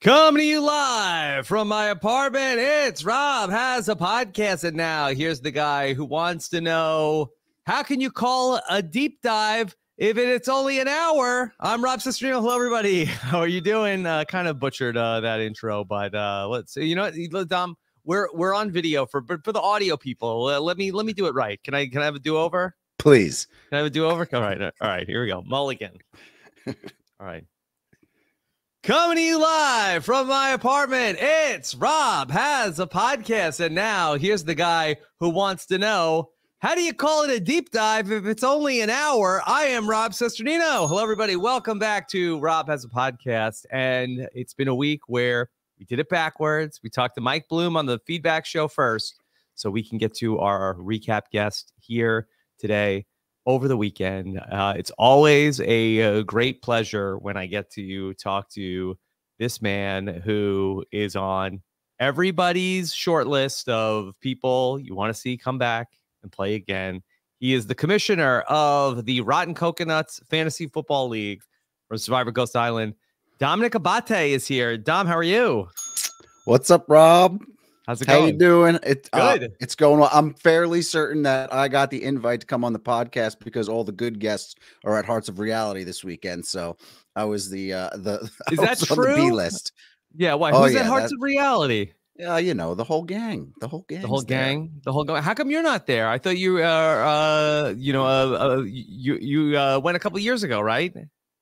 Coming to you live from my apartment, it's Rob Has a Podcast. And now here's the guy who wants to know, how can you call a deep dive if it's only an hour? I'm Rob Cesternino. Hello, everybody. How are you doing? Kind of butchered that intro, but let's see. You know what, Dom? We're on video for the audio people. Let me do it right. Can I have a do-over? Please. Can I have a do-over? All right. Here we go. Mulligan. All right. Coming to you live from my apartment, it's Rob Has a Podcast. And now here's the guy who wants to know, how do you call it a deep dive if it's only an hour? I am Rob Cesternino. Hello, everybody. Welcome back to Rob Has a Podcast. And it's been a week where we did it backwards. We talked to Mike Bloom on the feedback show first, so we can get to our recap guest here today. Over the weekend. It's always a great pleasure when I get to talk to this man who is on everybody's short list of people you want to see come back and play again. He is the commissioner of the Rotten Coconuts Fantasy Football League from Survivor Ghost Island. Dominic Abate is here. Dom, how are you? What's up, Rob? How's it going? How you doing? Good. It's going well. I'm fairly certain that I got the invite to come on the podcast because all the good guests are at Hearts of Reality this weekend. So I was the Is that true? On the B list. Yeah. Why? Who's at Hearts of Reality? Yeah, you know, the whole gang. The whole gang. How come you're not there? I thought you went a couple years ago, right?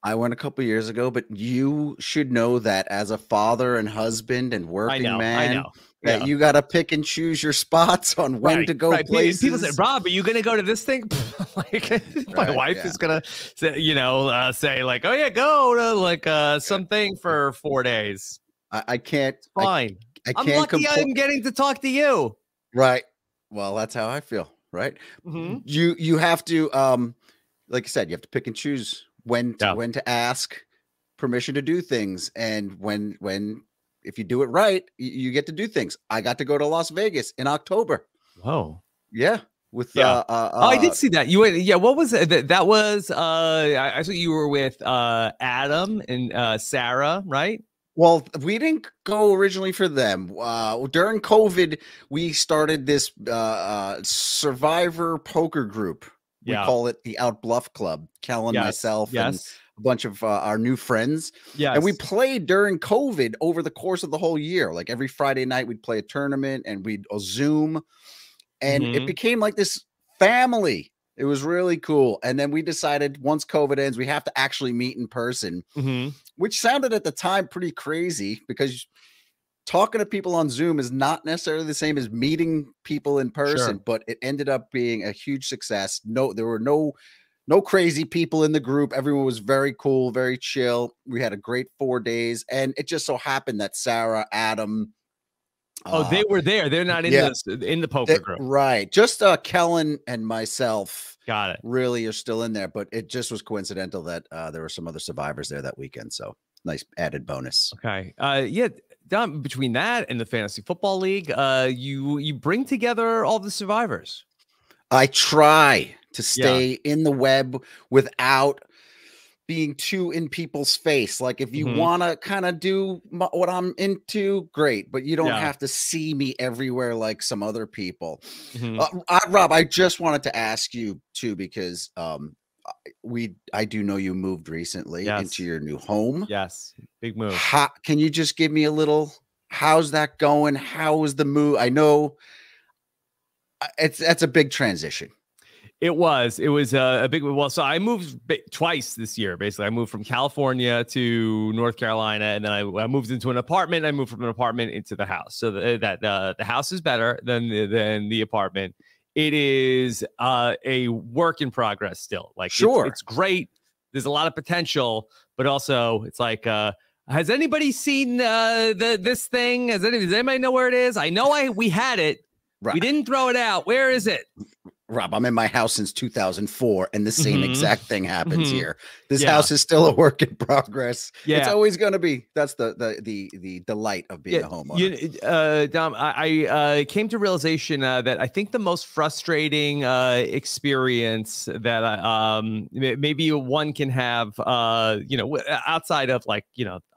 I went a couple years ago, but you should know that as a father and husband and working man, I know. That you got to pick and choose your spots on when to go places. People say, Rob, are you going to go to this thing? My wife is going to say, say like, oh yeah, go to like something for 4 days. I can't. It's fine. I'm lucky I'm getting to talk to you. Right. Well, that's how I feel. Right. Mm-hmm. You have to, like I said, you have to pick and choose when to ask permission to do things, and when if you do it right, you get to do things. I got to go to Las Vegas in October. Whoa. Yeah. I did see that. You went, yeah. What was it? That was I saw you were with Adam and Sarah, right? Well, we didn't go originally for them. During COVID, we started this Survivor poker group. We call it the Out Bluff Club. Kellen, myself, and a bunch of our new friends. Yes. And we played during COVID over the course of the whole year. Like every Friday night, we'd play a tournament and we'd Zoom. And it became like this family. It was really cool. And then we decided once COVID ends, we have to actually meet in person, which sounded at the time pretty crazy because talking to people on Zoom is not necessarily the same as meeting people in person, but it ended up being a huge success. There were no crazy people in the group. Everyone was very cool, very chill. We had a great 4 days, and it just so happened that Sarah, Adam, they were there. They're not in the poker group, right? Just Kellen and myself. Got it. Really are still in there, but it just was coincidental that there were some other survivors there that weekend. So nice added bonus. Okay. Dom, between that and the Fantasy Football League, you bring together all the survivors. I try to stay in the web without being too in people's face. Like if you want to kind of do what I'm into, great, but you don't have to see me everywhere like some other people. Rob, I just wanted to ask you too, because I do know you moved recently into your new home. Yes. Big move. Can you just give me a little, how's that going? How was the move? I know that's a big transition. It was a big, well, so I moved twice this year. Basically, I moved from California to North Carolina, and then I moved into an apartment. I moved from an apartment into the house. So the house is better than the apartment. It is a work in progress still. Like, it's great. There's a lot of potential, but also it's like, has anybody seen this thing? Does anybody know where it is? I know we had it. Right. We didn't throw it out. Where is it? Rob, I'm in my house since 2004, and the same exact thing happens here. This house is still a work in progress. Yeah. It's always going to be. That's the delight of being a homeowner. Dom, I came to realization that I think the most frustrating experience that maybe one can have, outside of like,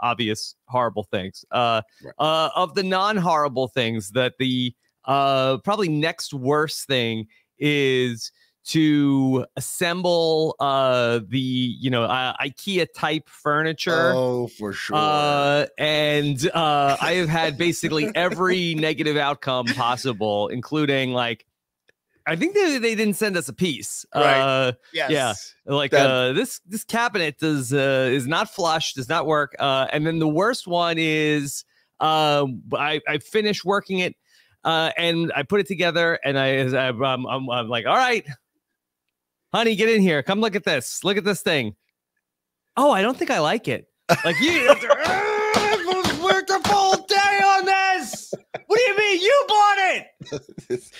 obvious horrible things, right. Of the non-horrible things, that the probably next worst thing is to assemble the IKEA type furniture. Oh, for sure. And I have had basically every negative outcome possible, including like, I think they didn't send us a piece. Right. Yes. Yeah. Like this cabinet is not flush, does not work. And then the worst one is I finished working it. And I put it together, and I'm like, all right, honey, get in here. Come look at this. Look at this thing. Oh, I don't think I like it. Like, you worked a full day on this. What do you mean? You bought it.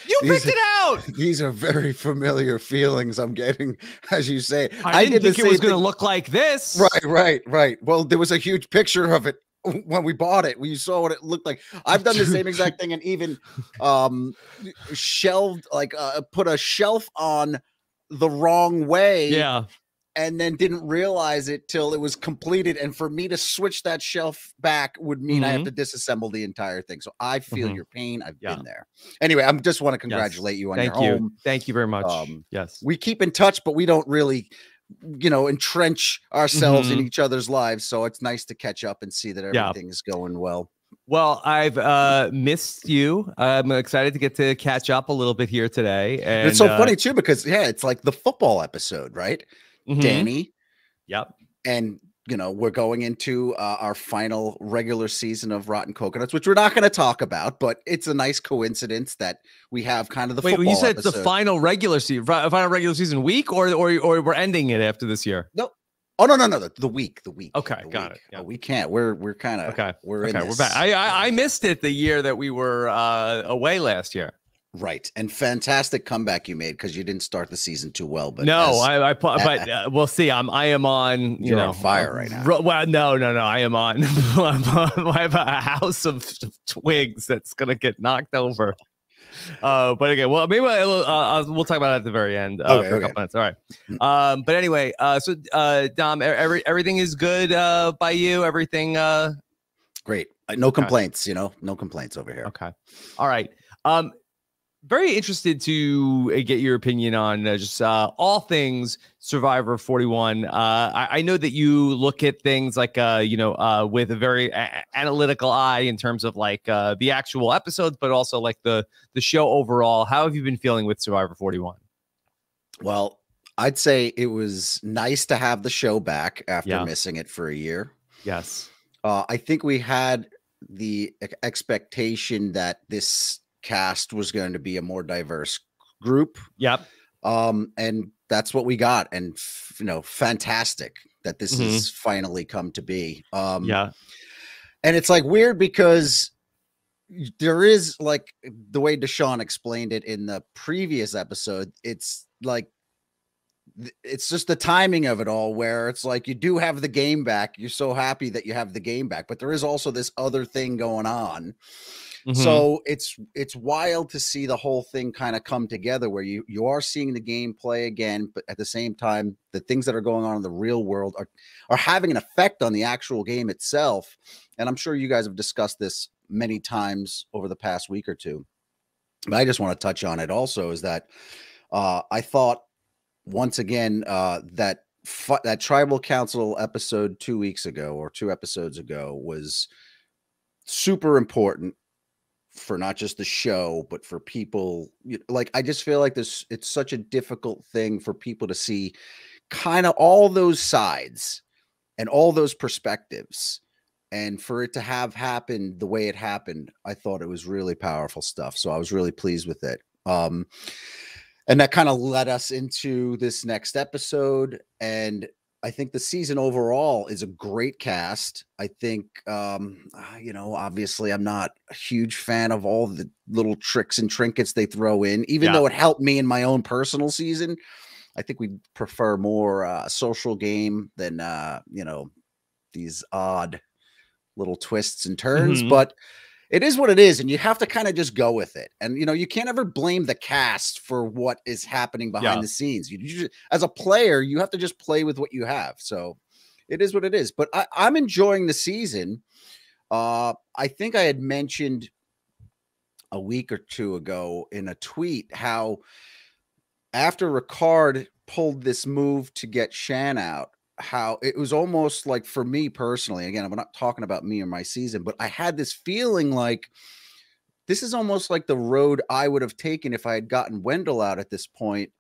You picked it out. These are very familiar feelings I'm getting, as you say. I didn't think it was going to look like this. Right. Well, there was a huge picture of it when we bought it. We saw what it looked like. I've done the same exact thing, and even shelved, like put a shelf on the wrong way. Yeah. And then didn't realize it till it was completed. And for me to switch that shelf back would mean I have to disassemble the entire thing. So I feel your pain. I've been there. Anyway, I just want to congratulate you on your home. Thank you very much. Yes. We keep in touch, but we don't really, entrench ourselves in each other's lives. So it's nice to catch up and see that everything is going well. Well, I've missed you. I'm excited to get to catch up a little bit here today. And it's so funny too, because it's like the football episode, right? Danny. Yep. And we're going into our final regular season of Rotten Coconuts, which we're not going to talk about, but it's a nice coincidence that we have kind of the football you said episode. It's the final regular season week, or we're ending it after this year? No. Oh, no. The week. Okay. Got it. Yeah. We can't. We're kind of okay. We're in this. We're back. I missed it the year that we were away last year. Right. And fantastic comeback you made, because you didn't start the season too well. But but we'll see. I am on, you're on fire right now. Well, no. I am on. I have a house of twigs that's going to get knocked over. But again, well, maybe we'll talk about it at the very end for a couple minutes. All right. But anyway, so Dom, everything is good by you. Everything great. No complaints. No complaints over here. Okay. All right. Very interested to get your opinion on just all things Survivor 41. I know that you look at things like, with a very analytical eye in terms of like the actual episodes, but also like the show overall. How have you been feeling with Survivor 41? Well, I'd say it was nice to have the show back after missing it for a year. Yes. I think we had the expectation that this cast was going to be a more diverse group. Yep. And that's what we got. And fantastic that this has finally come to be. And it's like weird, because there is, like, the way Deshaun explained it in the previous episode, it's like it's just the timing of it all, where it's like you do have the game back. You're so happy that you have the game back, but there is also this other thing going on. So it's wild to see the whole thing kind of come together, where you are seeing the game play again, but at the same time, the things that are going on in the real world are having an effect on the actual game itself. And I'm sure you guys have discussed this many times over the past week or two, but I just want to touch on it also, is that I thought once again that Tribal Council episode 2 weeks ago, or 2 episodes ago, was super important for not just the show, but for people. Like, I just feel like it's such a difficult thing for people to see kind of all those sides and all those perspectives, and for it to have happened the way it happened. I thought it was really powerful stuff. So I was really pleased with it. And that kind of led us into this next episode. And I think the season overall is a great cast. I think, you know, obviously I'm not a huge fan of all the little tricks and trinkets they throw in, even though it helped me in my own personal season. I think we prefer more social game than, you know, these odd little twists and turns, but it is what it is, and you have to kind of just go with it. And you know, you can't ever blame the cast for what is happening behind the scenes. You just, as a player, you have to just play with what you have. So it is what it is. But I'm enjoying the season. I think I had mentioned a week or two ago in a tweet how after Ricard pulled this move to get Shan out, how it was almost like, for me personally, again, I'm not talking about me or my season, but I had this feeling like this is almost like the road I would have taken if I had gotten Wendell out at this point.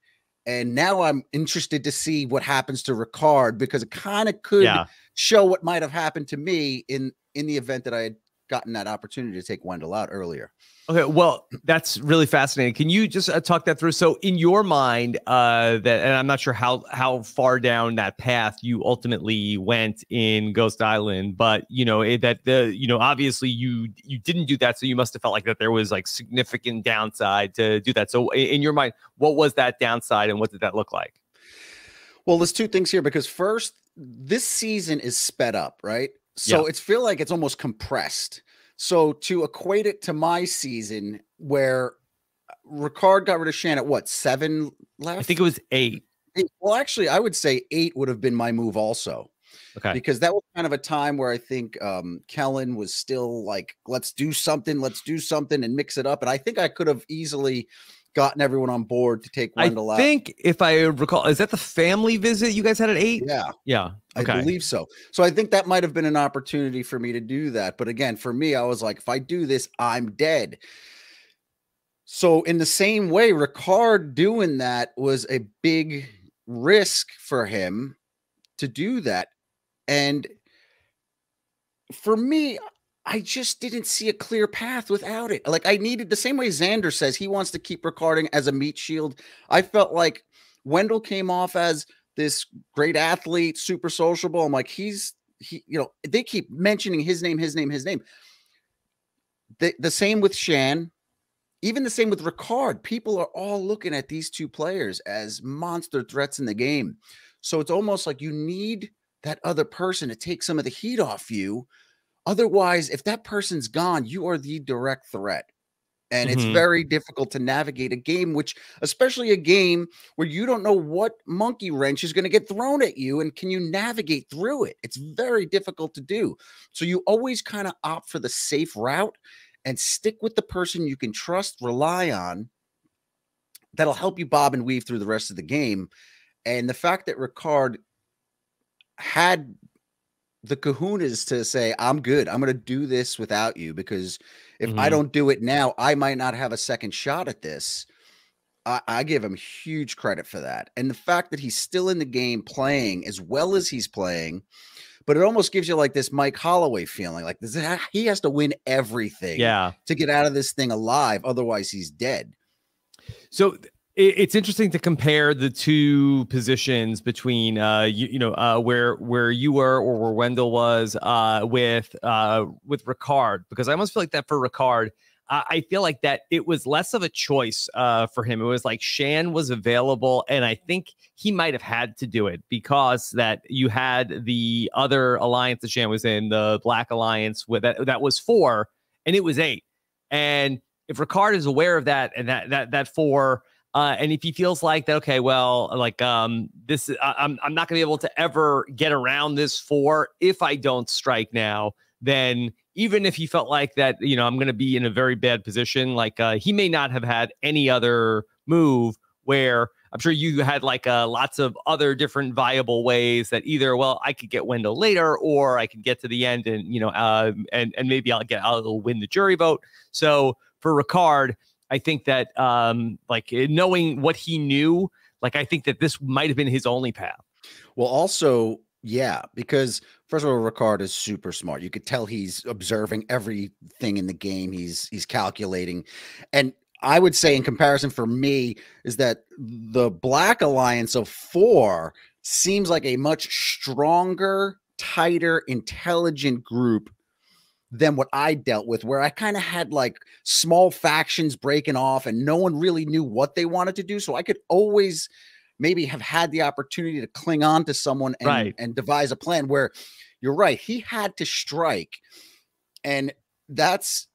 And now I'm interested to see what happens to Ricard, because it kind of could show what might have happened to me in the event that I had gotten that opportunity to take Wendell out earlier. Okay, well, that's really fascinating. Can you just talk that through? So in your mind, and I'm not sure how far down that path you ultimately went in Ghost Island, but you know, obviously you didn't do that, so you must have felt like that there was like significant downside to do that. So in your mind, what was that downside and what did that look like? Well, there's two things here, because first, this season is sped up, right? So it's feel like it's almost compressed. So to equate it to my season, where Ricard got rid of Shan at what, 7 left? I think it was 8. Well, actually, I would say 8 would have been my move also. Okay. Because that was kind of a time where I think Kellen was still like, let's do something and mix it up. And I think I could have easily gotten everyone on board to take Wendell out. I think, if I recall, is that the family visit you guys had at 8? Yeah. Okay. I believe so. So I think that might have been an opportunity for me to do that. But again, for me, I was like, if I do this, I'm dead. So in the same way, Ricard doing that was a big risk for him to do that. And for me, I just didn't see a clear path without it. Like, I needed, the same way Xander says he wants to keep Ricard as a meat shield. I felt like Wendell came off as this great athlete, super sociable. I'm like, he, you know, they keep mentioning his name. The same with Shan, even the same with Ricard. People are all looking at these two players as monster threats in the game. So it's almost like you need that other person to take some of the heat off you. Otherwise, if that person's gone, you are the direct threat. And it's very difficult to navigate a game, which, especially a game where you don't know what monkey wrench is going to get thrown at you, and can you navigate through it? It's very difficult to do. So you always kind of opt for the safe route and stick with the person you can trust, rely on, that'll help you bob and weave through the rest of the game. And the fact that Ricard had the kahunas to say, I'm good, I'm going to do this without you, because if I don't do it now, I might not have a second shot at this. I give him huge credit for that. And the fact that he's still in the game playing as well as he's playing, but it almost gives you like this Mike Holloway feeling, like this, he has to win everything to get out of this thing alive. Otherwise he's dead. So it's interesting to compare the two positions between where you were or where Wendell was with Ricard, because I almost feel like that for Ricard, I feel like that it was less of a choice for him. It was like Shan was available, and I think he might have had to do it because that you had the other alliance that Shan was in, the Black Alliance, with that was 4 and it was 8. And if Ricard is aware of that and that 4. And if he feels like that, okay, well, like this, I'm not going to be able to ever get around this 4 if I don't strike now. Then even if he felt like that, you know, I'm going to be in a very bad position, like he may not have had any other move where I'm sure you had like lots of other different viable ways that either, well, I could get Wendell later, or I could get to the end and, you know, and maybe I'll win the jury vote. So for Ricard, I think that like knowing what he knew, like I think that this might have been his only path. Well, also, yeah, because first of all, Ricard is super smart. You could tell he's observing everything in the game. He's calculating. And I would say in comparison for me is that the Black Alliance of 4 seems like a much stronger, tighter, intelligent group than what I dealt with, where I kind of had like small factions breaking off and no one really knew what they wanted to do. So I could always maybe have had the opportunity to cling on to someone and devise a plan. Where you're right, he had to strike. And that's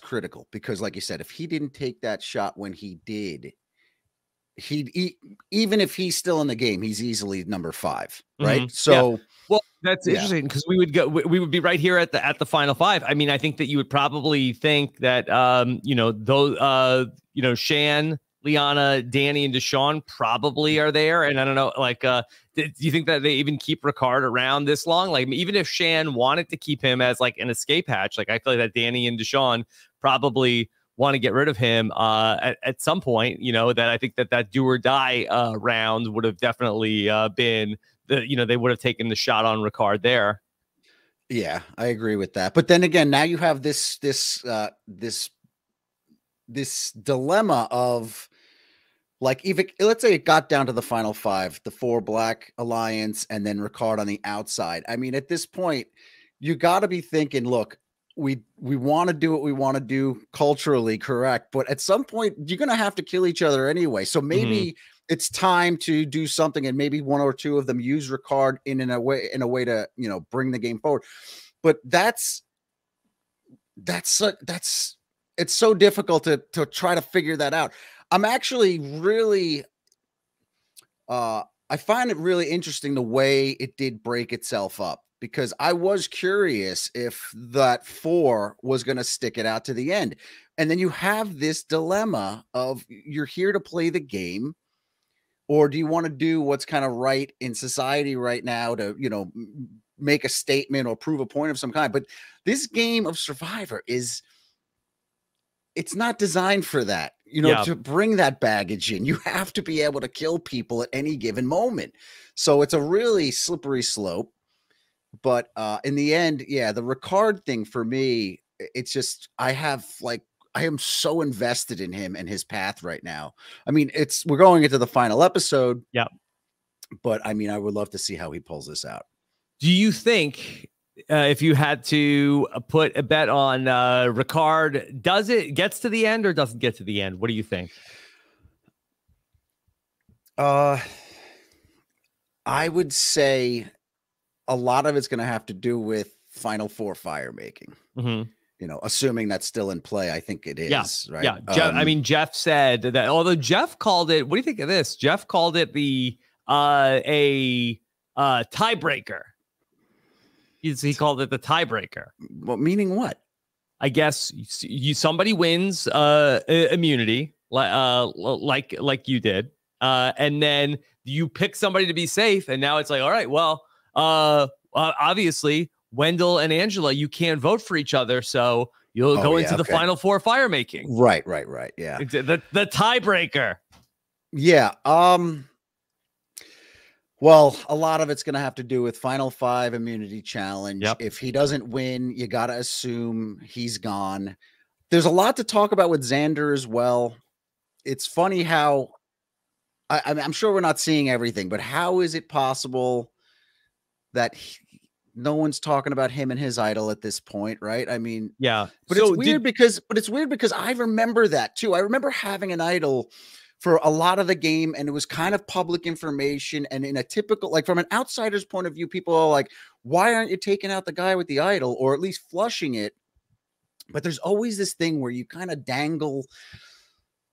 critical, because like you said, if he didn't take that shot when he did, even if he's still in the game, he's easily number 5, right? Mm-hmm. So yeah. Well, that's interesting, because we would be right here at the final 5. I mean, I think that you would probably think that Shan, Liana, Danny, and Deshawn probably are there. And I don't know, like, do you think that they even keep Ricard around this long? Like, even if Shan wanted to keep him as like an escape hatch, like I feel like that Danny and Deshawn probably want to get rid of him at some point. That I think that do or die round would have definitely been they would have taken the shot on Ricard there. Yeah, I agree with that. But then again, now you have this dilemma of, like, even let's say it got down to the final 5, the 4 Black Alliance, and then Ricard on the outside. I mean, at this point, you got to be thinking, look, we want to do what we want to do, culturally correct, but at some point you're going to have to kill each other anyway. So maybe it's time to do something, and maybe 1 or 2 of them use Ricard in a way to, bring the game forward. But it's so difficult to try to figure that out. I'm actually really, I find it really interesting the way it did break itself up, because I was curious if that 4 was going to stick it out to the end. And then you have this dilemma of, you're here to play the game, or do you want to do what's kind of right in society right now to, make a statement or prove a point of some kind. But this game of Survivor it's not designed for that, to bring that baggage in. You have to be able to kill people at any given moment. So it's a really slippery slope. But in the end, the Ricard thing for me, it's just, I am so invested in him and his path right now. I mean, we're going into the final episode. Yeah. But I mean, I would love to see how he pulls this out. Do you think, if you had to put a bet on Ricard, gets to the end or doesn't get to the end? What do you think? I would say a lot of it's going to have to do with Final 4 fire making. Assuming that's still in play. I think it is. Right. Yeah. Jeff said that, although Jeff called it, what do you think of this? Jeff called it a tiebreaker. He called it the tiebreaker. Well, meaning what? I guess somebody wins immunity, like you did, and then you pick somebody to be safe, and now it's like, all right, well, obviously Wendell and Angela, you can't vote for each other, so you'll go into the final 4 fire making. Right. Yeah, the tiebreaker. Yeah. Well, a lot of it's going to have to do with Final 5 immunity challenge. Yep. If he doesn't win, you got to assume he's gone. There's a lot to talk about with Xander as well. It's funny how, I'm sure we're not seeing everything, but how is it possible that no one's talking about him and his idol at this point, right? I mean, yeah. But it's weird because I remember that too. I remember having an idol for a lot of the game, and it was kind of public information. And in a typical, like, from an outsider's point of view, people are like, why aren't you taking out the guy with the idol, or at least flushing it? But there's always this thing where you kind of dangle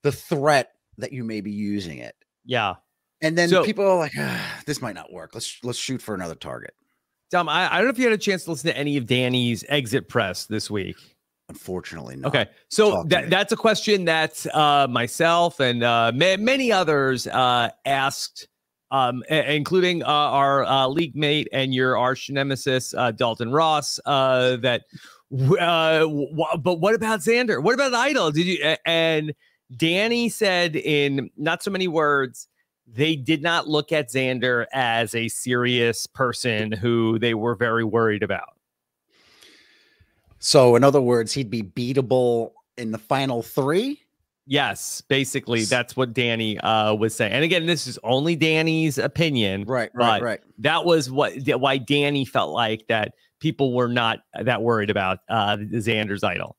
the threat that you may be using it. Yeah. And then people are like, this might not work. Let's shoot for another target. Tom, I don't know if you had a chance to listen to any of Danny's exit press this week. Unfortunately, no. Okay, so that's a question that myself and many others asked, including our league mate and your arch nemesis, Dalton Ross. But what about Xander? What about Idol? Did you? And Danny said in not so many words, they did not look at Xander as a serious person who they were very worried about. So, in other words, he'd be beatable in the final 3? Yes, basically that's what Danny was saying. And again, this is only Danny's opinion, Right. that was why Danny felt like that people were not that worried about Xander's idol.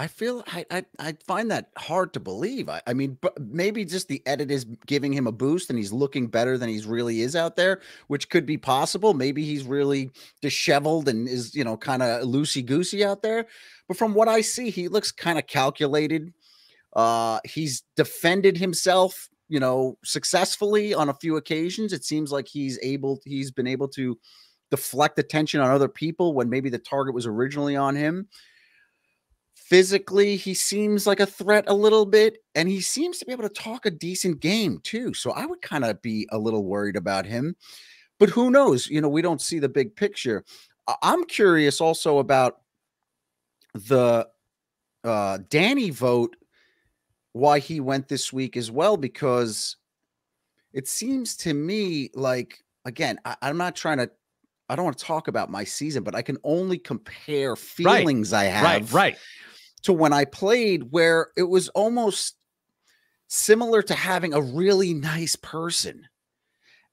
I feel I find that hard to believe. I mean, but maybe just the edit is giving him a boost and he's looking better than he's really is out there, which could be possible. Maybe he's really disheveled and is, you know, kind of loosey goosey out there. But from what I see, he looks kind of calculated. He's defended himself, you know, successfully on a few occasions. It seems like he's been able to deflect attention on other people when maybe the target was originally on him. Physically, he seems like a threat a little bit, and he seems to be able to talk a decent game too. So I would kind of be a little worried about him, but who knows? You know, we don't see the big picture. I'm curious also about the Danny vote, why he went this week as well, because it seems to me like, again, I'm not trying to, I don't want to talk about my season, but I can only compare feelings I have to when I played, where it was almost similar to having a really nice person.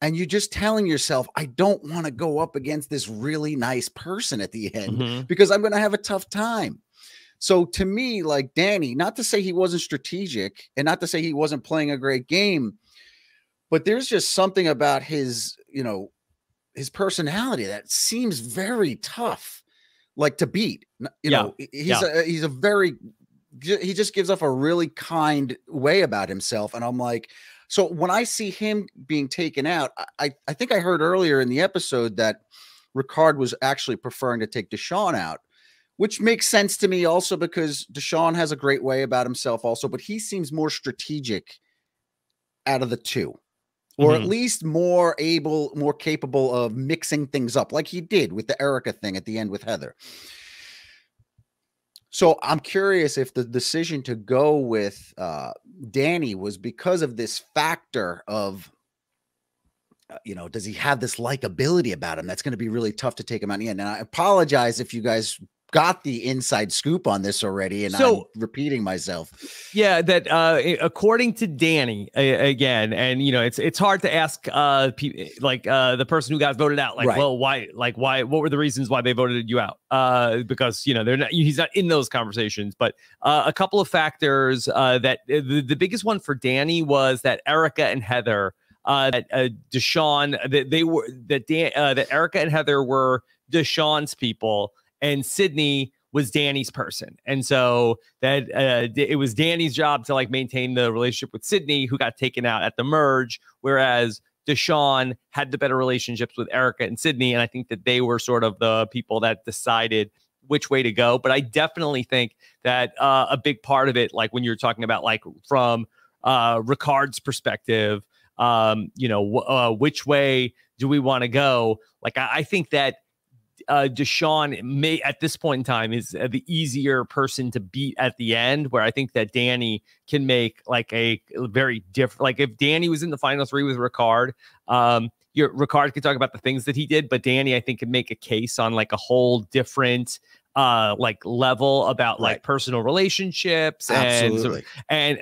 And you're just telling yourself, I don't want to go up against this really nice person at the end because I'm going to have a tough time. So to me, like Danny, not to say he wasn't strategic and not to say he wasn't playing a great game, but there's just something about his, you know, his personality that seems very tough, like to beat. You know, he's a very, he just gives off a really kind way about himself. And I'm like, so when I see him being taken out, I think I heard earlier in the episode that Ricard was actually preferring to take Deshaun out, which makes sense to me also because Deshaun has a great way about himself also, but he seems more strategic out of the two. Or at least more capable of mixing things up like he did with the Erica thing at the end with Heather. So I'm curious if the decision to go with Danny was because of this factor of, you know, does he have this likability about him that's going to be really tough to take him out in the end? And I apologize if you guys got the inside scoop on this already, and I'm repeating myself. Yeah, that according to Danny, again, and you know, it's hard to ask the person who got voted out, like, well, why, what were the reasons why they voted you out? Because you know he's not in those conversations. But a couple of factors that the biggest one for Danny was that Erica and Heather, that Deshaun, that Erica and Heather were Deshaun's people, and Sydney was Danny's person. And so that it was Danny's job to like maintain the relationship with Sydney, who got taken out at the merge, whereas Deshaun had the better relationships with Erica and Sydney. And I think that they were sort of the people that decided which way to go. But I definitely think that a big part of it, like when you're talking about like from Ricard's perspective, you know, which way do we want to go? Like, I think that Deshaun may at this point in time is the easier person to beat at the end, where I think that Danny can make like a very different, like if Danny was in the final three with Ricard, Ricard could talk about the things that he did, but Danny, I think, could make a case on like a whole different like level about like personal relationships and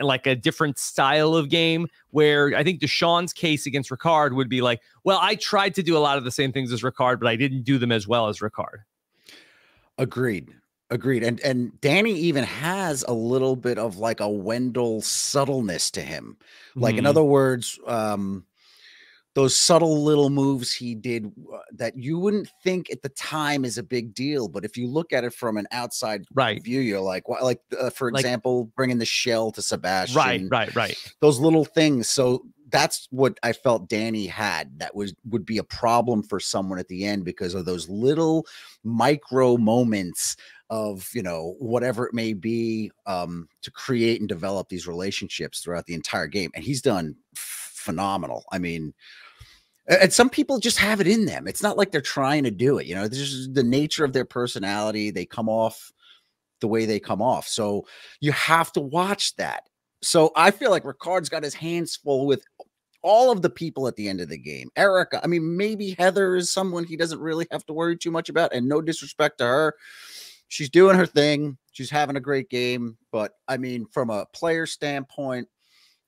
like a different style of game, where I think Deshaun's case against Ricard would be like, well, I tried to do a lot of the same things as Ricard, but I didn't do them as well as Ricard. Agreed. And Danny even has a little bit of like a Wendell subtleness to him. Like, in other words, those subtle little moves he did that you wouldn't think at the time is a big deal, but if you look at it from an outside view, you're like, well, like for example, bringing the shell to Sebastian, right. Those little things. So that's what I felt Danny had. That would be a problem for someone at the end because of those little micro moments of, you know, whatever it may be, to create and develop these relationships throughout the entire game. And he's done phenomenal. I mean, and some people just have it in them. It's not like they're trying to do it. You know, this is the nature of their personality. They come off the way they come off. So you have to watch that. So I feel like Ricard's got his hands full with all of the people at the end of the game. Erica, I mean, maybe Heather is someone he doesn't really have to worry too much about. And no disrespect to her. She's doing her thing. She's having a great game. But I mean, from a player standpoint,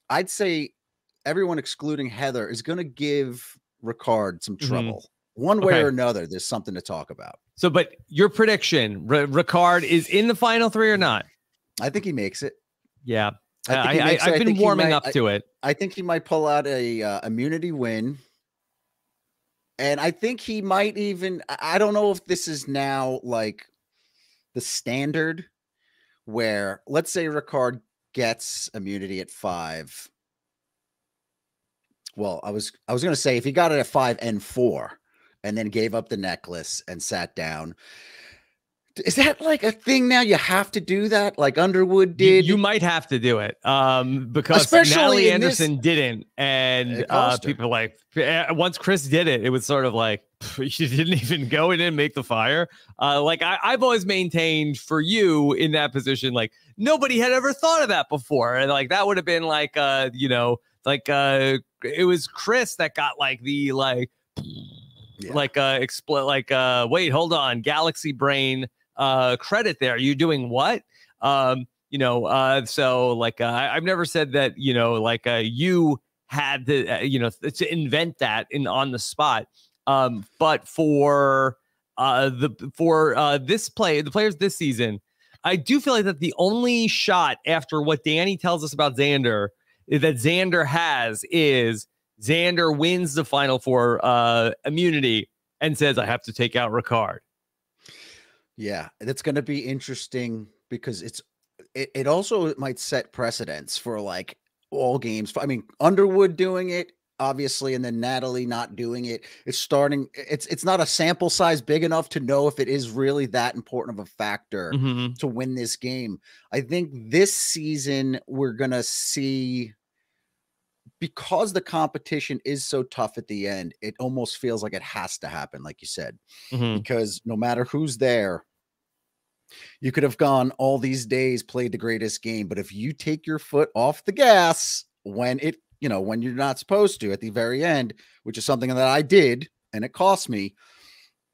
I'd say everyone excluding Heather is going to give Ricard some trouble. One way or another, there's something to talk about. So, but your prediction, Ricard is in the final 3 or not? I think he makes it. Yeah. I've been warming up to it. I think he might pull out a immunity win. And I think he might even, I don't know if this is now like the standard where, let's say Ricard gets immunity at 5. Well, I was going to say if he got it at 5 and 4 and then gave up the necklace and sat down, is that like a thing now? You have to do that, like Underwood did. You might have to do it, because especially Natalie Anderson didn't, and people like once Chris did it, it was sort of like you didn't even go in and make the fire. Like I've always maintained for you in that position, like nobody had ever thought of that before, and like that would have been like it was Chris that got like the wait, hold on, Galaxy Brain credit there. You're doing what? So like I've never said that, you had to to invent that on the spot. But for the players this season, I do feel like that the only shot after what Danny tells us about Xander that Xander has is Xander wins the Final Four immunity and says, I have to take out Ricard. Yeah, that's going to be interesting because it also might set precedents for like all games. I mean, Underwood doing it, obviously, and then Natalie not doing it. It's not a sample size big enough to know if it is really that important of a factor to win this game. I think this season we're going to see, because the competition is so tough at the end, it almost feels like it has to happen, like you said, because no matter who's there, you could have gone all these days, played the greatest game, but if you take your foot off the gas when when you're not supposed to at the very end, which is something that I did and it cost me,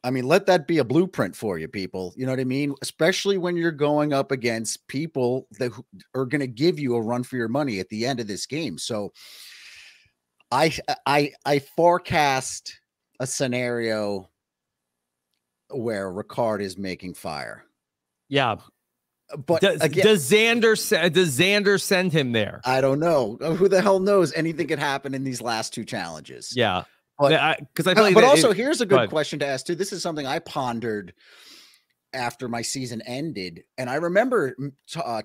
I mean, let that be a blueprint for you, people. You know what I mean? Especially when you're going up against people that are going to give you a run for your money at the end of this game. So I forecast a scenario where Ricard is making fire. Yeah. But does Xander send him there? I don't know. Who the hell knows? Anything could happen in these last 2 challenges. Yeah. But also here's a good question to ask too. This is something I pondered after my season ended. And I remember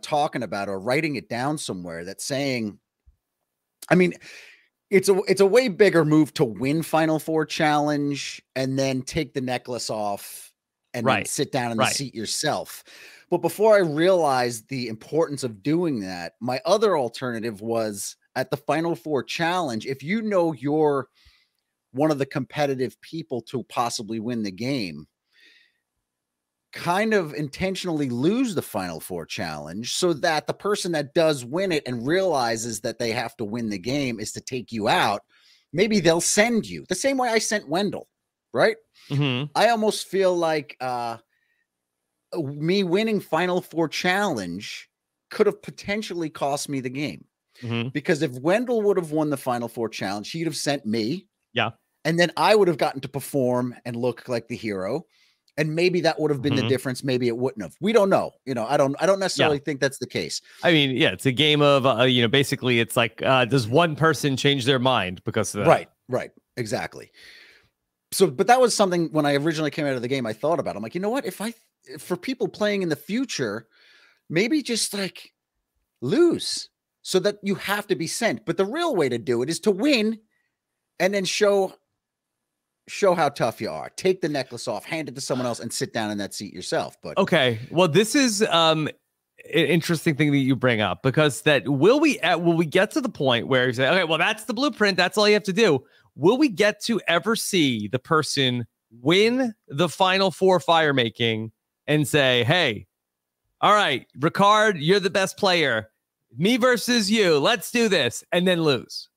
talking about or writing it down somewhere that saying, I mean, it's a way bigger move to win Final Four challenge and then take the necklace off and then sit down in the seat yourself. But before I realized the importance of doing that, my other alternative was at the Final Four challenge. If you know you're one of the competitive people to possibly win the game, kind of intentionally lose the Final Four challenge so that the person that does win it and realizes that they have to win the game is to take you out. Maybe they'll send you the same way I sent Wendell, right? I almost feel like me winning Final Four challenge could have potentially cost me the game, because if Wendell would have won the Final Four challenge, he'd have sent me. Yeah. And then I would have gotten to perform and look like the hero. And maybe that would have been the difference. Maybe it wouldn't have. We don't know. I don't necessarily think that's the case. I mean, yeah, it's a game of, basically it's like, does one person change their mind because of that? Right. Exactly. So, but that was something when I originally came out of the game, I thought about, I'm like, you know what, for people playing in the future, maybe just like lose so that you have to be sent. But the real way to do it is to win and then show how tough you are. Take the necklace off, hand it to someone else, and sit down in that seat yourself. But okay, well, this is an interesting thing that you bring up, because will we get to the point where you say, okay, well, that's the blueprint, that's all you have to do. Will we get to ever see the person win the Final Four fire making and say, hey, all right, Ricard, you're the best player. Me versus you. Let's do this. And then lose.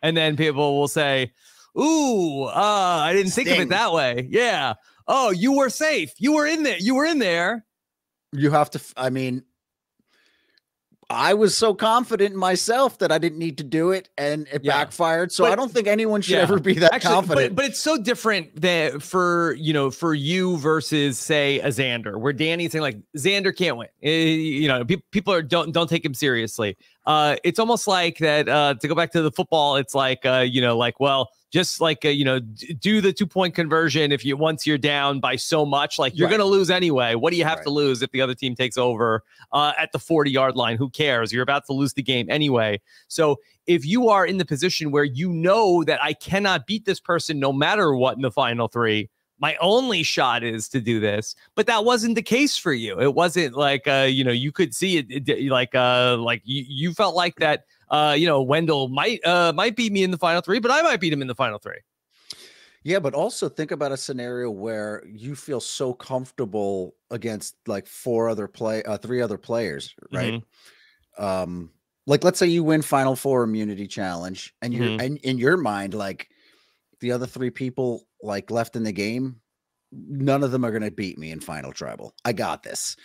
And then people will say, ooh, I didn't think of it that way. Yeah. Oh, you were safe. You were in there. You have to, I mean, I was so confident in myself that I didn't need to do it, and it backfired. So I don't think anyone should ever be that confident. But it's so different that for you versus say a Xander, where Danny's saying like Xander can't win. People don't take him seriously. It's almost like that. To go back to the football, it's like just like do the 2-point conversion once you're down by so much, like you're gonna lose anyway. What do you have to lose if the other team takes over at the 40-yard line? Who cares? You're about to lose the game anyway. So if you are in the position where you know that I cannot beat this person no matter what in the final 3, my only shot is to do this. But that wasn't the case for you. It wasn't like you could see it like you felt like that. Wendell might beat me in the final 3, but I might beat him in the final 3. Yeah, but also think about a scenario where you feel so comfortable against like 3 other players, right? Mm-hmm. Like let's say you win Final 4 immunity challenge, and you're and in your mind, like the other 3 people like left in the game, none of them are going to beat me in Final Tribal. I got this.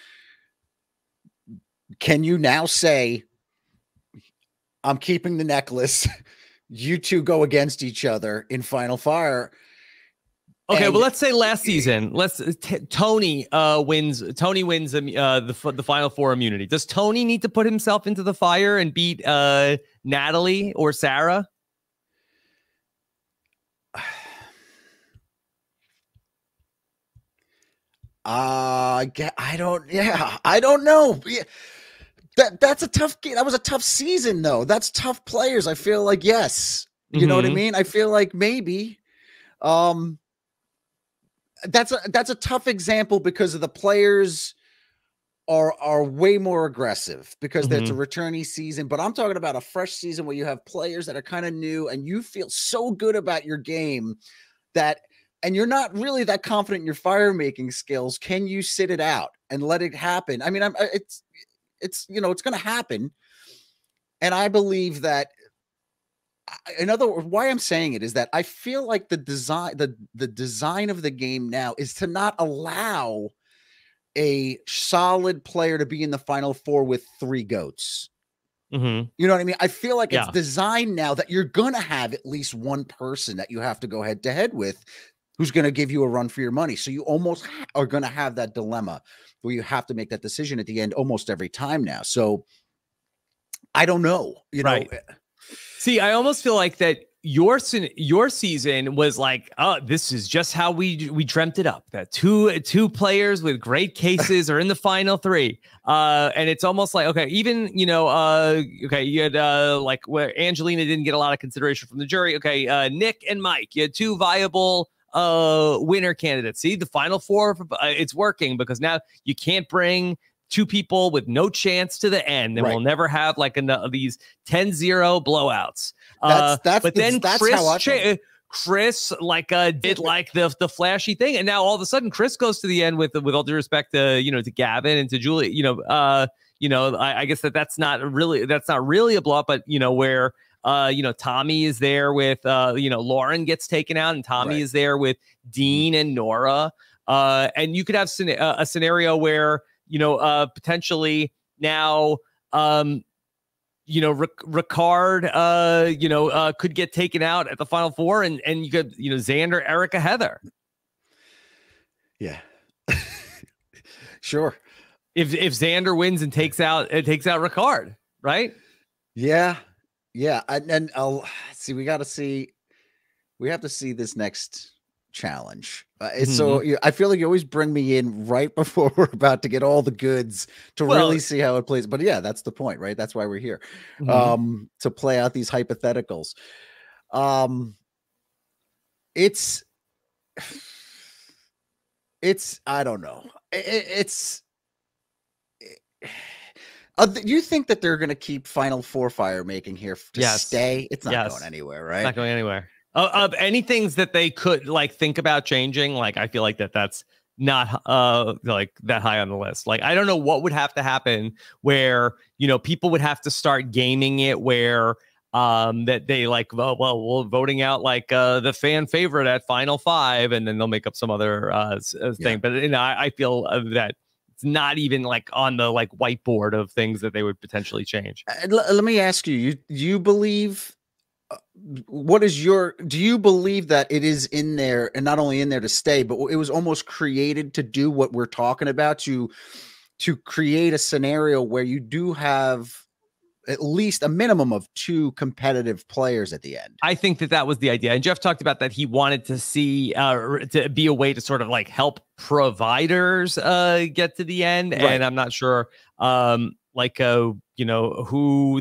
Can you now say, I'm keeping the necklace, you 2 go against each other in Final Fire? Okay, well, let's say last season, Tony wins the Final 4 immunity. Does Tony need to put himself into the fire and beat Natalie or Sarah? I don't know. Yeah. That's a tough game. That was a tough season, though. That's tough players. I feel like, yes. You know what I mean? I feel like maybe. That's a tough example because of the players are way more aggressive because that's a returnee season. But I'm talking about a fresh season where you have players that are kind of new and you feel so good about your game and you're not really that confident in your fire making skills. Can you sit it out and let it happen? I mean, it's going to happen. And I believe that, in other words, why I'm saying it is that I feel like the design of the game now is to not allow a solid player to be in the Final 4 with 3 goats. You know what I mean? I feel like it's designed now that you're going to have at least one person that you have to go head to head with who's going to give you a run for your money. So you almost are going to have that dilemma where you have to make that decision at the end almost every time now. So I don't know, know. See, I almost feel like that your season was like, oh, this is just how we dreamt it up. That two players with great cases are in the final 3. And it's almost like, okay, even, okay, you had like where Angelina didn't get a lot of consideration from the jury. Okay, Nick and Mike, you had 2 viable winner candidates. See, the Final 4, it's working because now you can't bring 2 people with no chance to the end, and we'll never have like these 10-0 blowouts. Chris like did like the flashy thing, and now all of a sudden Chris goes to the end with all due respect to to Gavin and to Julie. I guess that's not really a blowout, but where Tommy is there with Lauren gets taken out, and Tommy is there with Dean and Nora, and you could have a scenario where potentially now, Ricard, could get taken out at the Final 4, and you could, Xander, Erica, Heather. Yeah, sure. If Xander wins and takes out Ricard, right? Yeah, and I'll see. We have to see this next challenge. So I feel like you always bring me in right before we're about to get all the goods to really see how it plays. But yeah, that's the point, right? That's why we're here, to play out these hypotheticals. It's I don't know. You think that they're going to keep Final 4 fire making here to stay? It's not going anywhere, right? It's not going anywhere. Of any things that they could like think about changing, like I feel like that's not like that high on the list. Like I don't know what would have to happen where people would have to start gaming it where that they like well voting out like the fan favorite at Final 5, and then they'll make up some other thing. But I feel that it's not even like on the like whiteboard of things that they would potentially change. Let me ask you, do you believe do you believe that it is in there, and not only in there to stay, but it was almost created to do what we're talking about, to create a scenario where you do have at least a minimum of 2 competitive players at the end? I think that was the idea. And Jeff talked about that he wanted to see to be a way to sort of like help providers get to the end. Right. And I'm not sure who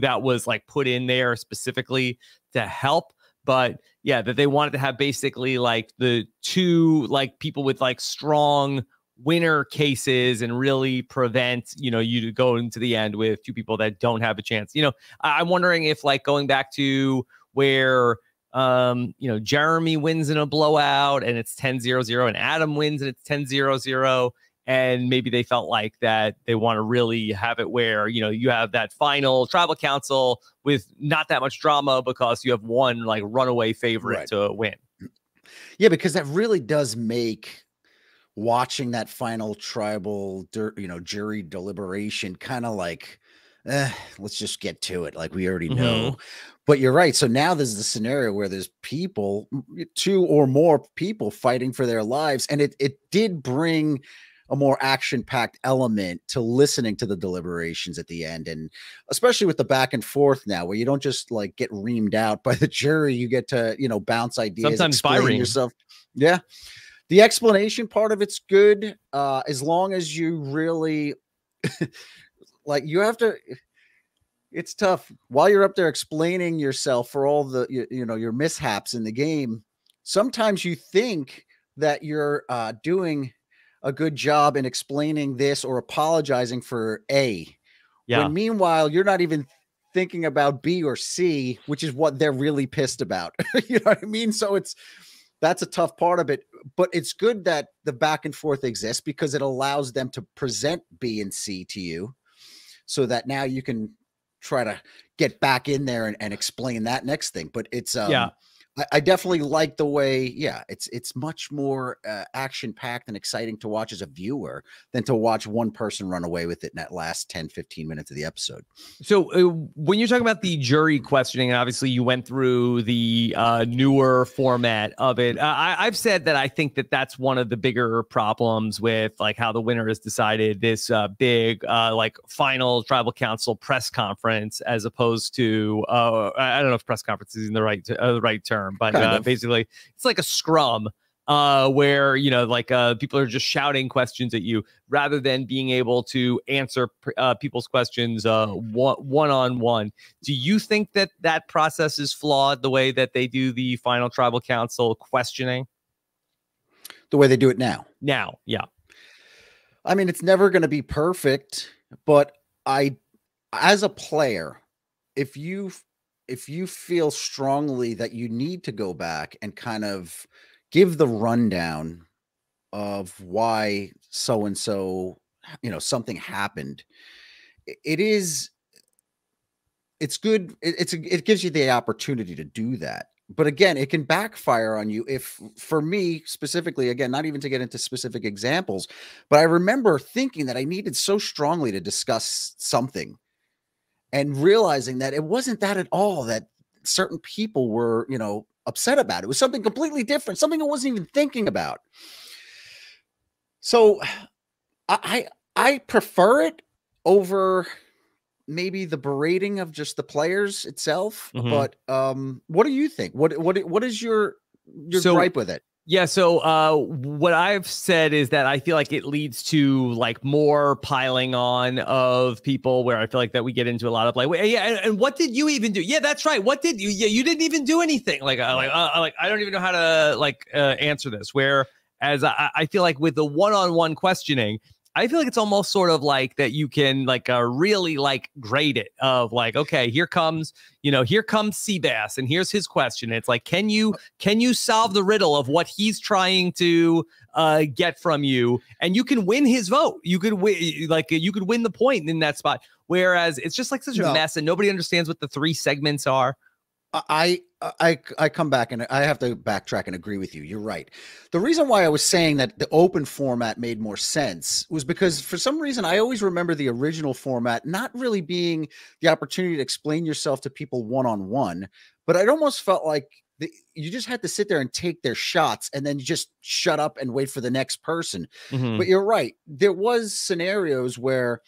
that was like put in there specifically to help. But yeah, that they wanted to have basically like the 2 like people with like strong winner cases and really prevent, you to go into the end with 2 people that don't have a chance. I'm wondering if like going back to where, Jeremy wins in a blowout and it's 10-0-0 and Adam wins and it's 10-0-0. And maybe they felt like that they want to really have it where, you have that final tribal council with not that much drama because you have one like runaway favorite to win. Yeah, because that really does make watching that final tribal, jury deliberation kind of like, let's just get to it. Like we already know. But you're right. So now there's the scenario where there's people, 2 or more people fighting for their lives. And it did bring a more action-packed element to listening to the deliberations at the end. And especially with the back and forth now, where you don't just like get reamed out by the jury, you get to, bounce ideas, sometimes explain yourself. Yeah. The explanation part of it's good, as long as you really like, you have to, it's tough while you're up there explaining yourself for all the, your mishaps in the game. Sometimes you think that you're doing a good job in explaining this or apologizing for A. Yeah. When meanwhile, you're not even thinking about B or C, which is what they're really pissed about. You know what I mean? So that's a tough part of it, but it's good that the back and forth exists because it allows them to present B and C to you so that now you can try to get back in there and explain that next thing. But it's, I definitely like the way, it's much more action packed and exciting to watch as a viewer than to watch one person run away with it in that last 10, 15 minutes of the episode. So when you're talking about the jury questioning, and obviously you went through the newer format of it, I've said that I think that that's one of the bigger problems with like how the winner has decided this big like final tribal council press conference, as opposed to I don't know if press conference is in the right term. But basically it's like a scrum where, people are just shouting questions at you rather than being able to answer people's questions one-on-one. Do you think that that process is flawed, the way that they do the final tribal council questioning? The way they do it now? Now, yeah. I mean, it's never going to be perfect, but as a player, if you feel strongly that you need to go back and kind of give the rundown of why so-and-so, something happened, it's good. It gives you the opportunity to do that. But again, it can backfire on you if, for me specifically, again, not even to get into specific examples, but I remember thinking that I needed so strongly to discuss something and realizing that it wasn't that at all, that certain people were, upset about. It was something completely different, something I wasn't even thinking about. So I prefer it over maybe the berating of just the players itself. But what do you think? What is your gripe with it? Yeah. So what I've said is that I feel like it leads to like more piling on of people, where I feel like that we get into a lot of like, and what did you even do? Yeah, that's right. What did you? Yeah, you didn't even do anything. Like I don't even know how to answer this. Whereas I feel like with the one-on-one questioning, I feel like it's almost sort of like that you can really grade it of like, okay, here comes Seabass and here's his question. It's like, can you solve the riddle of what he's trying to get from you? And you can win his vote. You could win, you could win the point in that spot. Whereas it's just like such a mess and nobody understands what the 3 segments are. I come back and I have to backtrack and agree with you. You're right. The reason why I was saying that the open format made more sense was because for some reason I always remember the original format not really being the opportunity to explain yourself to people one-on-one, but it almost felt like you just had to sit there and take their shots and then you just shut up and wait for the next person. But you're right. There was scenarios where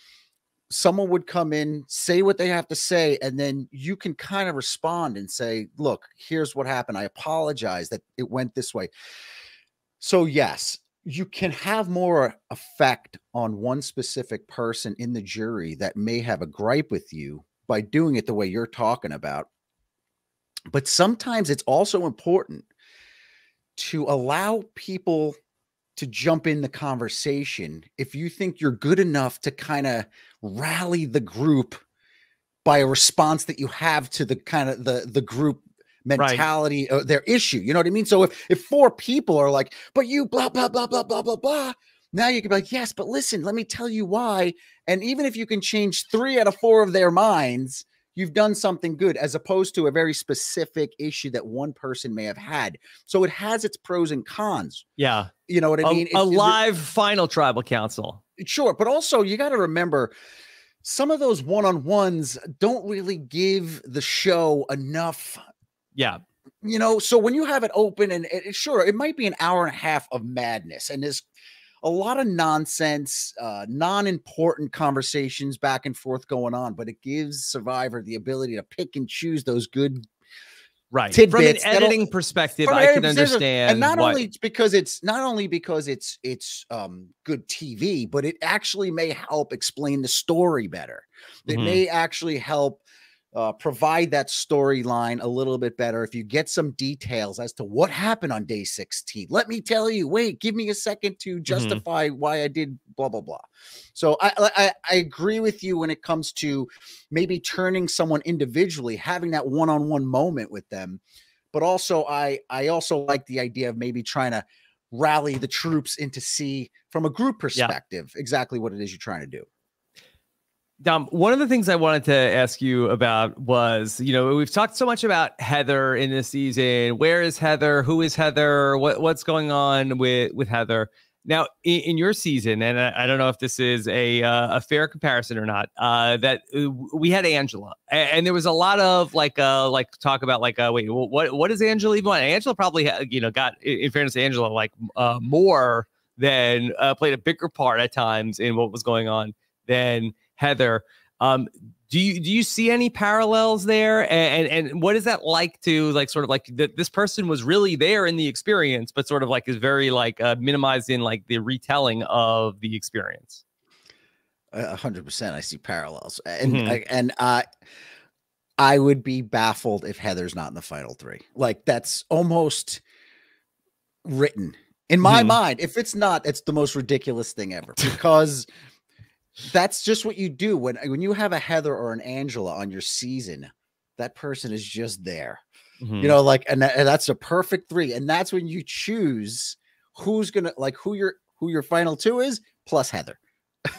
someone would come in, say what they have to say, and then you can kind of respond and say, look, here's what happened. I apologize that it went this way. So yes, you can have more effect on one specific person in the jury that may have a gripe with you by doing it the way you're talking about. But sometimes it's also important to allow people to jump in the conversation if you think you're good enough to kind of rally the group by a response that you have to the kind of the group mentality of their issue. You know what I mean? So if 4 people are like, but you blah, blah, blah, blah, blah, blah, blah. Now you can be like, yes, but listen, let me tell you why. And even if you can change 3 out of 4 of their minds, you've done something good, as opposed to a very specific issue that one person may have had. So it has its pros and cons. Yeah. You know what I mean? A live final tribal council. Sure. But also you got to remember some of those one-on-ones don't really give the show enough. Yeah. You know, so when you have it open and sure, it might be an hour and a half of madness and there's a lot of nonsense, non-important conversations back and forth going on, but it gives Survivor the ability to pick and choose those good tidbits. From an editing perspective, I can understand. And not only because it's good TV, but it actually may help explain the story better. It may actually help provide that storyline a little bit better if you get some details as to what happened on day 16. Let me tell you, wait, give me a second to justify why I did blah, blah, blah. So I agree with you when it comes to maybe turning someone individually, having that one-on-one moment with them. But also, I also like the idea of maybe trying to rally the troops into see from a group perspective exactly what it is you're trying to do. Dom, one of the things I wanted to ask you about was, you know, we've talked so much about Heather in this season. Where is Heather? Who is Heather? What's going on with Heather? Now, in your season, and I don't know if this is a fair comparison or not, that we had Angela, and there was a lot of like talk about wait, what does Angela even want? Angela probably got, in fairness to Angela, like more than played a bigger part at times in what was going on than Heather. Do you see any parallels there? And what is that like to sort of this person was really there in the experience, but sort of is very minimized in the retelling of the experience? 100%. I see parallels, and I would be baffled if Heather's not in the final 3. That's almost written in my mind. If it's not, it's the most ridiculous thing ever, because that's just what you do when you have a Heather or an Angela on your season. That person is just there, you know, and that's a perfect 3. And that's when you choose who's gonna who your final 2 is, plus Heather.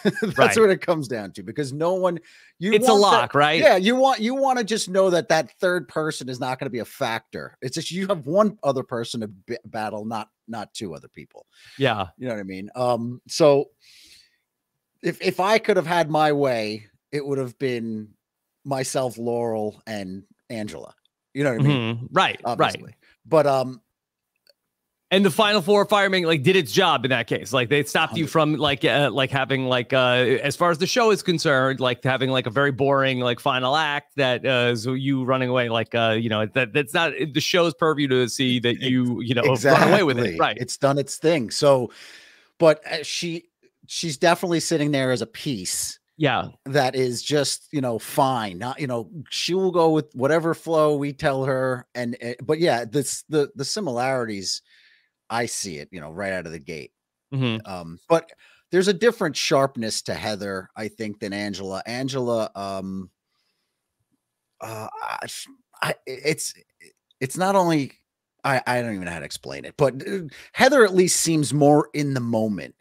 That's what it comes down to, because no one, it's a lock, right? Yeah, you want to just know that 3rd person is not going to be a factor. It's just you have one other person to battle, not 2 other people. Yeah, you know what I mean. So if I could have had my way, it would have been myself, Laurel, and Angela. You know what I mean? Right, obviously. Right. But and the final 4 firemen did its job in that case. They stopped you from having as far as the show is concerned, having a very boring final act that is you running away. That's not the show's purview to see that you exactly. run away with it. Right. It's done its thing. So, but she's definitely sitting there as a piece. Yeah. That is just, fine. Not, she will go with whatever flow we tell her. But yeah, the similarities, I see it, right out of the gate. But there's a different sharpness to Heather, I think, than Angela. Angela, it's not only, I don't even know how to explain it, but Heather at least seems more in the moment.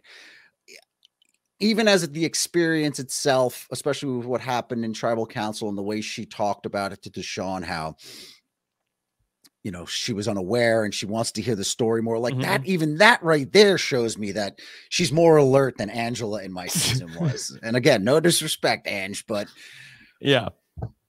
Even as the experience itself, especially with what happened in Tribal Council and the way she talked about it to Deshaun, how you know, she was unaware and she wants to hear the story more. Like that, even that right there shows me that she's more alert than Angela in my season was. And again, no disrespect, Ange, but yeah,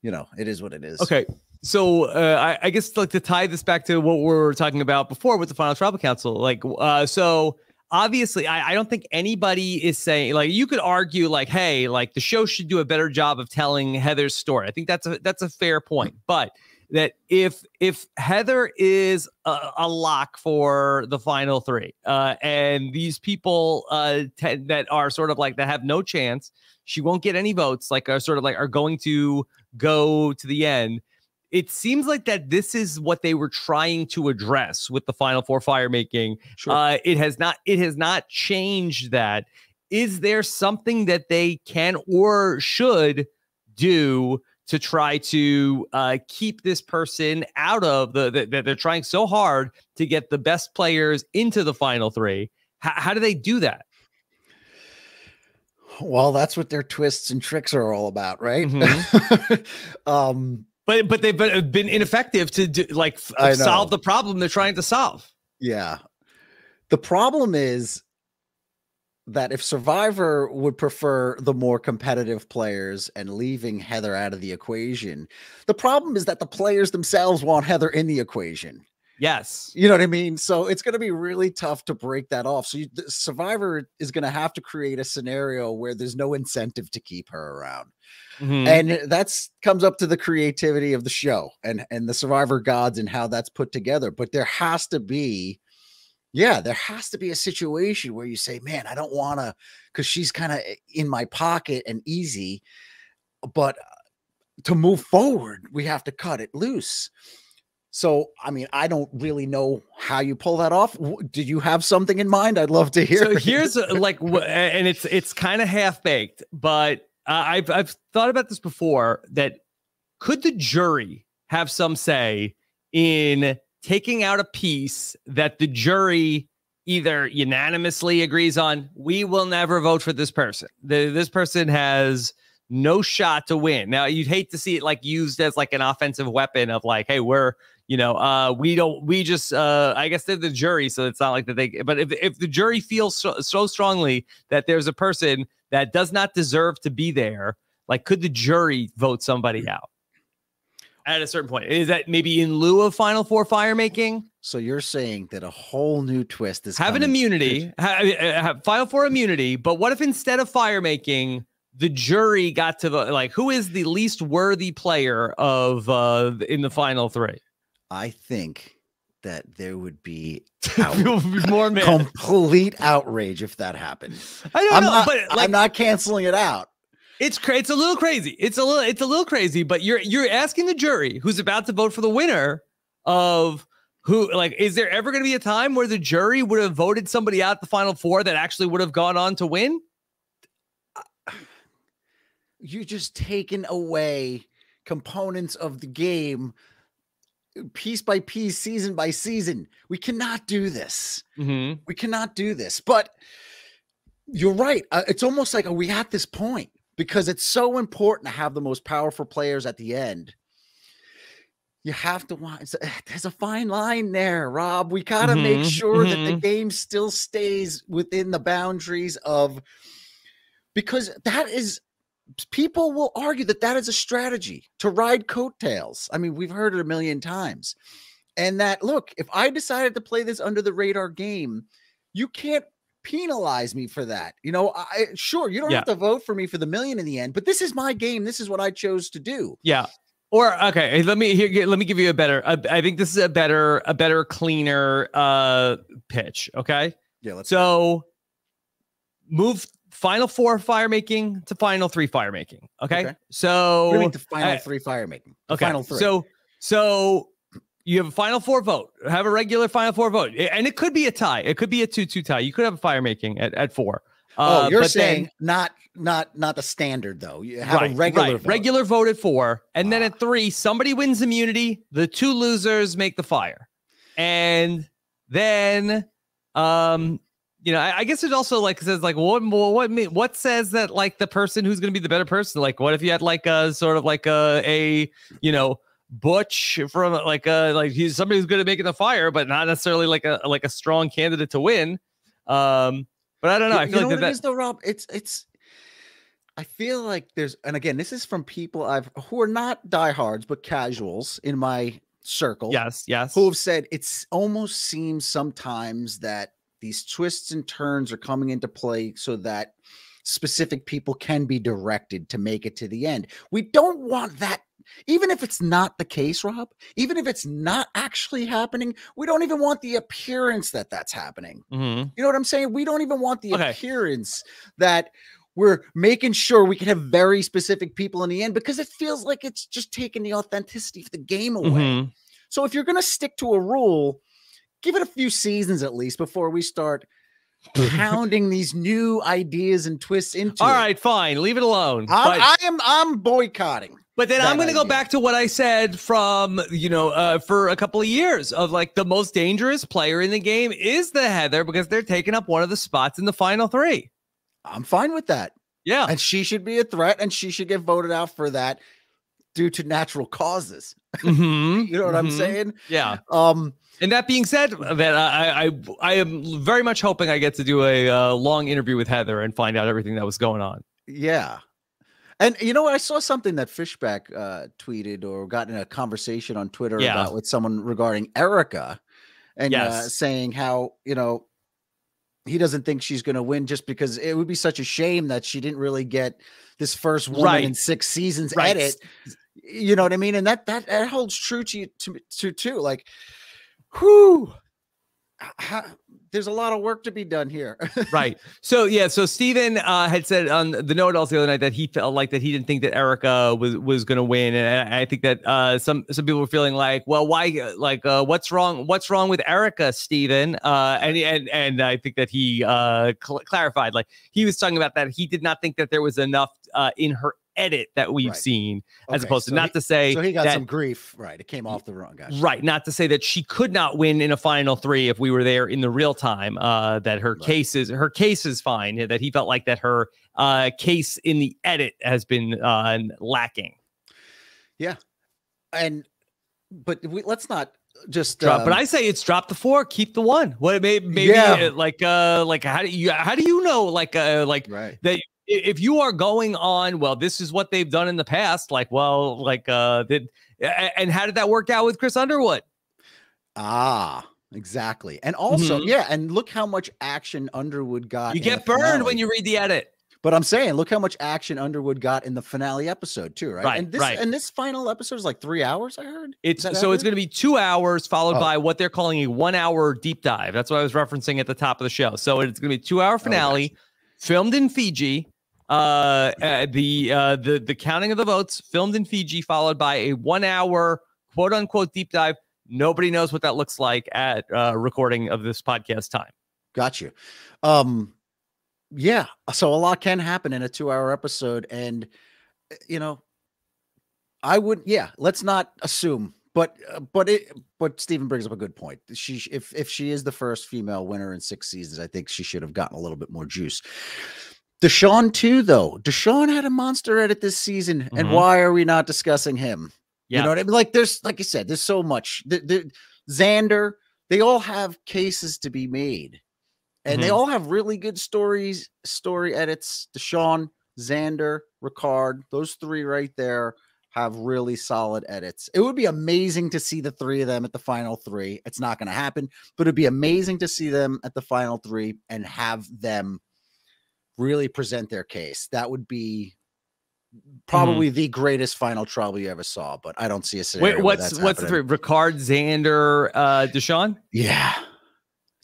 you know, it is what it is. Okay. So I guess like to tie this back to what we were talking about before with the Final Tribal Council, like, so obviously I don't think anybody is saying, like, you could argue like, hey, like the show should do a better job of telling Heather's story. I think that's a fair point, but that if Heather is a lock for the final three, and these people that are sort of like that have no chance, she won't get any votes, like are sort of like are going to go to the end. It seems like that this is what they were trying to address with the Final Four fire making. Sure. It has not changed that. Is there something that they can or should do to try to keep this person out of that they're trying so hard to get the best players into the final three? How do they do that? Well, that's what their twists and tricks are all about, right? But they've been ineffective to do, like solve the problem they're trying to solve. Yeah. The problem is that if Survivor would prefer the more competitive players and leaving Heather out of the equation, the problem is that the players themselves want Heather in the equation. Yes. You know what I mean? So it's going to be really tough to break that off. So Survivor is going to have to create a scenario where there's no incentive to keep her around. And that's comes up to the creativity of the show and the Survivor gods and how that's put together. But there has to be, there has to be a situation where you say, man, I don't want to, because she's kind of in my pocket and easy, but to move forward, we have to cut it loose. So, I mean, I don't really know how you pull that off. Did you have something in mind? I'd love to hear. So here's like, and it's kind of half baked, but I've thought about this before, that could the jury have some say in taking out a piece that the jury either unanimously agrees on? We will never vote for this person. This person has no shot to win. Now, you'd hate to see it like used as like an offensive weapon of like, hey, we're, we just, I guess they're the jury. So it's not like that but if the jury feels so strongly that there's a person that does not deserve to be there, like, could the jury vote somebody out at a certain point? Is that maybe in lieu of Final Four fire making? So you're saying that a whole new twist is have an immunity, have Final Four immunity. But what if instead of fire making, the jury got to vote, like, who is the least worthy player of in the final three? I think that there would be more complete outrage if that happened. I'm not canceling it out. It's a little crazy. It's a little crazy, but you're asking the jury who's about to vote for the winner of who, like, is there ever going to be a time where the jury would have voted somebody out the final four that actually would have gone on to win? You just taken away components of the game piece by piece, season by season. We cannot do this. We cannot do this. But you're right. It's almost like, are we at this point? Because it's so important to have the most powerful players at the end. You have to want, there's a fine line there, Rob. We got to make sure that the game still stays within the boundaries of, because that is, people will argue that that is a strategy to ride coattails. I mean, we've heard it a million times. And that, look, if I decided to play this under the radar game, you can't penalize me for that. You know, sure, you don't have to vote for me for the million in the end, but this is my game. This is what I chose to do. Yeah. Or, okay, let me give you a better, I think this is a better, cleaner pitch. Okay. Yeah. So move Final Four fire making to Final Three fire making. Okay. So what do you mean the Final Three fire making? Okay. Final Three. So you have a Final Four vote, have a regular Final Four vote, and it could be a tie. It could be a 2-2 tie. You could have a fire making at 4. You're saying then, not the standard though. You have a regular vote at 4, and then at 3, somebody wins immunity. The 2 losers make the fire, and then I guess it also like says like what says that like the person who's going to be the better person? Like, what if you had like a sort of like a Butch from like he's somebody who's good at making the fire, but not necessarily like a strong candidate to win. But I don't know. I feel like that is though, Rob. It's. I feel like there's, and again, this is from people who are not diehards but casuals in my circle. Yes, who have said it's almost seems sometimes that these twists and turns are coming into play so that specific people can be directed to make it to the end. We don't want that. Even if it's not the case, Rob, even if it's not actually happening, we don't even want the appearance that that's happening. Mm-hmm. You know what I'm saying? We don't even want the appearance that we're making sure we can have very specific people in the end, because it feels like it's just taking the authenticity of the game away. Mm-hmm. So if you're going to stick to a rule, give it a few seasons at least before we start pounding these new ideas and twists into All it. right, fine. Leave it alone. I'm boycotting. But then I'm going to go back to what I said from, for a couple of years of like the most dangerous player in the game is the Heather, because they're taking up one of the spots in the final three. I'm fine with that. Yeah. And she should be a threat, and she should get voted out for that due to natural causes. Mm-hmm. You know what I'm saying? Yeah. And that being said, that I am very much hoping I get to do a long interview with Heather and find out everything that was going on. Yeah. And you know what? I saw something that Fishback tweeted or got in a conversation on Twitter about with someone regarding Erica, and saying how, he doesn't think she's going to win just because it would be such a shame that she didn't really get this first woman in 6 seasons edit. You know what I mean? And that holds true to too. Like, whew. There's a lot of work to be done here. Right. So Steven had said on the know-it-alls the other night that he felt like that he didn't think that Erica was going to win, and I think that some people were feeling like, well, why, what's wrong with Erica, Steven? And I think that he clarified, like he was talking about that he did not think that there was enough in her edit that we've seen, as opposed to not to say. So he got some grief, right? It came off the wrong guy, right? Not to say that she could not win in a final three if we were there in the real time. That her case is fine. That he felt like that her case in the edit has been lacking. Yeah, but let's not just drop. But I say it's drop the 4, keep the 1. What maybe like how do you know that. If you are going on, well, this is what they've done in the past, and how did that work out with Chris Underwood? Exactly. And also, and look how much action Underwood got. You get burned when you read the edit. But I'm saying, look how much action Underwood got in the finale episode too, right? Right. And this final episode is like 3 hours, I heard. It's going to be 2 hours followed by what they're calling a 1 hour deep dive. That's what I was referencing at the top of the show. So it's going to be a 2 hour finale, filmed in Fiji. The counting of the votes filmed in Fiji, followed by a 1 hour quote unquote deep dive. Nobody knows what that looks like at recording of this podcast time. Got you. So a lot can happen in a 2 hour episode, and I would let's not assume, but Stephen brings up a good point. If she is the first female winner in 6 seasons, I think she should have gotten a little bit more juice. Deshaun too, though. Deshaun had a monster edit this season, and why are we not discussing him? You know what I mean? Like you said, there's so much. Xander, they all have cases to be made, and they all have really good story edits. Deshaun, Xander, Ricard, those 3 right there have really solid edits. It would be amazing to see the 3 of them at the final 3. It's not going to happen, but it'd be amazing to see them at the final 3 and have them really present their case. That would be probably the greatest final trouble you ever saw, but I don't see a scenario. What's the 3? Ricard, Xander, Deshaun? Yeah.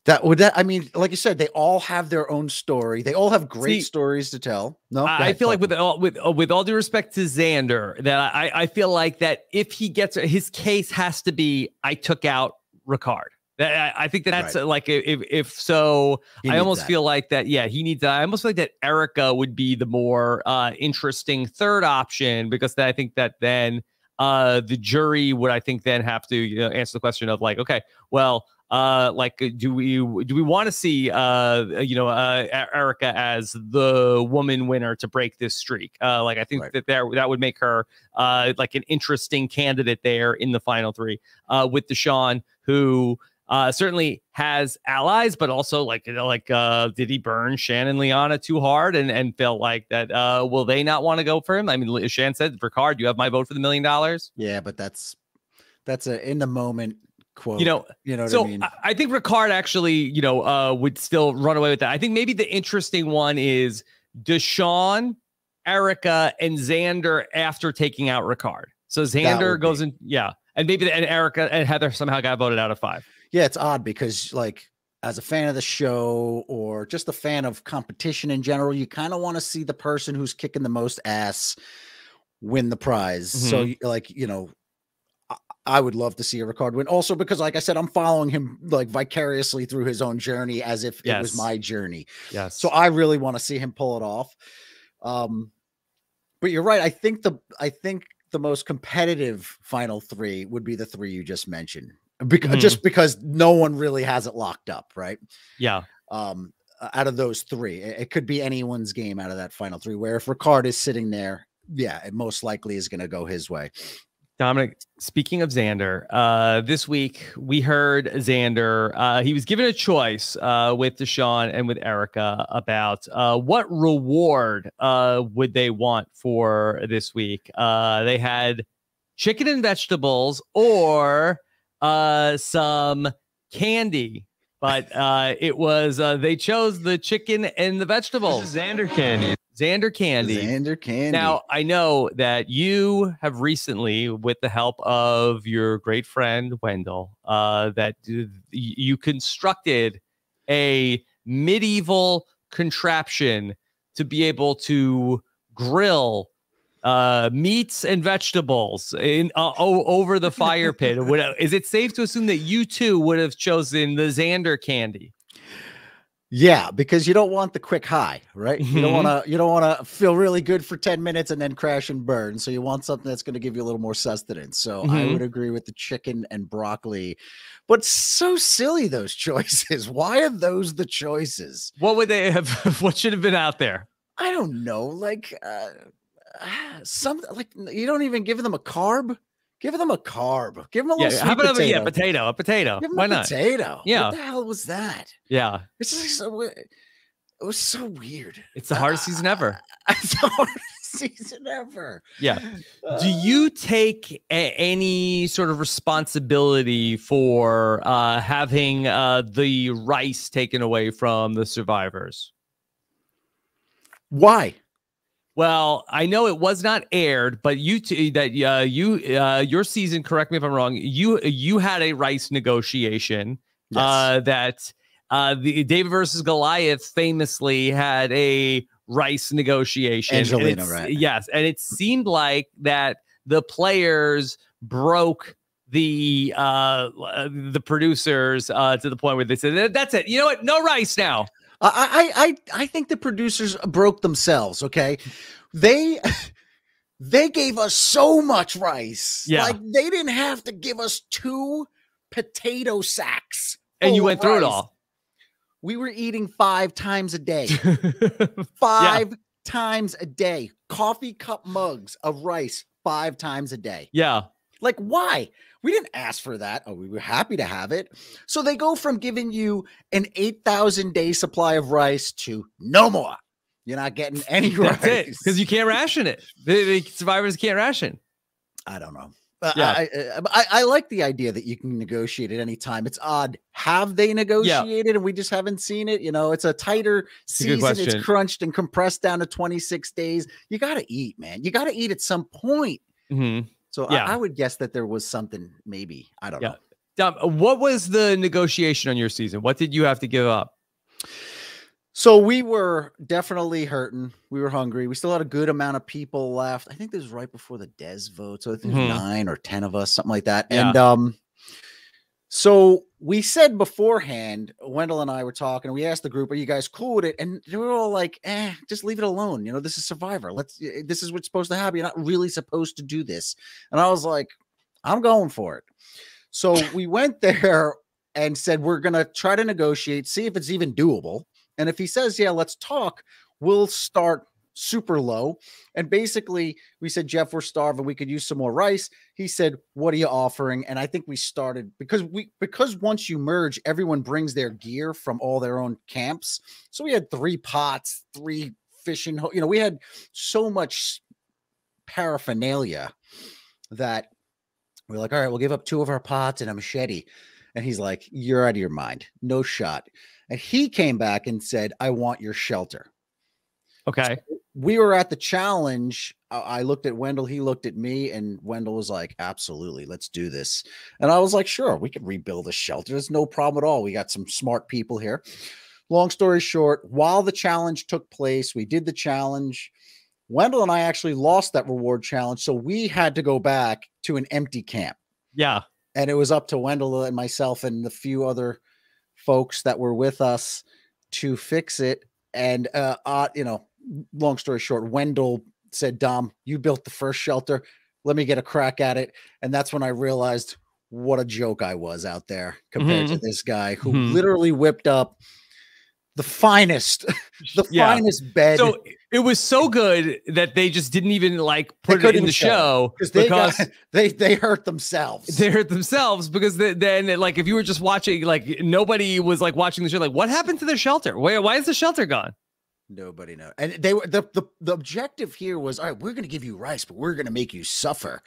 I mean, like you said, they all have their own story. They all have great stories to tell. No, I feel like with all due respect to Xander, that I feel like that if he gets his case has to be, I took out Ricard. I think that's like if so, I almost feel like that. Yeah, he needs that. I almost feel like that Erica would be the more interesting third option, because I think that then the jury would, I think, then have to answer the question of like, okay, well, Like, do we want to see Erica as the woman winner to break this streak? Like, I think that would make her like an interesting candidate there in the final three with Deshaun, who certainly has allies, but also did he burn Shannon Liana too hard and felt like that? Will they not want to go for him? I mean, Shan said, Ricard, you have my vote for the $1 million. Yeah, but that's a in the moment quote. So what I mean? I think Ricard actually, would still run away with that. I think maybe the interesting one is Deshaun, Erica, and Xander after taking out Ricard. So Xander goes in, and maybe and Erica and Heather somehow got voted out of 5. Yeah, it's odd because, like, as a fan of the show or just a fan of competition in general, you kind of want to see the person who's kicking the most ass win the prize. So, like, I would love to see a Ricard win. Also, because, like I said, I'm following him like vicariously through his own journey as if it was my journey. Yes. So I really want to see him pull it off. But you're right. I think the most competitive final 3 would be the 3 you just mentioned, because no one really has it locked up, right? Yeah. Out of those 3, it could be anyone's game out of that final 3. Where if Ricard is sitting there, it most likely is going to go his way. Dominic, speaking of Xander, this week we heard Xander. He was given a choice with Deshaun and with Erica about what reward would they want for this week. They had chicken and vegetables or some candy. But it was they chose the chicken and the vegetables. This is Xander candy. Xander candy. Xander candy. Now, I know that you have recently, with the help of your great friend Wendell, that you constructed a medieval contraption to be able to grill meats and vegetables in over the fire pit. Is it safe to assume that you too would have chosen the Xander candy? Yeah, because you don't want the quick high, right? You don't want to feel really good for 10 minutes and then crash and burn. So you want something that's going to give you a little more sustenance. So I would agree with the chicken and broccoli. But so silly, those choices. Why are those the choices? What would they have? What should have been out there? I don't know. Like something like, you don't even give them a carb. Give them a carb. Give them a little sweet potato. A potato. Give them Why a not? Potato. Yeah. What the hell was that? Yeah. It's just it was so weird. It's the hardest season ever. It's the hardest season ever. Yeah. Do you take any sort of responsibility for having the rice taken away from the survivors? Why? Well, I know it was not aired, but your season, correct me if I'm wrong, you had a rice negotiation. Yes. That the David versus Goliath famously had a rice negotiation. Angelina, right? Yes, and it seemed like that the players broke the producers to the point where they said, "That's it. You know what? No rice now." I think the producers broke themselves. Okay, they gave us so much rice. Yeah, like they didn't have to give us 2 potato sacks. And you went through it all. We were eating 5 times a day. 5 times a day. Coffee cup mugs of rice 5 times a day. Yeah. Like, why? We didn't ask for that. Oh, we were happy to have it. So they go from giving you an 8,000 day supply of rice to no more. You're not getting any rice. That's it, because you can't ration it. The survivors can't ration. I don't know. Yeah. I like the idea that you can negotiate at any time. It's odd. Have they negotiated and we just haven't seen it? You know, it's a tighter season. It's crunched and compressed down to 26 days. You got to eat, man. You got to eat at some point. So I would guess that there was something, maybe. I don't know. Dom, what was the negotiation on your season? What did you have to give up? So we were definitely hurting. We were hungry. We still had a good amount of people left. I think this was right before the Des vote. So I think 9 or 10 of us, something like that. Yeah. And so we said beforehand, Wendell and I were talking, and we asked the group, are you guys cool with it? And they were all like, just leave it alone. You know, this is Survivor. This is what's supposed to happen. You're not really supposed to do this. And I was like, I'm going for it. So we went there and said, we're going to try to negotiate, see if it's even doable. And if he says, yeah, let's talk, we'll start super low. And basically we said, Jeff, we're starving. We could use some more rice. He said, what are you offering? And I think we started because once you merge, everyone brings their gear from all their own camps. So we had 3 pots, 3 fishing, we had so much paraphernalia that we're like, all right, we'll give up 2 of our pots and a machete. And he's like, you're out of your mind. No shot. And he came back and said, I want your shelter. Okay. So we were at the challenge. I looked at Wendell. He looked at me, and Wendell was like, absolutely, let's do this. And I was like, sure, we can rebuild a shelter. There's no problem at all. We got some smart people here. Long story short, while the challenge took place, we did the challenge. Wendell and I actually lost that reward challenge. So we had to go back to an empty camp. Yeah. And it was up to Wendell and myself and the few other folks that were with us to fix it. And, long story short, Wendell said, Dom, you built the first shelter. Let me get a crack at it. And that's when I realized what a joke I was out there compared to this guy who literally whipped up the finest, finest bed. So it was so good that they just didn't even put it in the show because they hurt themselves. They hurt themselves because then if you were just watching, nobody was watching the show. What happened to the shelter? Why is the shelter gone? Nobody knows. And they were the objective here was, all right, we're going to give you rice, but we're going to make you suffer.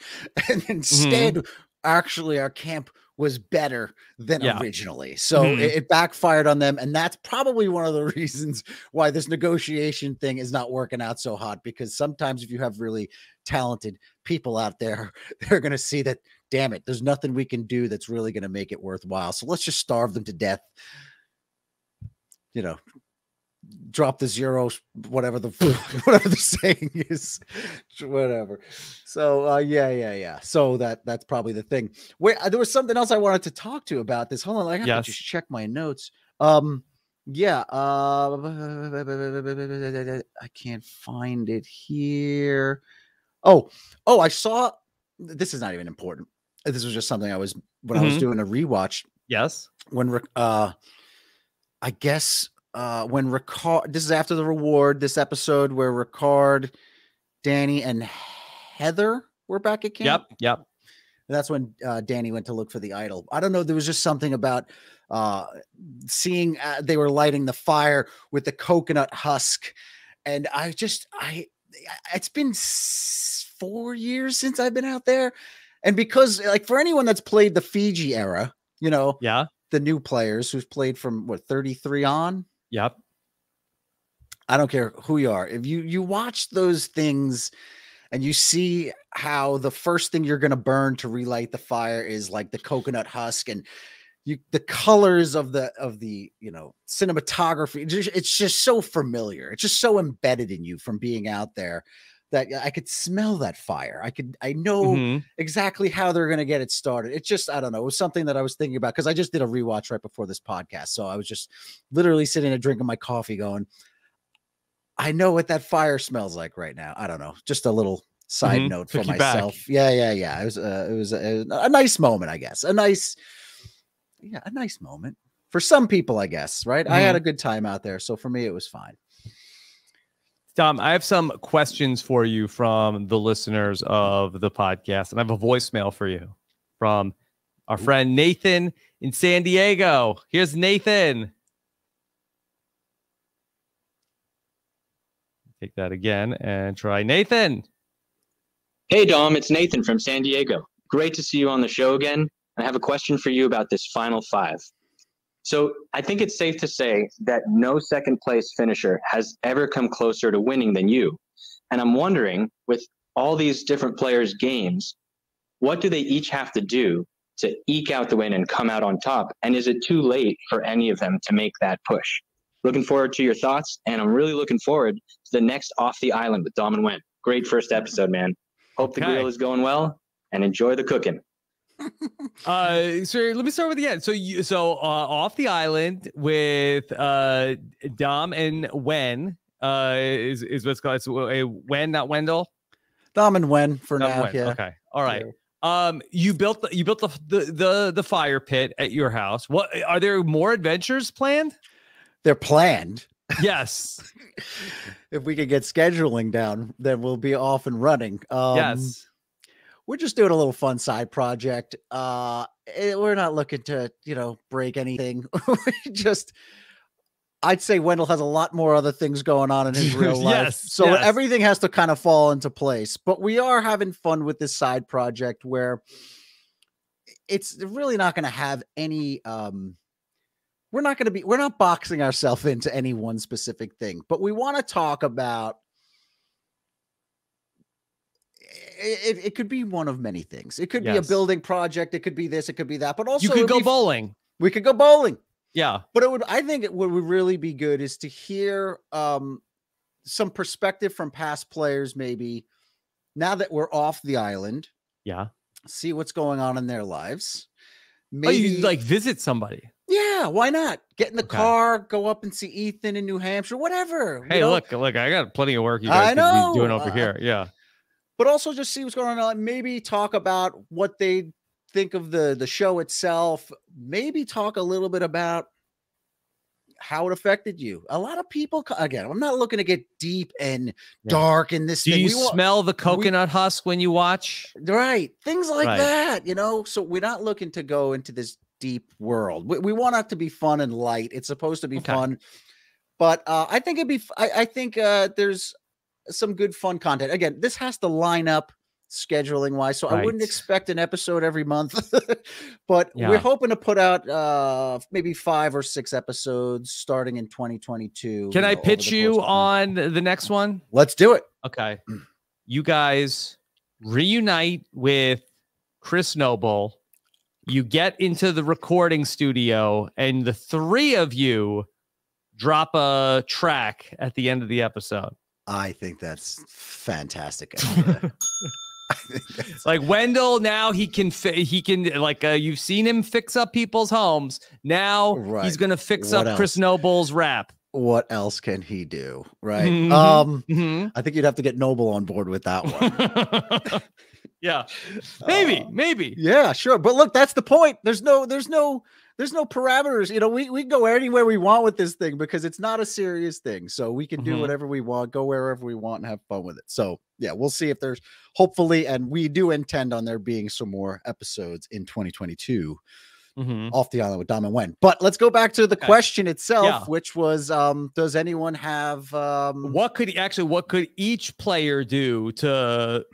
And instead, actually, our camp was better than originally. So it backfired on them. And that's probably one of the reasons why this negotiation thing is not working out so hot, because sometimes if you have really talented people out there, they're going to see that, damn it, there's nothing we can do that's really going to make it worthwhile. So let's just starve them to death. Drop the zeros, whatever the saying is, whatever. So yeah. So that's probably the thing. Wait, there was something else I wanted to talk to you about this. Hold on, I have to just check my notes. I can't find it here. Oh, I saw. This is not even important. This was just something I was when I was doing a rewatch. Yes. When I guess. When Ricard, this is after the reward, this episode where Ricard, Danny, and Heather were back at camp. Yep. That's when Danny went to look for the idol. I don't know. There was just something about seeing they were lighting the fire with the coconut husk. And it's been 4 years since I've been out there. And because for anyone that's played the Fiji era, the new players who've played from 33 on. Yep. I don't care who you are. If you watch those things and you see how the first thing you're going to burn to relight the fire is the coconut husk, and the colors of the cinematography, it's just so familiar. It's just so embedded in you from being out there that I could smell that fire. I know exactly how they're going to get it started. It's just, I don't know. It was something that I was thinking about because I just did a rewatch right before this podcast. So I was just literally sitting and drinking my coffee going, I know what that fire smells like right now. I don't know. Just a little side note for myself. Back. Yeah. It was a nice moment, I guess. A nice moment for some people, I guess. Right. I had a good time out there. So for me, it was fine. Dom, I have some questions for you from the listeners of the podcast, and I have a voicemail for you from our friend Nathan in San Diego. Here's Nathan. Take that again and try Nathan. Hey, Dom, it's Nathan from San Diego. Great to see you on the show again. I have a question for you about this Final Five. So I think it's safe to say that no second place finisher has ever come closer to winning than you. And I'm wondering, with all these different players' games, what do they each have to do to eke out the win and come out on top? And is it too late for any of them to make that push? Looking forward to your thoughts, and I'm really looking forward to the next Off the Island with Dom and Wen. Great first episode, man. Hope the grill is going well, and enjoy the cooking. So let me start with the end. So Off the Island with Dom and Wen is what's called. It's Wen, not Wendell. Dom and Wen for now. Wen. Yeah. Okay. All right. You built the fire pit at your house. What are there more adventures planned? They're planned. Yes. If we could get scheduling down, then we'll be off and running. Yes. We're just doing a little fun side project. We're not looking to, break anything. I'd say Wendell has a lot more other things going on in his real life. Yes, so yes. everything has to kind of fall into place. But we are having fun with this side project where it's really not going to have any we're not boxing ourselves into any one specific thing, but we want to talk about it could be one of many things. It could be a building project, it could be this, it could be that, but also you could go bowling. We could go bowling. Yeah. But I think what would really be good is to hear some perspective from past players, maybe now that we're off the island. Yeah. See what's going on in their lives. Maybe you like visit somebody. Yeah, why not? Get in the car, go up and see Ethan in New Hampshire, whatever. Hey, look, I got plenty of work you guys could be doing over here. Yeah. But also just see what's going on. Maybe talk about what they think of the show itself. Maybe talk a little bit about how it affected you. A lot of people, again, I'm not looking to get deep and dark in this thing. Do you smell the coconut husk when you watch? Right. Things like that, So we're not looking to go into this deep world. We want it to be fun and light. It's supposed to be fun. But I think I think there's some good fun content. Again, this has to line up scheduling wise, so I wouldn't expect an episode every month. But we're hoping to put out maybe 5 or 6 episodes starting in 2022. Can I pitch you on the next one? Let's do it. Okay. You guys reunite with Chris Noble. You get into the recording studio, and the 3 of you drop a track at the end of the episode. I think that's fantastic. Like Wendell, now he can like you've seen him fix up people's homes. Now he's gonna fix up Chris Noble's rap. What else can he do? Right. I think you'd have to get Noble on board with that one. Yeah, maybe. Yeah, sure. But look, that's the point. There's no parameters. We can go anywhere we want with this thing because it's not a serious thing. So we can do whatever we want, go wherever we want, and have fun with it. So yeah, we'll see if there's hopefully, and we do intend on there being some more episodes in 2022 off the island with Dom and Wen. But let's go back to the question itself, which was, does anyone have what could each player do to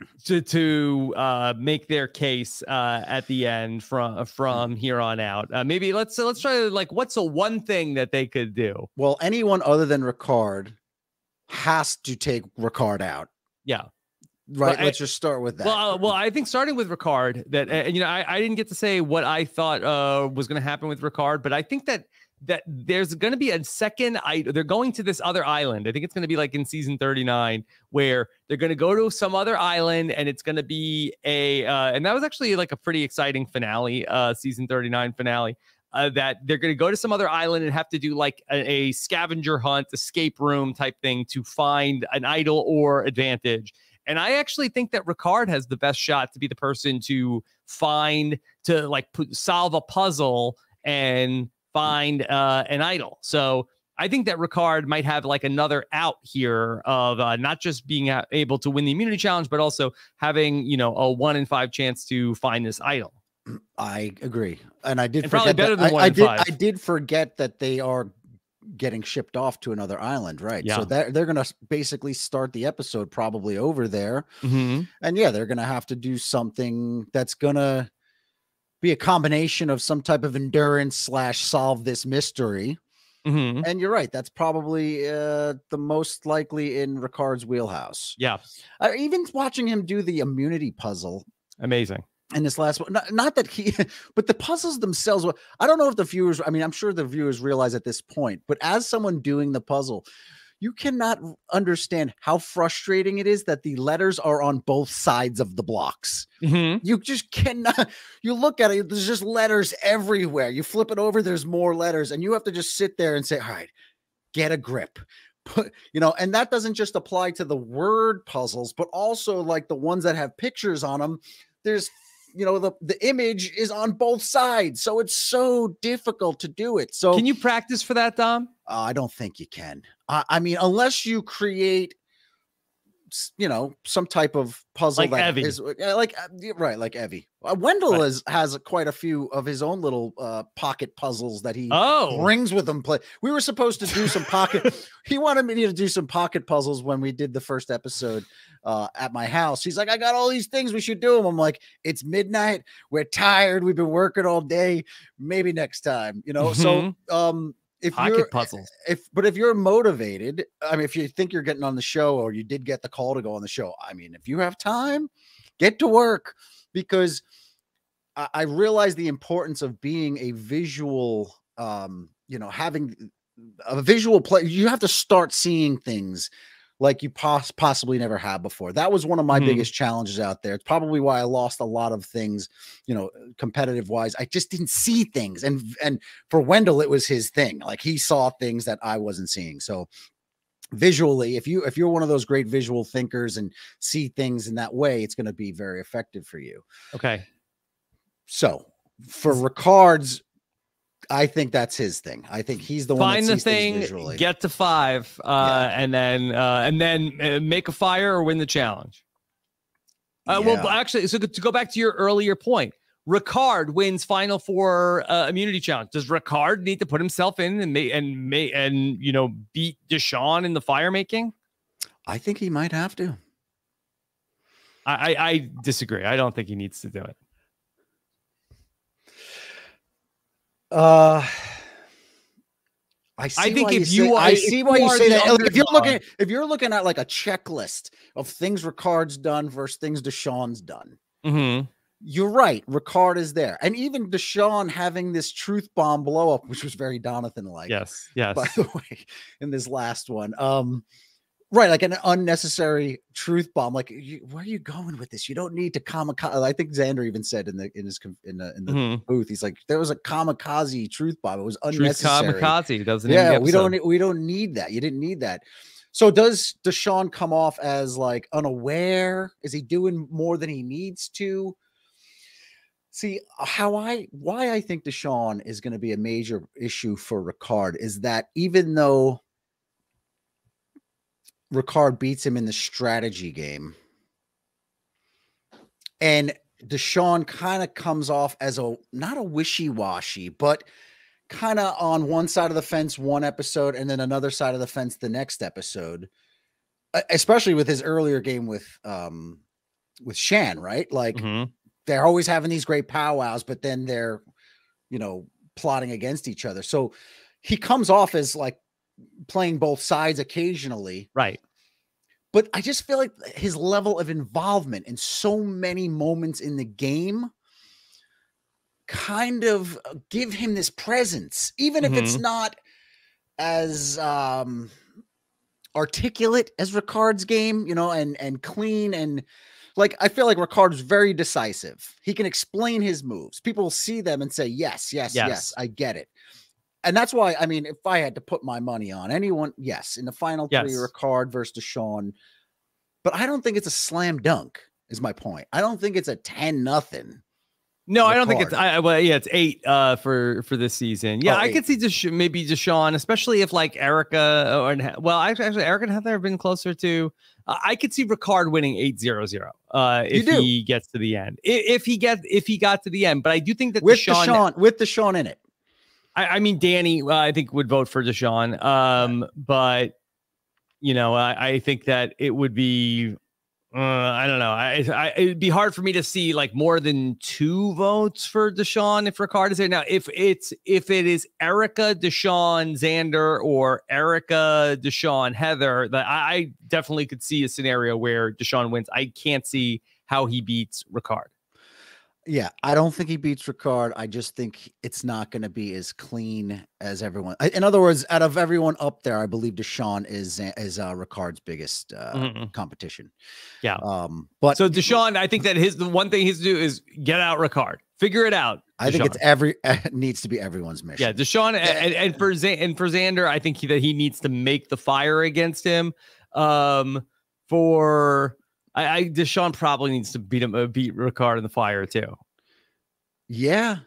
make their case at the end from here on out? Maybe let's try to, like, what's the one thing that they could do? Well, anyone other than Ricard has to take Ricard out. Yeah. Right. Let's just start with that. Well, I think starting with Ricard, that I didn't get to say what I thought was going to happen with Ricard, but I think that there's going to be a second. They're going to this other island. I think it's going to be like in season 39, where they're going to go to some other island, and it's going to be and that was actually like a pretty exciting finale, season 39 finale. That they're going to go to some other island and have to do like a scavenger hunt, escape room type thing to find an idol or advantage. And I actually think that Ricard has the best shot to be the person to solve a puzzle and find an idol. So I think that Ricard might have like another out here of not just being able to win the immunity challenge, but also having, a 1 in 5 chance to find this idol. I agree. And I did forget better than 1 in 5. I did forget that they are getting shipped off to another island, right? Yeah. So they're going to basically start the episode probably over there. And they're going to have to do something that's going to be a combination of some type of endurance / solve this mystery. And you're right, that's probably the most likely in Ricard's wheelhouse. Yeah. Even watching him do the immunity puzzle, amazing. And this last one, not that he, but the puzzles themselves, I don't know if the viewers, I'm sure the viewers realize at this point, but as someone doing the puzzle, you cannot understand how frustrating it is that the letters are on both sides of the blocks. You just cannot, you look at it, there's just letters everywhere. You flip it over, there's more letters, and you have to just sit there and say, all right, get a grip. And that doesn't just apply to the word puzzles, but also like the ones that have pictures on them. There's you know, the image is on both sides. So it's so difficult to do it. So can you practice for that, Dom? I don't think you can. I mean, unless you create, you know, some type of puzzle like that Evie. is like, right, like Evie. Wendell has quite a few of his own little pocket puzzles that he brings with him. We were supposed to do some pocket. He wanted me to do some pocket puzzles when we did the first episode at my house. He's like, I got all these things, we should do them. I'm like, it's midnight, we're tired, we've been working all day, maybe next time, you know. So if pocket puzzles, if you're motivated, I mean, if you think you're getting on the show, or you did get the call to go on the show, I mean, if you have time, get to work, because I realize the importance of being a visual, you know, having a visual play. You have to start seeing things like you possibly never have before. That was one of my biggest challenges out there. It's probably why I lost a lot of things, you know, competitive wise. I just didn't see things. And for Wendell, it was his thing. Like, he saw things that I wasn't seeing. So visually, if you're one of those great visual thinkers and see things in that way, it's going to be very effective for you. Okay. So for Ricard's, I think that's his thing. I think he's the one find that the sees things thing, visually. get to 5, and then make a fire or win the challenge. Well, actually, so to go back to your earlier point, Ricard wins Final Four immunity challenge. Does Ricard need to put himself in and you know, beat Deshaun in the fire making? I think he might have to. I disagree. I don't think he needs to do it. I think if you I see why you say that. Like, if you're looking at like a checklist of things Ricard's done versus things Deshaun's done, you're right. Ricard is there, and even Deshaun having this truth bomb blow up, which was very Donathan-like. Yes. By the way, in this last one, right, like an unnecessary truth bomb. Like, where are you going with this? You don't need to kamikaze. I think Xander even said in the booth, he's like, there was a kamikaze truth bomb. It was unnecessary. Truth kamikaze doesn't. Yeah, we don't need that. You didn't need that. So does Deshaun come off as like unaware? Is he doing more than he needs to? See, why I think Deshaun is going to be a major issue for Ricard is that even though Ricard beats him in the strategy game, and Deshaun kind of comes off as not a wishy-washy, but kind of on one side of the fence one episode and then another side of the fence the next episode, especially with his earlier game with Shan, right? Like, they're always having these great powwows, but then they're, you know, plotting against each other. So he comes off as like playing both sides occasionally. Right. But I just feel like his level of involvement in so many moments in the game kind of give him this presence, even if it's not as articulate as Ricard's game, you know, and clean. And like, I feel like Ricard's very decisive. He can explain his moves. People will see them and say, yes, I get it. And that's why, I mean, if I had to put my money on anyone, yes, in the final 3, Ricard versus Deshaun. But I don't think it's a slam dunk, is my point. I don't think it's a 10-0. No, I don't think it's. Well, yeah, it's 8 for this season. Yeah, I could see maybe Deshaun, especially if like Erica actually Erica and Heather have been closer to. I could see Ricard winning 8-0-0 if he gets to the end. If he got to the end, but I do think that with Deshaun in it. I mean, Danny, I think would vote for Deshaun. But you know, I think that it would be. I don't know. It'd be hard for me to see like more than 2 votes for Deshaun if Ricard is there. Now, if it is Erica, Deshaun, Xander, or Erica, Deshaun, Heather, that I definitely could see a scenario where Deshaun wins. I can't see how he beats Ricard. Yeah, I don't think he beats Ricard. I just think it's not going to be as clean as everyone. In other words, out of everyone up there, I believe Deshaun is Ricard's biggest competition. Yeah. But so Deshaun, I think that the one thing he has to do is get out Ricard, figure it out. I think it needs to be everyone's mission. Yeah, Deshaun, and for Xander, I think that he needs to make the fire against him. For Deshaun probably needs to beat Ricard in the fire too. Yeah.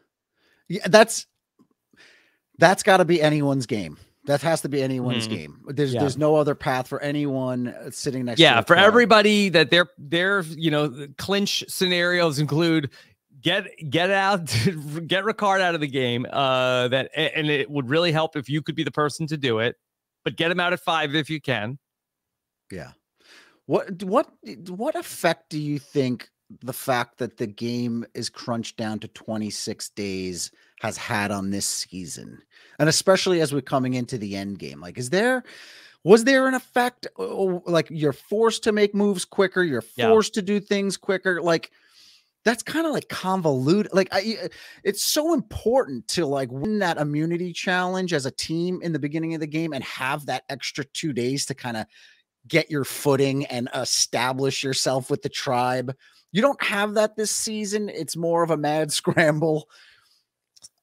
That's got to be anyone's game. That has to be anyone's game. There's no other path for anyone sitting next to for Ricard. everybody that their clinch scenarios include get Ricard out of the game. And it would really help if you could be the person to do it, but get him out at 5 if you can. Yeah. What effect do you think the fact that the game is crunched down to 26 days has had on this season? And especially as we're coming into the end game, like, was there an effect? Like, you're forced to make moves quicker. You're forced to do things quicker. Like, that's kind of like convoluted. Like, it's so important to like win that immunity challenge as a team in the beginning of the game and have that extra 2 days to kind of get your footing and establish yourself with the tribe. You don't have that this season. It's more of a mad scramble.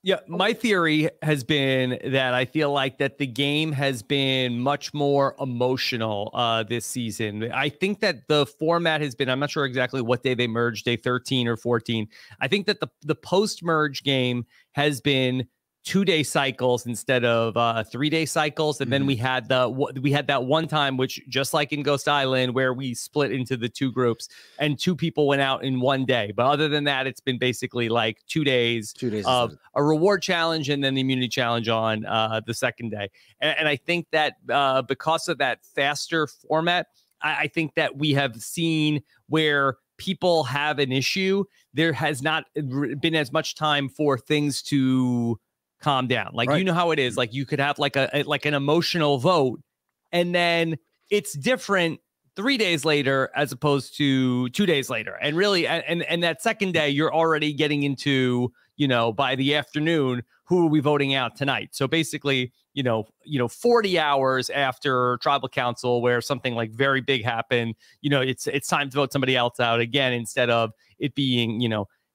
Yeah, my theory has been that I feel like that the game has been much more emotional this season. I think that the format has been, I'm not sure exactly what day they merged, day 13 or 14. I think that the post-merge game has been 2-day cycles instead of 3-day cycles. And then we had that one time, which just like in Ghost Island, where we split into the 2 groups and 2 people went out in 1 day. But other than that, it's been basically like 2 days of a reward challenge and then the immunity challenge on the second day. And I think that because of that faster format, I think that we have seen where people have an issue. There has not been as much time for things to calm down. Like, you know how it is. Like, you could have like an emotional vote, and then it's different 3 days later as opposed to 2 days later. And really, and that second day, you're already getting into, by the afternoon, who are we voting out tonight? So basically, 40 hours after tribal council, where something like very big happened, it's time to vote somebody else out again, instead of it being,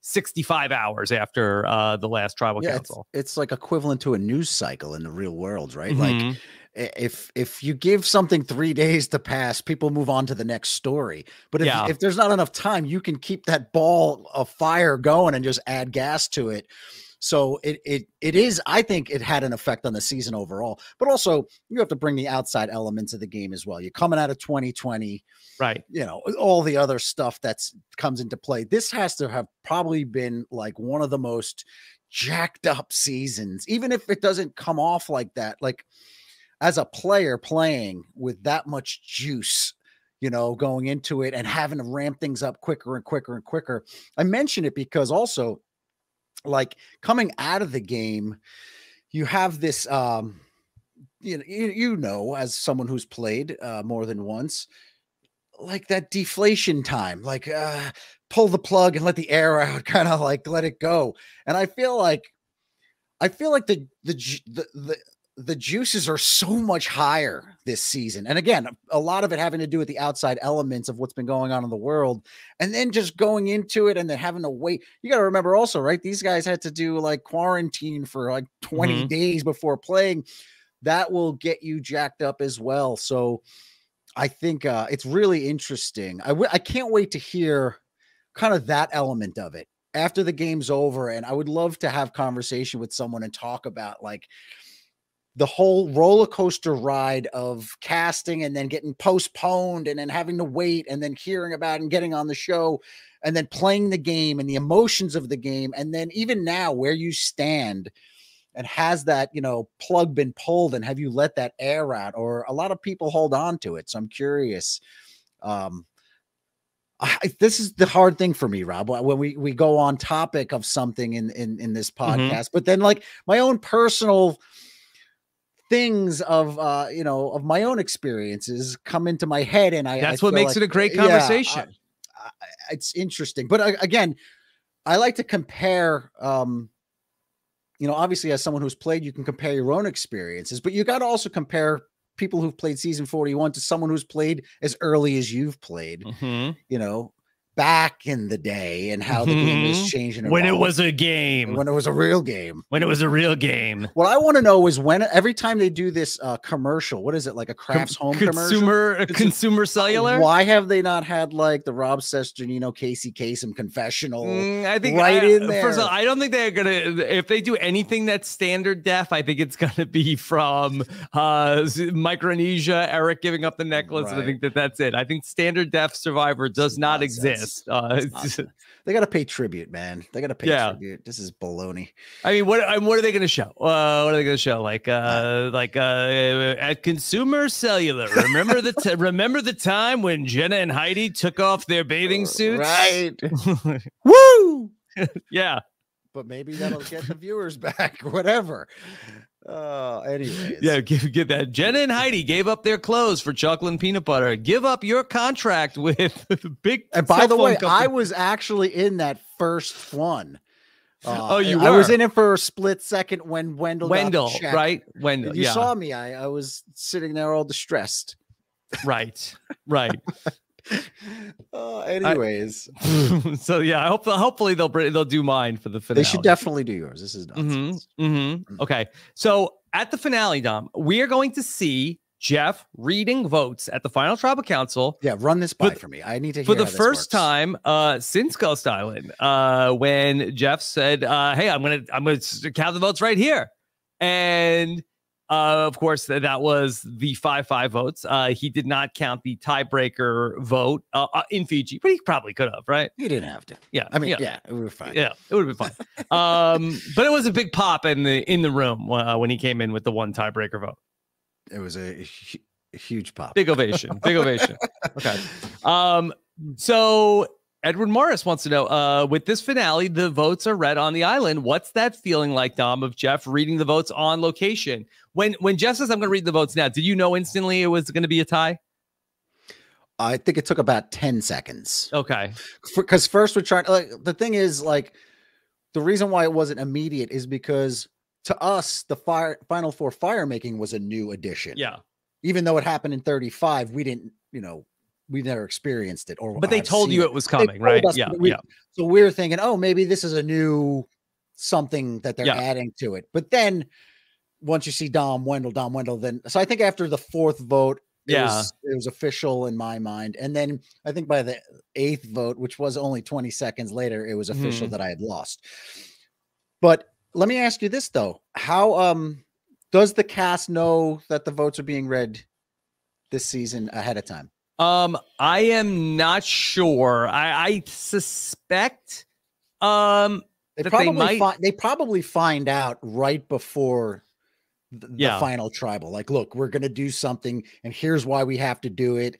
65 hours after the last tribal council. It's like equivalent to a news cycle in the real world, right? Like, if you give something 3 days to pass, people move on to the next story. But if there's not enough time, you can keep that ball of fire going and just add gas to it. So it is, I think it had an effect on the season overall, but also you have to bring the outside elements of the game as well. You're coming out of 2020, right? All the other stuff that's comes into play. This has to have probably been like one of the most jacked up seasons, even if it doesn't come off like that. Like, as a player playing with that much juice, going into it and having to ramp things up quicker and quicker and quicker. I mention it because also, like, coming out of the game, you have this, as someone who's played more than once, like that deflation time, like pull the plug and let the air out, kind of like let it go. And I feel like the juices are so much higher this season. And again, a lot of it having to do with the outside elements of what's been going on in the world, and then just going into it and then having to wait. You got to remember also, right? These guys had to do like quarantine for like 20 days before playing. That will get you jacked up as well. So I think it's really interesting. I can't wait to hear kind of that element of it after the game's over. And I would love to have conversation with someone and talk about like the whole roller coaster ride of casting and then getting postponed and then having to wait and then hearing about and getting on the show and then playing the game and the emotions of the game. And then even now where you stand, and has that, plug been pulled, and have you let that air out, or a lot of people hold on to it. So I'm curious. This is the hard thing for me, Rob, when we go on topic of something in this podcast, but then like my own personal things of of my own experiences come into my head, and that's what makes it a great conversation. It's interesting, but again, I like to compare. Obviously, as someone who's played, you can compare your own experiences, but you got to also compare people who've played season 41 to someone who's played as early as you've played. back in the day and how the game was changing. When it was a game. When it was a real game. When it was a real game. What I want to know is when every time they do this commercial, what is it, like a Kraft's home commercial? Consumer cellular? Why have they not had like the Rob Cesternino, Casey Kasem confessional I think right in there? First of all, I don't think they're gonna, if they do anything that's standard def, I think it's gonna be from Micronesia, Eric giving up the necklace. Right. And I think that's it. I think standard def Survivor does not exist. They got to pay tribute, man. They got to pay tribute. This is baloney. I mean, what are they going to show? What are they going to show? Like at Consumer Cellular. Remember the time when Jenna and Heidi took off their bathing suits? Right. Woo! Yeah. But maybe that'll get the viewers back. Whatever. Anyways. Yeah, give that. Jenna and Heidi gave up their clothes for chocolate and peanut butter. Give up your contract with big. And by the way, company. I was actually in that first one. You were? I was in it for a split second when Wendell, right? Wendell, you saw me. I was sitting there all distressed. Right. Anyways, so yeah, hopefully they'll do mine for the finale. They should definitely do yours. This is nonsense. Okay, so at the finale, Dom, we are going to see Jeff reading votes at the final tribal council. Yeah, run this by for me. I need to hear for the first time since Ghost Island, when Jeff said, "Hey, I'm gonna count the votes right here," and of course, that was the 5-5 votes. He did not count the tiebreaker vote in Fiji, but he probably could have, right? He didn't have to. Yeah, I mean, yeah it would be fine. Yeah, it would have been fine. But it was a big pop in the room when he came in with the one tiebreaker vote. It was a huge pop. Big ovation. Big ovation. Okay. So Edward Morris wants to know, with this finale, the votes are read on the island. What's that feeling like, Dom, of Jeff reading the votes on location? When Jeff says, I'm going to read the votes now, did you know instantly it was going to be a tie? I think it took about 10 seconds. Okay. Because first we're trying, the thing is, like, the reason why it wasn't immediate is because to us, the Final Four fire making was a new addition. Yeah. Even though it happened in 35, we didn't, we never experienced it. But they told you it was coming, right? Yeah. So we were thinking, oh, maybe this is a new something that they're adding to it. But then once you see Dom Wendell, then so I think after the fourth vote, it was official in my mind. And then I think by the 8th vote, which was only 20 seconds later, it was official that I had lost. But let me ask you this though. How does the cast know that the votes are being read this season ahead of time? I am not sure. I suspect they probably find out right before the final tribal. Like, look, we're going to do something and here's why we have to do it.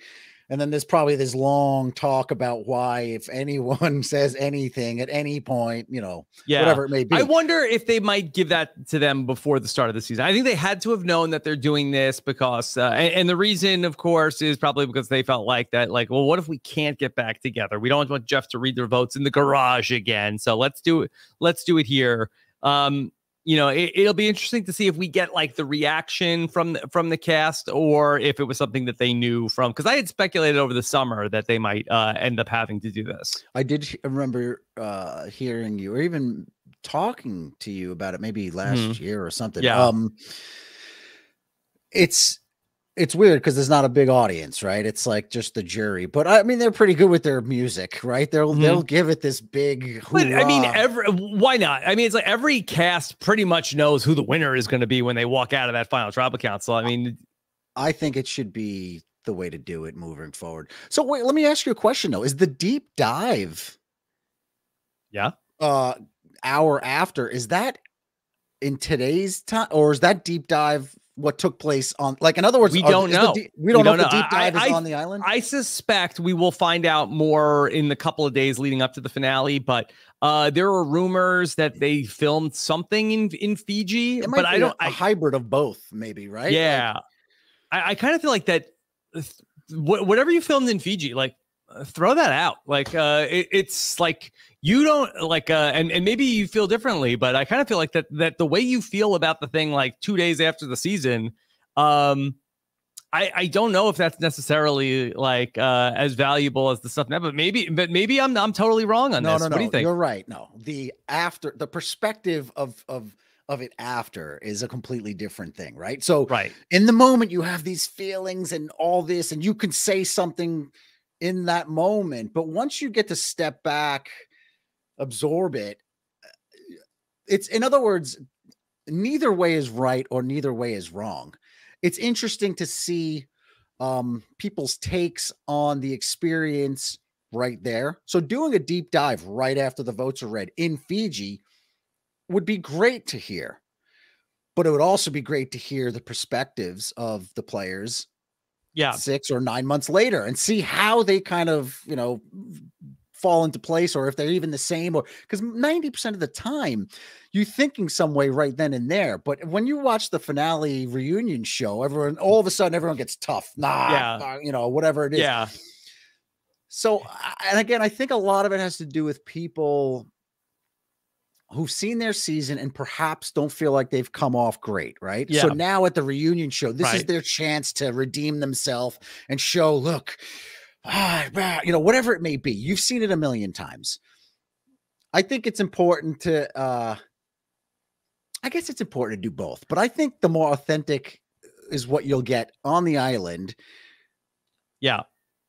And then there's probably this long talk about why, if anyone says anything at any point, whatever it may be. I wonder if they might give that to them before the start of the season. I think they had to have known that they're doing this because, and the reason, of course, is probably because they felt like that, like, well, what if we can't get back together? We don't want Jeff to read their votes in the garage again. So let's do it. Let's do it here. It'll be interesting to see if we get like the reaction from the cast, or if it was something that they knew from, because I had speculated over the summer that they might end up having to do this. I did remember hearing you or even talking to you about it maybe last year or something. Yeah. It's weird because there's not a big audience, right? It's like just the jury, but I mean, they're pretty good with their music, right? They'll give it this big hoorah. But I mean, why not? I mean, it's like every cast pretty much knows who the winner is going to be when they walk out of that final tribal council. I mean, I think it should be the way to do it moving forward. So wait, let me ask you a question though. Is the deep dive hour after, is that in today's time, or is that deep dive what took place on, like, in other words, we don't know. We don't know if the deep dive is on the island. I suspect we will find out more in the couple of days leading up to the finale, but there are rumors that they filmed something in Fiji, but I don't, a hybrid of both, maybe, right? Yeah. Like, I kind of feel like that whatever you filmed in Fiji, like, throw that out. Like, it's like, you don't like, and maybe you feel differently, but I kind of feel like that the way you feel about the thing, like 2 days after the season, I don't know if that's necessarily like as valuable as the stuff now, but maybe I'm totally wrong on this. No, what do you think? You're right. No, the perspective of it after is a completely different thing, right? So Right. in the moment you have these feelings and all this, and you can say something in that moment, but once you get to step back, absorb it, it's, in other words, neither way is right or neither way is wrong. It's interesting to see people's takes on the experience right there. So doing a deep dive right after the votes are read in Fiji would be great to hear, but it would also be great to hear the perspectives of the players 6 or 9 months later and see how they kind of, fall into place, or if they're even the same, or because 90% of the time you're thinking some way right then and there. But when you watch the finale reunion show, all of a sudden everyone gets tough. Whatever it is. Yeah. So, and again, I think a lot of it has to do with people who've seen their season and perhaps don't feel like they've come off great, right? Yeah. So now at the reunion show, this is their chance to redeem themselves and show, look, whatever it may be. You've seen it a million times. I think it's important to, I guess it's important to do both, but I think the more authentic is what you'll get on the island. Yeah.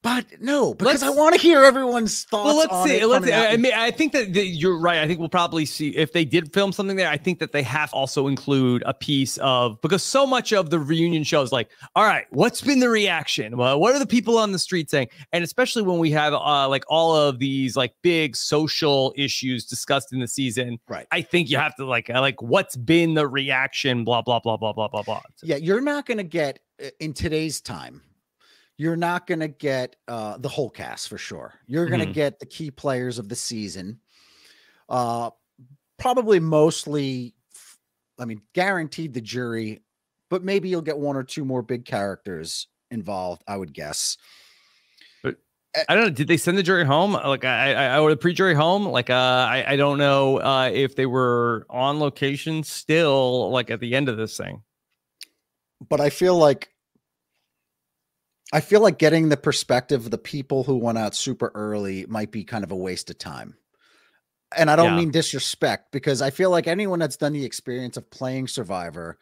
But no, because I want to hear everyone's thoughts. Well, let's see. I mean, I think that you're right. I think we'll probably see if they did film something there. I think that they have to also include a piece of, because so much of the reunion show is like, all right, what's been the reaction? Well, what are the people on the street saying? And especially when we have like all of these like big social issues discussed in the season, right? I think you have to like what's been the reaction? Blah blah blah blah blah blah blah. Yeah, you're not going to get in today's time. You're not going to get the whole cast for sure. You're going to get the key players of the season. Probably mostly, guaranteed the jury, but maybe you'll get one or two more big characters involved, I would guess. But I don't know. Did they send the jury home? Like or the pre-jury home? Like I don't know if they were on location still, like at the end of this thing. But I feel like getting the perspective of the people who went out super early might be kind of a waste of time. And I don't mean disrespect, because I feel like anyone that's done the experience of playing Survivor,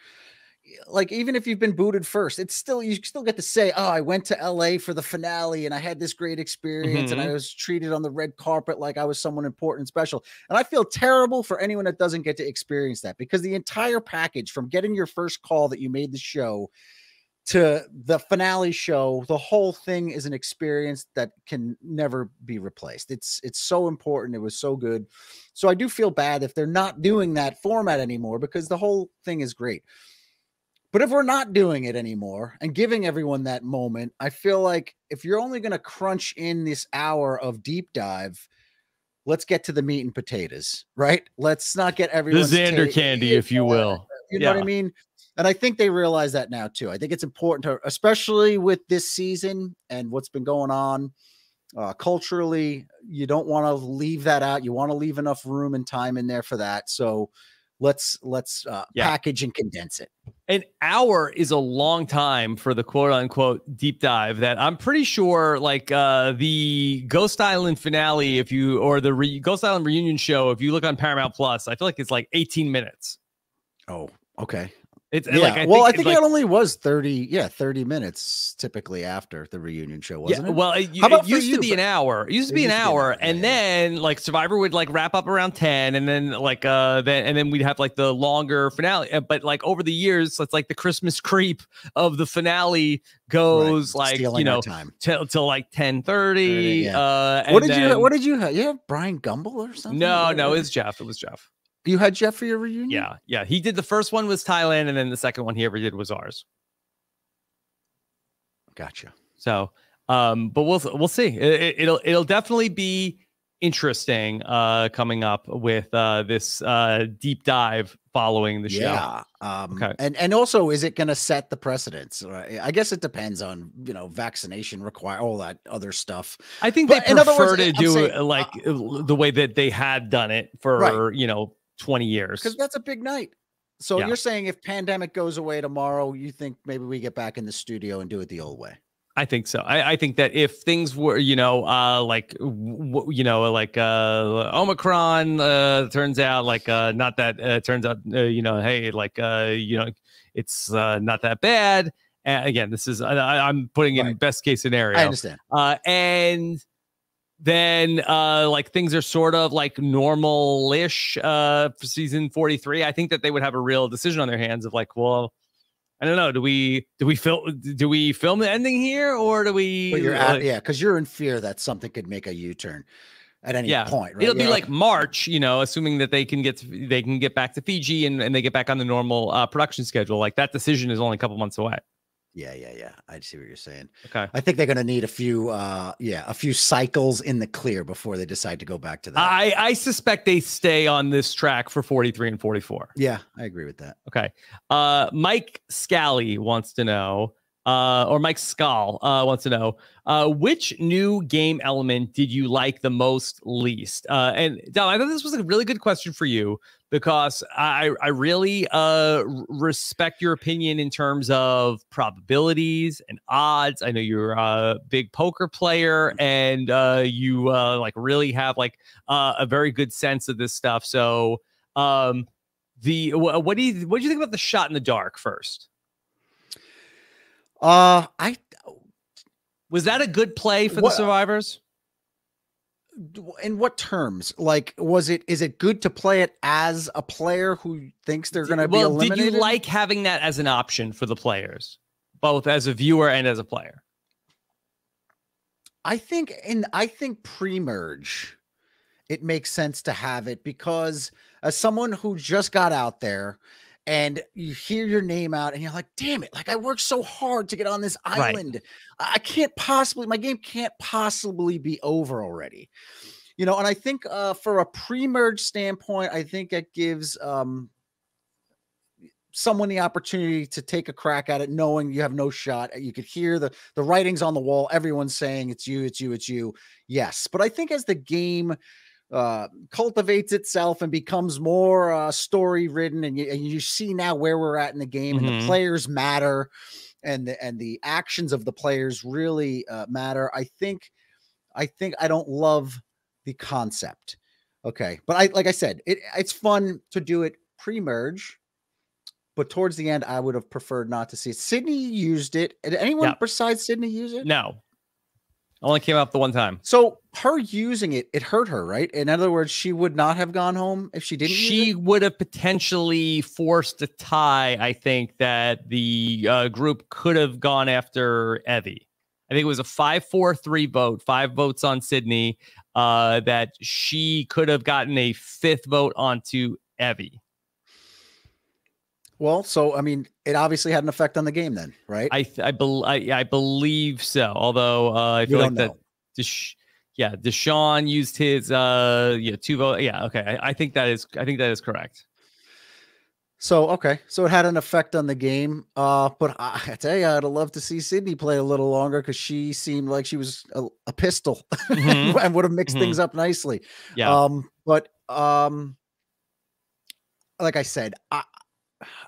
like even if you've been booted first, it's still, you still get to say, oh, I went to LA for the finale and I had this great experience and I was treated on the red carpet like I was someone important and special. And I feel terrible for anyone that doesn't get to experience that, because the entire package from getting your first call that you made the show to the finale show, the whole thing is an experience that can never be replaced. It's so important. It was so good. So I do feel bad if they're not doing that format anymore, because the whole thing is great. But if we're not doing it anymore and giving everyone that moment, I feel like if you're only going to crunch in this hour of deep dive, let's get to the meat and potatoes, right? Let's not get everyone the Xander candy, if you will. You know what I mean? And I think they realize that now too. I think it's important to, especially with this season and what's been going on culturally, you don't want to leave that out. You want to leave enough room and time in there for that. So let's package and condense it. An hour is a long time for the quote unquote deep dive that I'm pretty sure like the Ghost Island finale, or the Ghost Island reunion show, if you look on Paramount Plus, I feel like it's like 18 minutes. Oh, okay. It's I think it only was 30 minutes typically after the reunion show, wasn't it? Well, it used to be an hour. It used to be an hour, and then like Survivor would like wrap up around 10, and then like then we'd have like the longer finale. But like over the years, it's like the Christmas creep of the finale goes like time till like 10:30. Yeah. What did you have? You have Brian Gumble or something? No, it was Jeff. It was Jeff. You had Jeff for your reunion? Yeah. He did the first one was Thailand, and then the second one he ever did was ours. Gotcha. So, but we'll see. It'll definitely be interesting coming up with this deep dive following the show. Yeah. Okay. And also, is it going to set the precedence? I guess it depends on vaccination all that other stuff. I think they prefer to do like the way that they had done it for 20 years, because that's a big night. So Yeah. you're saying if pandemic goes away tomorrow, you think maybe we get back in the studio and do it the old way? I think so. I think that if things were, like, Omicron turns out like not that turns out, hey, like, it's not that bad. And again, this is I'm putting in best case scenario. I understand. And then like things are sort of like normal-ish for season 43. I think that they would have a real decision on their hands of like, well, I don't know. Do we film the ending here, or do we? But you're because you're in fear that something could make a U-turn at any point. Right? It'll be like March, assuming that they can get back to Fiji and they get back on the normal production schedule. Like that decision is only a couple months away. Yeah. I see what you're saying. Okay. I think they're going to need a few cycles in the clear before they decide to go back to that. I suspect they stay on this track for 43 and 44. Yeah, I agree with that. Okay. Mike Scally wants to know, or Mike Skull wants to know, which new game element did you like the most least? And Dom, I thought this was a really good question for you because I really respect your opinion in terms of probabilities and odds. I know you're a big poker player and you like really have like a very good sense of this stuff. So what do you think about the shot in the dark first? Was that a good play for the survivors? In what terms? Like, is it good to play it as a player who thinks they're going to be eliminated? Did you like having that as an option for the players, both as a viewer and as a player? I think pre-merge, it makes sense to have it because as someone who just got out there and you hear your name out and you're like, damn it, like I worked so hard to get on this island. Right. My game can't possibly be over already. And I think for a pre-merge standpoint, I think it gives someone the opportunity to take a crack at it, knowing you have no shot. You could hear the writings on the wall. Everyone's saying it's you, it's you, it's you. Yes. But I think as the game cultivates itself and becomes more story ridden, and you see now where we're at in the game, and the players matter, and the actions of the players really matter. I think I don't love the concept. Okay, but like I said, it's fun to do it pre-merge, but towards the end, I would have preferred not to see it. Sydney used it. Did anyone besides Sydney use it? No. Only came up the one time. So her using it hurt her, right? In other words, she would not have gone home if she didn't. She would have potentially forced a tie. I think that the group could have gone after Evie. I think it was a 5-4-3 vote, 5 votes on Sydney, that she could have gotten a 5th vote onto Evie. Well, so I mean, it obviously had an effect on the game, then, right? I believe so. Although I feel like that, Deshaun used his 2 vote. Yeah, okay. I think that is correct. So okay, so it had an effect on the game. But I tell you, I'd love to see Sydney play a little longer because she seemed like she was a pistol and would have mixed things up nicely. Yeah. But like I said,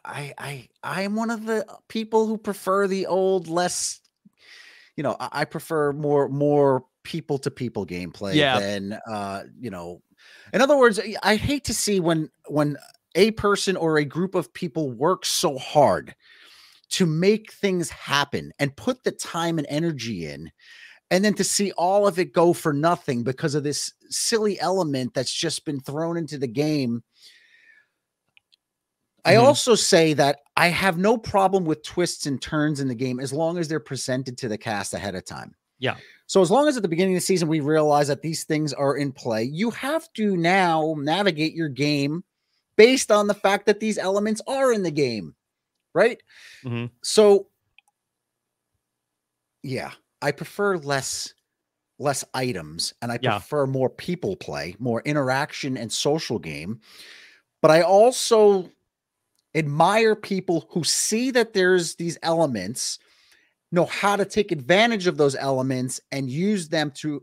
I am one of the people who prefer the old, less, I prefer more people to people gameplay than, in other words, I hate to see when a person or a group of people work so hard to make things happen and put the time and energy in, and then to see all of it go for nothing because of this silly element that's just been thrown into the game. I also say that I have no problem with twists and turns in the game as long as they're presented to the cast ahead of time. Yeah. So as long as at the beginning of the season, we realize that these things are in play, you have to now navigate your game based on the fact that these elements are in the game. Right. So yeah, I prefer less items, and I prefer more people play, more interaction and social game. But I also admire people who see that there's these elements, know how to take advantage of those elements and use them to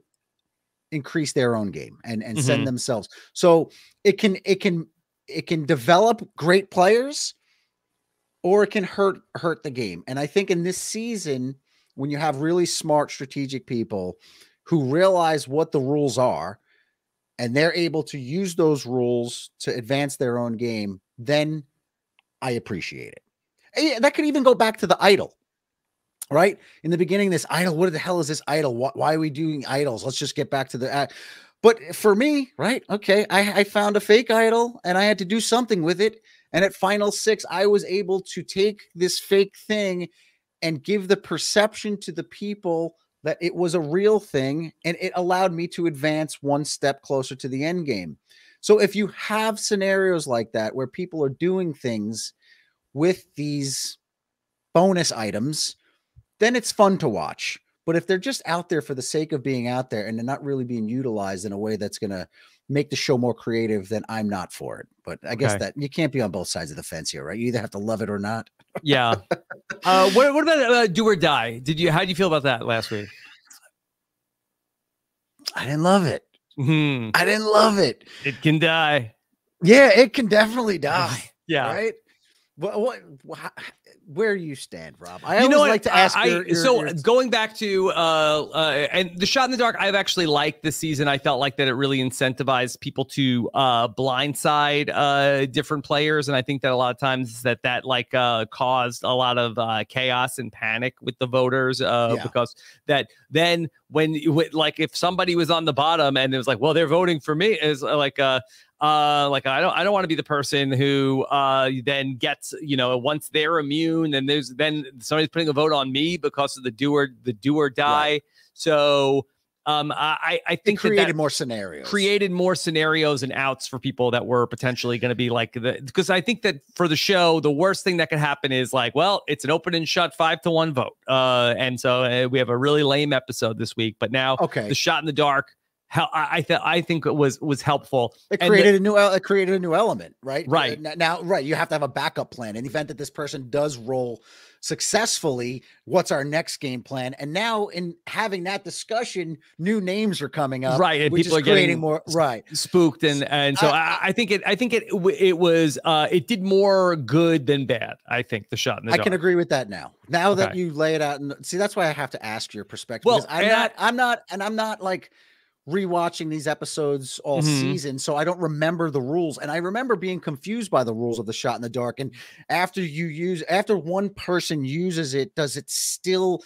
increase their own game and send themselves. So it can develop great players, or it can hurt the game. And I think in this season, when you have really smart strategic people who realize what the rules are and they're able to use those rules to advance their own game, then I appreciate it. And that could even go back to the idol, right? In the beginning, this idol, what the hell is this idol? Why are we doing idols? Let's just get back to the, but for me, right? Okay. I found a fake idol and I had to do something with it. And at Final 6, I was able to take this fake thing and give the perception to the people that it was a real thing. And it allowed me to advance one step closer to the end game. So if you have scenarios like that, where people are doing things with these bonus items, then it's fun to watch. But if they're just out there for the sake of being out there and they're not really being utilized in a way that's going to make the show more creative, then I'm not for it. But I guess that you can't be on both sides of the fence here, right? You either have to love it or not. Yeah. What about Do or Die? How did you feel about that last week? I didn't love it. Mm-hmm. I didn't love it. It can die. Yeah, it can definitely die. Yeah. Right. Where do you stand, Rob? I always like to ask. Going back to and the shot in the dark, I've actually liked this season. I felt like that it really incentivized people to blindside different players, and I think that a lot of times that caused a lot of chaos and panic with the voters because that then if somebody was on the bottom and it was like, well, they're voting for me, is I don't want to be the person who then gets, once they're immune and then somebody's putting a vote on me because of the do or die. Right. So I think created more scenarios and outs for people that were potentially going to be because I think that for the show, the worst thing that could happen is it's an open and shut 5-1 vote. And so we have a really lame episode this week, but now the shot in the dark, I think it was helpful. It created a new element, right? Right. Now, you have to have a backup plan in the event that this person does roll successfully. What's our next game plan? And now, in having that discussion, new names are coming up, right? And people are getting more spooked, and so I think it did more good than bad. I think the shot in the dark. I can agree with that now. Now that you lay it out, and see, that's why I have to ask your perspective. Well, I'm not like rewatching these episodes all season, so I don't remember the rules, and I remember being confused by the rules of the shot in the dark. And after one person uses it, does it still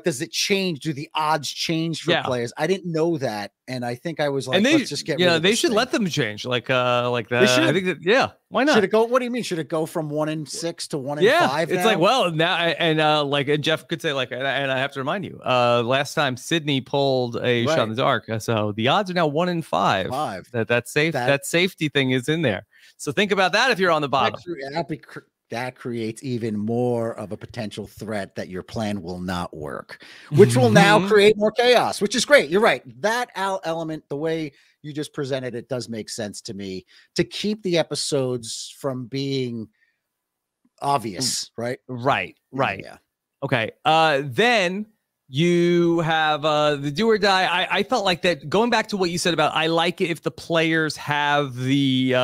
does it change? Do the odds change for players? I didn't know that, and I think I was like, let's just get rid of they should let them change like that. I think that why not? Should it go? What do you mean? Should it go from 1 in 6 to 1 in 5? It's now? Now and Jeff could say and I have to remind you, last time Sydney pulled a shot in the dark, so the odds are now 1 in 5. That safety thing is in there. So think about that if you're on the bottom. That creates even more of a potential threat that your plan will not work, which will now create more chaos, which is great. You're right. That element, the way you just presented it, does make sense to me, to keep the episodes from being obvious, right? Right. Yeah. Okay. Then you have the do or die. I felt like that, going back to what you said about, I like it if the players have the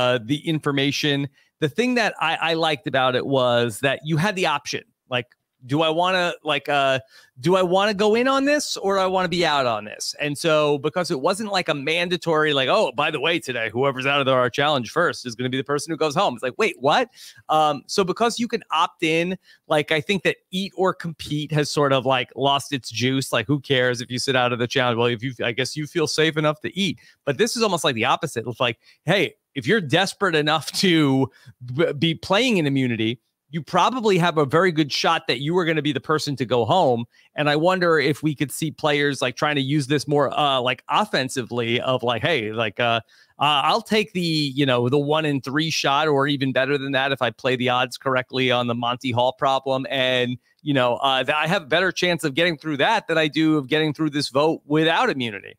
information. The thing that I liked about it was that you had the option. Do I want to go in on this, or do I want to be out on this? And so, because it wasn't like a mandatory, oh, by the way, today, whoever's out of our challenge first is going to be the person who goes home. It's like, wait, what? So because you can opt in, I think that eat or compete has sort of lost its juice. Who cares if you sit out of the challenge? Well, I guess you feel safe enough to eat. But this is almost like the opposite. It's like, hey, if you're desperate enough to be playing in immunity, you probably have a very good shot that you are going to be the person to go home. And I wonder if we could see players trying to use this more offensively of hey, I'll take the 1 in 3 shot, or even better than that if I play the odds correctly on the Monty Hall problem. And, that I have a better chance of getting through that than I do of getting through this vote without immunity.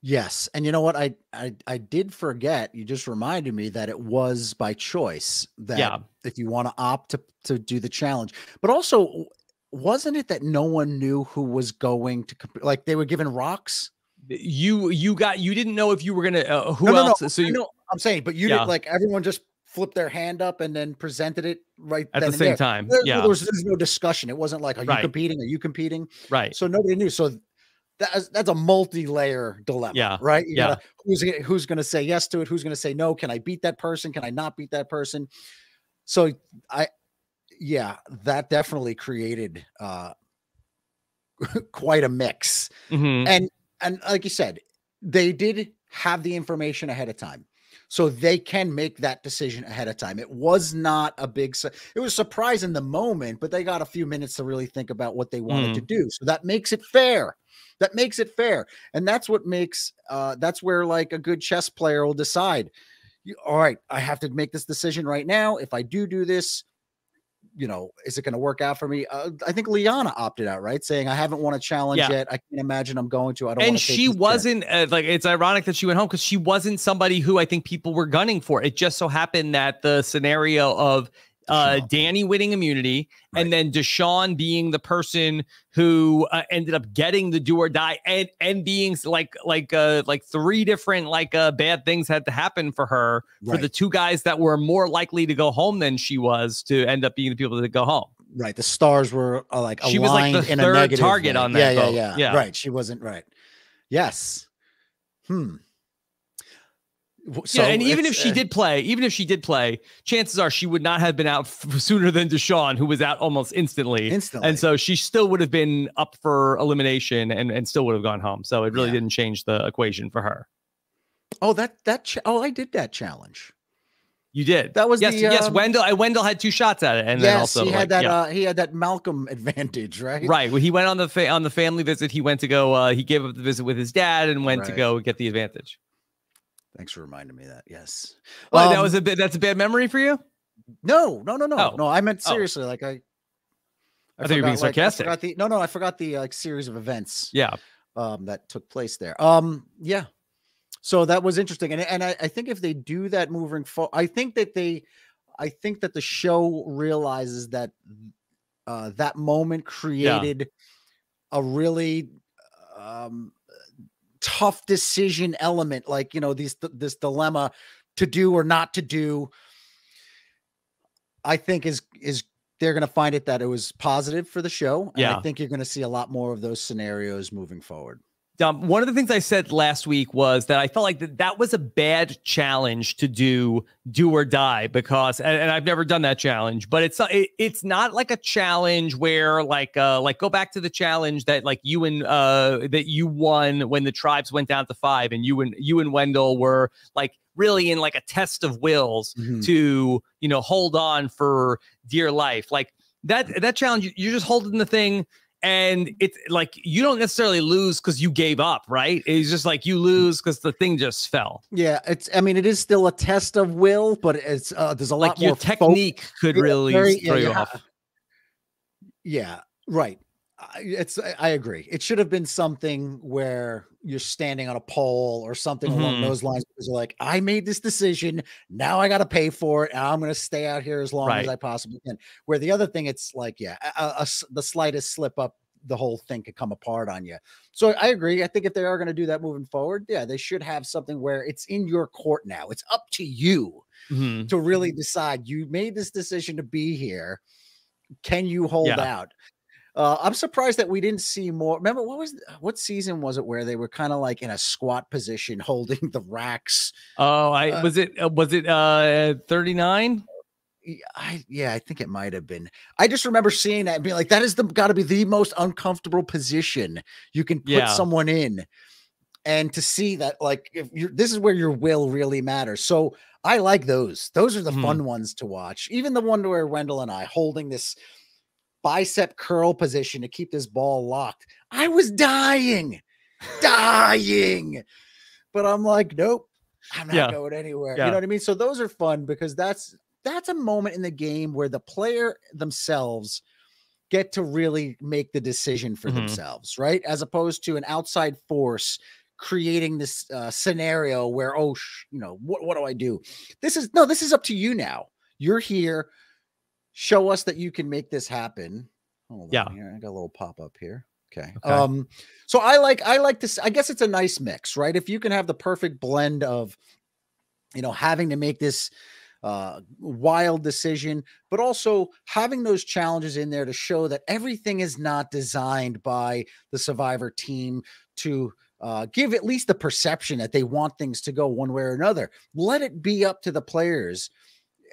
Yes. And you know what? I did forget. You just reminded me that it was by choice, that if you want to opt to do the challenge. But also, wasn't it that no one knew who was going to they were given rocks? You didn't know if you were going to who else? No. So I'm saying, but you didn't everyone just flipped their hand up and then presented it right at then the same there. time. There's no discussion. It wasn't like, are you competing? Are you competing? Right. So nobody knew. So that's a multi-layer dilemma, right? You gotta, who's going to say yes to it? Who's going to say no? Can I beat that person? Can I not beat that person? So that definitely created quite a mix. And like you said, they did have the information ahead of time, so they can make that decision ahead of time. It was not a big, it was a surprise in the moment, but they got a few minutes to really think about what they wanted to do. So that makes it fair. That makes it fair. And that's what makes, that's where like a good chess player will decide, all right, I have to make this decision right now. If I do this, you know, is it going to work out for me? I think Liana opted out, right? Saying, I haven't won a challenge yet. I can't imagine I'm going to. I don't. And she wasn't like, it's ironic that she went home because she wasn't somebody who I think people were gunning for. It just so happened that the scenario of Danny winning immunity and then Deshawn being the person who ended up getting the do or die and being like three different bad things had to happen for her for the two guys that were more likely to go home than she was to end up being the people that go home. Right. The stars were like she was like the third target on that. Yeah. Right. She wasn't right. Yes. So and even if she did play, chances are she would not have been out sooner than Deshawn, who was out almost instantly. And so she still would have been up for elimination and still would have gone home. So it really didn't change the equation for her. Oh, I did that challenge. You did. That was yes. Wendell had two shots at it, and then also he had he had that Malcolm advantage, right? Right. Well, he went on the family visit. He went to go. He gave up the visit with his dad and went to go get the advantage. Thanks for reminding me of that. Yes. Well, that's a bad memory for you? No. No, I meant seriously. Like I thought you were being sarcastic. I forgot the series of events. Yeah. That took place there. Yeah. So that was interesting. And I think if they do that moving forward, I think that the show realizes that that moment created a really tough decision element, like, you know, this dilemma to do or not to do. I think is they're going to find it that it was positive for the show. And I think you're going to see a lot more of those scenarios moving forward. One of the things I said last week was that I felt like that was a bad challenge to do or die because, and I've never done that challenge, but it's not like a challenge where like go back to the challenge that like you won when the tribes went down to 5 and you and Wendell were like really in like a test of wills to, you know, hold on for dear life. Like that challenge, you're just holding the thing. And it's like you don't necessarily lose because you gave up, right? It's just like you lose because the thing just fell. Yeah, it is still a test of will, but it's there's a lot more. Your technique could really throw you off. Yeah, right. I agree. It should have been something where you're standing on a pole or something along those lines. Because you're like, I made this decision. Now I got to pay for it. And I'm going to stay out here as long as I possibly can. Where the other thing, it's like, the slightest slip up, the whole thing could come apart on you. So I agree. I think if they are going to do that moving forward, they should have something where it's in your court now. It's up to you to really decide. You made this decision to be here. Can you hold out? I'm surprised that we didn't see more. Remember, what season was it where they were kind of like in a squat position holding the racks? Oh, was it 39? I think it might have been. I just remember seeing that and being like, that is got to be the most uncomfortable position you can put someone in. And to see that, like, this is where your will really matters. So I like those. Those are the fun ones to watch. Even the one where Wendell and I holding this bicep curl position to keep this ball locked. I was dying, but I'm like, nope, I'm not going anywhere. You know what I mean? So those are fun because that's a moment in the game where the player themselves get to really make the decision for themselves, right? As opposed to an outside force creating this scenario where, what do I do? This is up to you now. You're here. Show us that you can make this happen. Hold on here. I got a little pop-up here. Okay. So I like this. I guess it's a nice mix, right? If you can have the perfect blend of, having to make this wild decision, but also having those challenges in there to show that everything is not designed by the Survivor team to give at least the perception that they want things to go one way or another. Let it be up to the players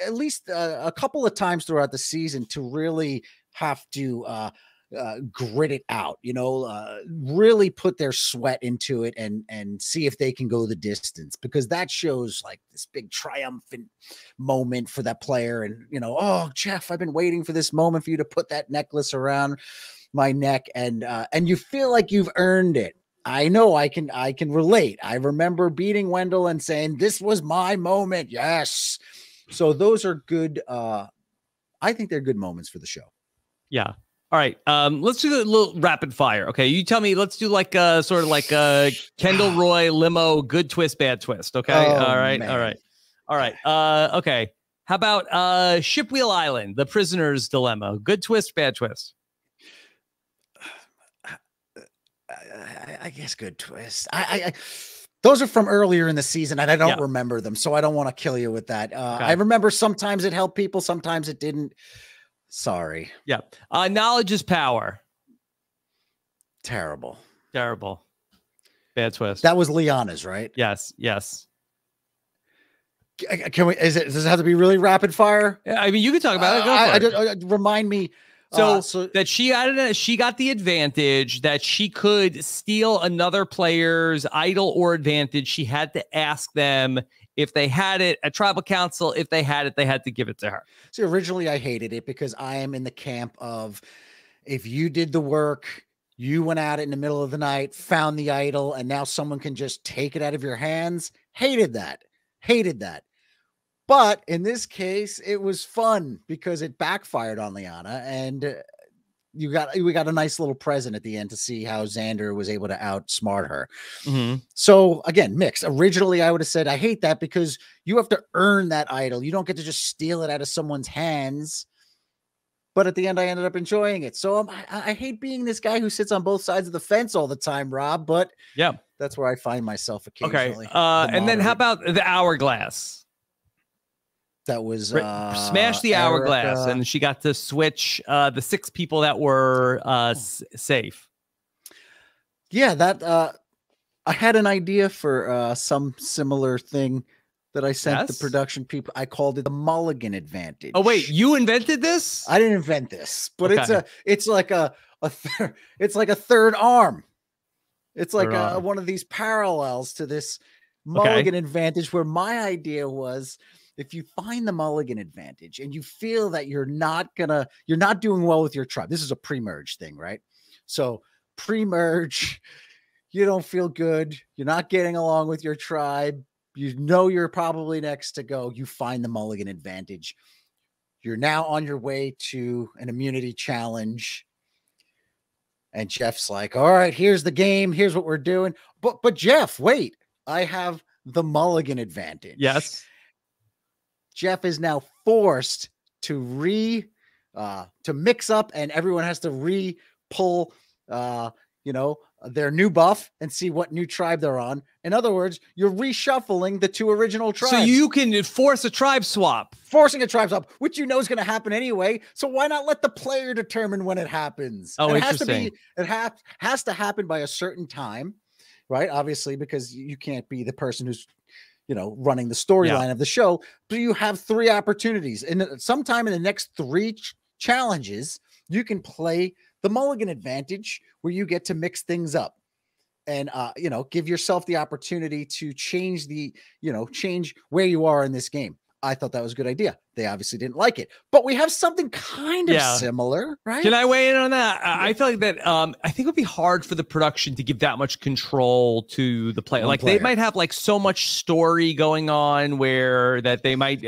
at least a couple of times throughout the season to really have to grit it out, really put their sweat into it and see if they can go the distance, because that shows like this big triumphant moment for that player. And, oh, Jeff, I've been waiting for this moment for you to put that necklace around my neck. And you feel like you've earned it. I know I can relate. I remember beating Wendell and saying, this was my moment. Yes. So those are good. I think they're good moments for the show. Yeah. All right. Let's do a little rapid fire. Okay. You tell me, let's do like sort of like Kendall Roy limo, good twist, bad twist. Okay. All right. Man. All right. Okay. How about Shipwheel Island, the prisoner's dilemma, good twist, bad twist? I guess good twist. Those are from earlier in the season, and I don't remember them, so I don't want to kill you with that. Okay. I remember sometimes it helped people, sometimes it didn't. Sorry. Yeah. Knowledge is power. Terrible. Bad twist. That was Liana's, right? Yes. Can we? Does it have to be really rapid fire? Yeah, I mean, you can talk about it. Go for it. Remind me. So that she got the advantage that she could steal another player's idol or advantage. She had to ask them if they had it at tribal council. If they had it, they had to give it to her. See, originally I hated it because I am in the camp of, if you did the work, you went at it in the middle of the night, found the idol, and now someone can just take it out of your hands. Hated that. But in this case, it was fun because it backfired on Liana, and we got a nice little present at the end to see how Xander was able to outsmart her. Mm-hmm. So again, mixed. Originally, I would have said I hate that because you have to earn that idol. You don't get to just steal it out of someone's hands. But at the end, I ended up enjoying it. So I hate being this guy who sits on both sides of the fence all the time, Rob. But yeah, that's where I find myself occasionally. Okay. And then how about the hourglass? That was smash the hourglass, and she got to switch the 6 people that were safe. Yeah, that I had an idea for some similar thing that I sent the production people. I called it the Mulligan advantage. Oh wait, you invented this? I didn't invent this, but it's like a third arm. It's like one of these parallels to this Mulligan advantage, where my idea was, if you find the Mulligan advantage and you feel that you're not doing well with your tribe. This is a pre-merge thing, right? So pre-merge, you don't feel good. You're not getting along with your tribe. You're probably next to go. You find the Mulligan advantage. You're now on your way to an immunity challenge. And Jeff's like, all right, here's the game. Here's what we're doing. But Jeff, wait, I have the Mulligan advantage. Yes. Jeff is now forced to mix up, and everyone has to re-pull, their new buff and see what new tribe they're on. In other words, you're reshuffling the 2 original tribes. So you can force a tribe swap. Forcing a tribe swap, which is going to happen anyway. So why not let the player determine when it happens? Oh, interesting. It has to happen by a certain time, right? Obviously, because you can't be the person who's running the storyline of the show. But you have 3 opportunities, and sometime in the next 3 challenges, you can play the Mulligan advantage, where you get to mix things up and, give yourself the opportunity to change where you are in this game. I thought that was a good idea. They obviously didn't like it, but we have something kind of similar, right? Can I weigh in on that? I feel like that, I think it would be hard for the production to give that much control to the player. They might have like so much story going on where that they might,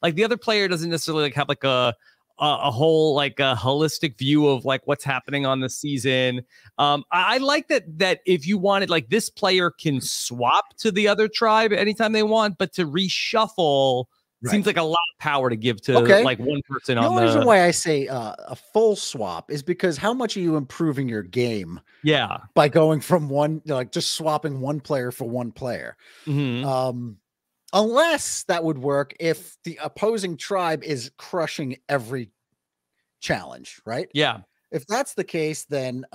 like the other player doesn't necessarily have like a whole like a holistic view of like what's happening on the season. I like that if you wanted, like, this player can swap to the other tribe anytime they want, but to reshuffle seems like a lot of power to give to like one person. The only reason why I say a full swap is because how much are you improving your game? Yeah, by going from one, like just swapping one player for one player. Mm-hmm. Unless that would work if the opposing tribe is crushing every challenge, right? Yeah. If that's the case, then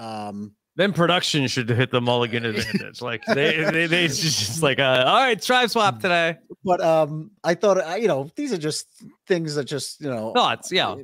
production should hit the mulligan advantage. Like they just like all right, tribe swap today. But I thought, these are just things that just, thoughts. Yeah.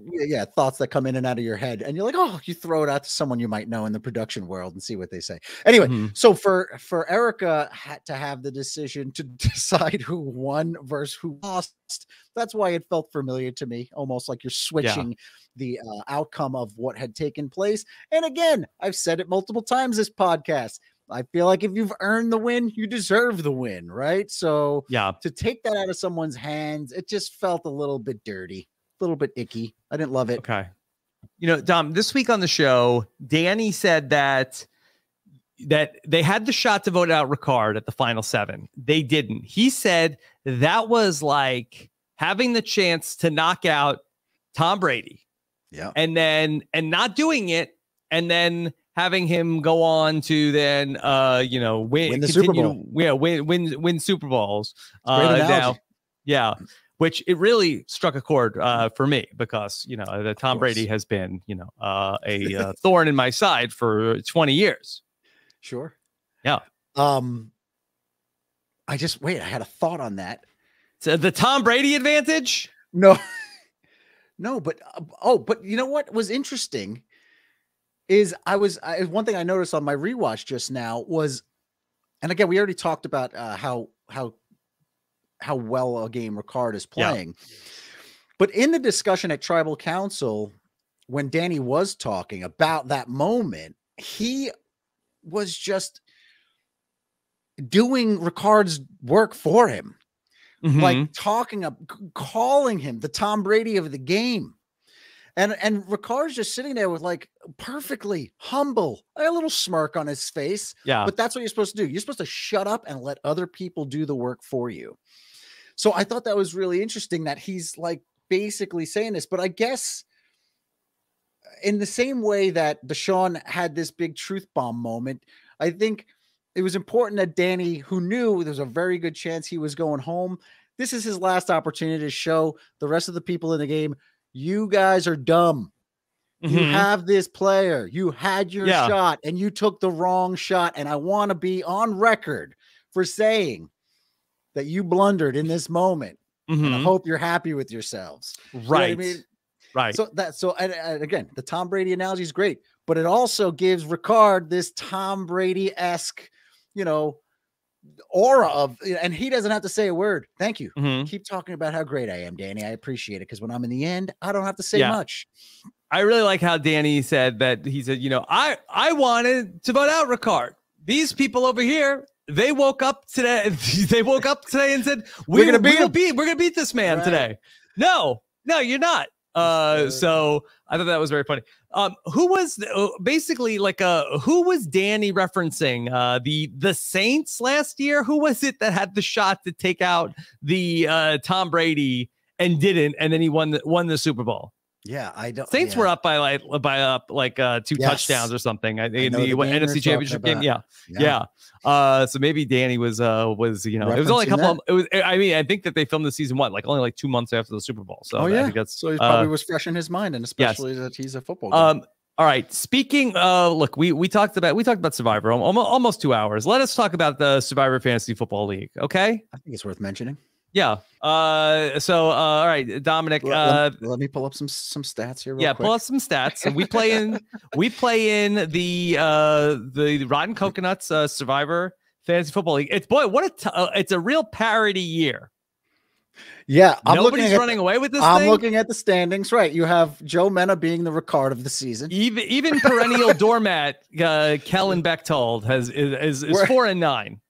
Thoughts that come in and out of your head. And you're like, oh, you throw it out to someone you might know in the production world and see what they say. Anyway, so for Erica to have the decision to decide who won versus who lost, that's why it felt familiar to me, almost like you're switching the outcome of what had taken place. And again, I've said it multiple times this podcast. I feel like if you've earned the win, you deserve the win, right? So to take that out of someone's hands, it just felt a little bit dirty, a little bit icky. I didn't love it. Okay. Dom, this week on the show, Danny said that they had the shot to vote out Ricard at the final 7. They didn't. He said that was like having the chance to knock out Tom Brady. Yeah. And not doing it, and then having him go on to then win the Super Bowl. Win Super Bowls. Now, which it really struck a chord for me, because the Tom Brady has been a thorn in my side for 20 years. Sure. Yeah. I had a thought on that. So the Tom Brady advantage? No, but you know what was interesting is one thing I noticed on my rewatch just now was, and again, we already talked about how well a game Ricard is playing, but in the discussion at Tribal Council, when Danny was talking about that moment, he was just doing Ricard's work for him. Like calling him the Tom Brady of the game. And Ricard's just sitting there with like perfectly humble, a little smirk on his face. Yeah. But that's what you're supposed to do. You're supposed to shut up and let other people do the work for you. So I thought that was really interesting that he's like basically saying this, but I guess in the same way that Deshaun had this big truth bomb moment, I think it was important that Danny, who knew there was a very good chance he was going home, this is his last opportunity to show the rest of the people in the game, you guys are dumb. You have this player. You had your shot and you took the wrong shot. And I want to be on record for saying that you blundered in this moment. And I hope you're happy with yourselves. Right. You know what I mean? Right. And again, the Tom Brady analogy is great, but it also gives Ricard this Tom Brady-esque, aura of, and he doesn't have to say a word. Thank you. Keep talking about how great I am, Danny. I appreciate it, because when I'm in the end, I don't have to say much. I really like how Danny said that. He said, I wanted to vote out Ricard. These people over here, they woke up today. They woke up today and said, we're gonna beat this man today. No, you're not. So I thought that was very funny. Who was basically like who was Danny referencing? The Saints last year? Who was it that had the shot to take out the Tom Brady and didn't, and then he won the Super Bowl? Yeah, I don't. Saints were up by 2 touchdowns or something. In the NFC Championship game. Yeah. So maybe Danny was it was only a couple. I think that they filmed the season only 2 months after the Super Bowl. So I think that's so he probably was fresh in his mind, and especially that he's a football guy. All right. Speaking, look, we talked about Survivor almost 2 hours. Let us talk about the Survivor Fantasy Football League. Okay. I think it's worth mentioning. Yeah. All right, Dominic. Let me pull up some stats here. Real quick. Pull up some stats. So we play in the Rotten Coconuts Survivor Fantasy Football League. It's a real parody year. Yeah, nobody's running away with this. I'm looking at the standings. Right, you have Joe Mena being the Ricard of the season. Even perennial doormat Kellen Bechtold is 4-9.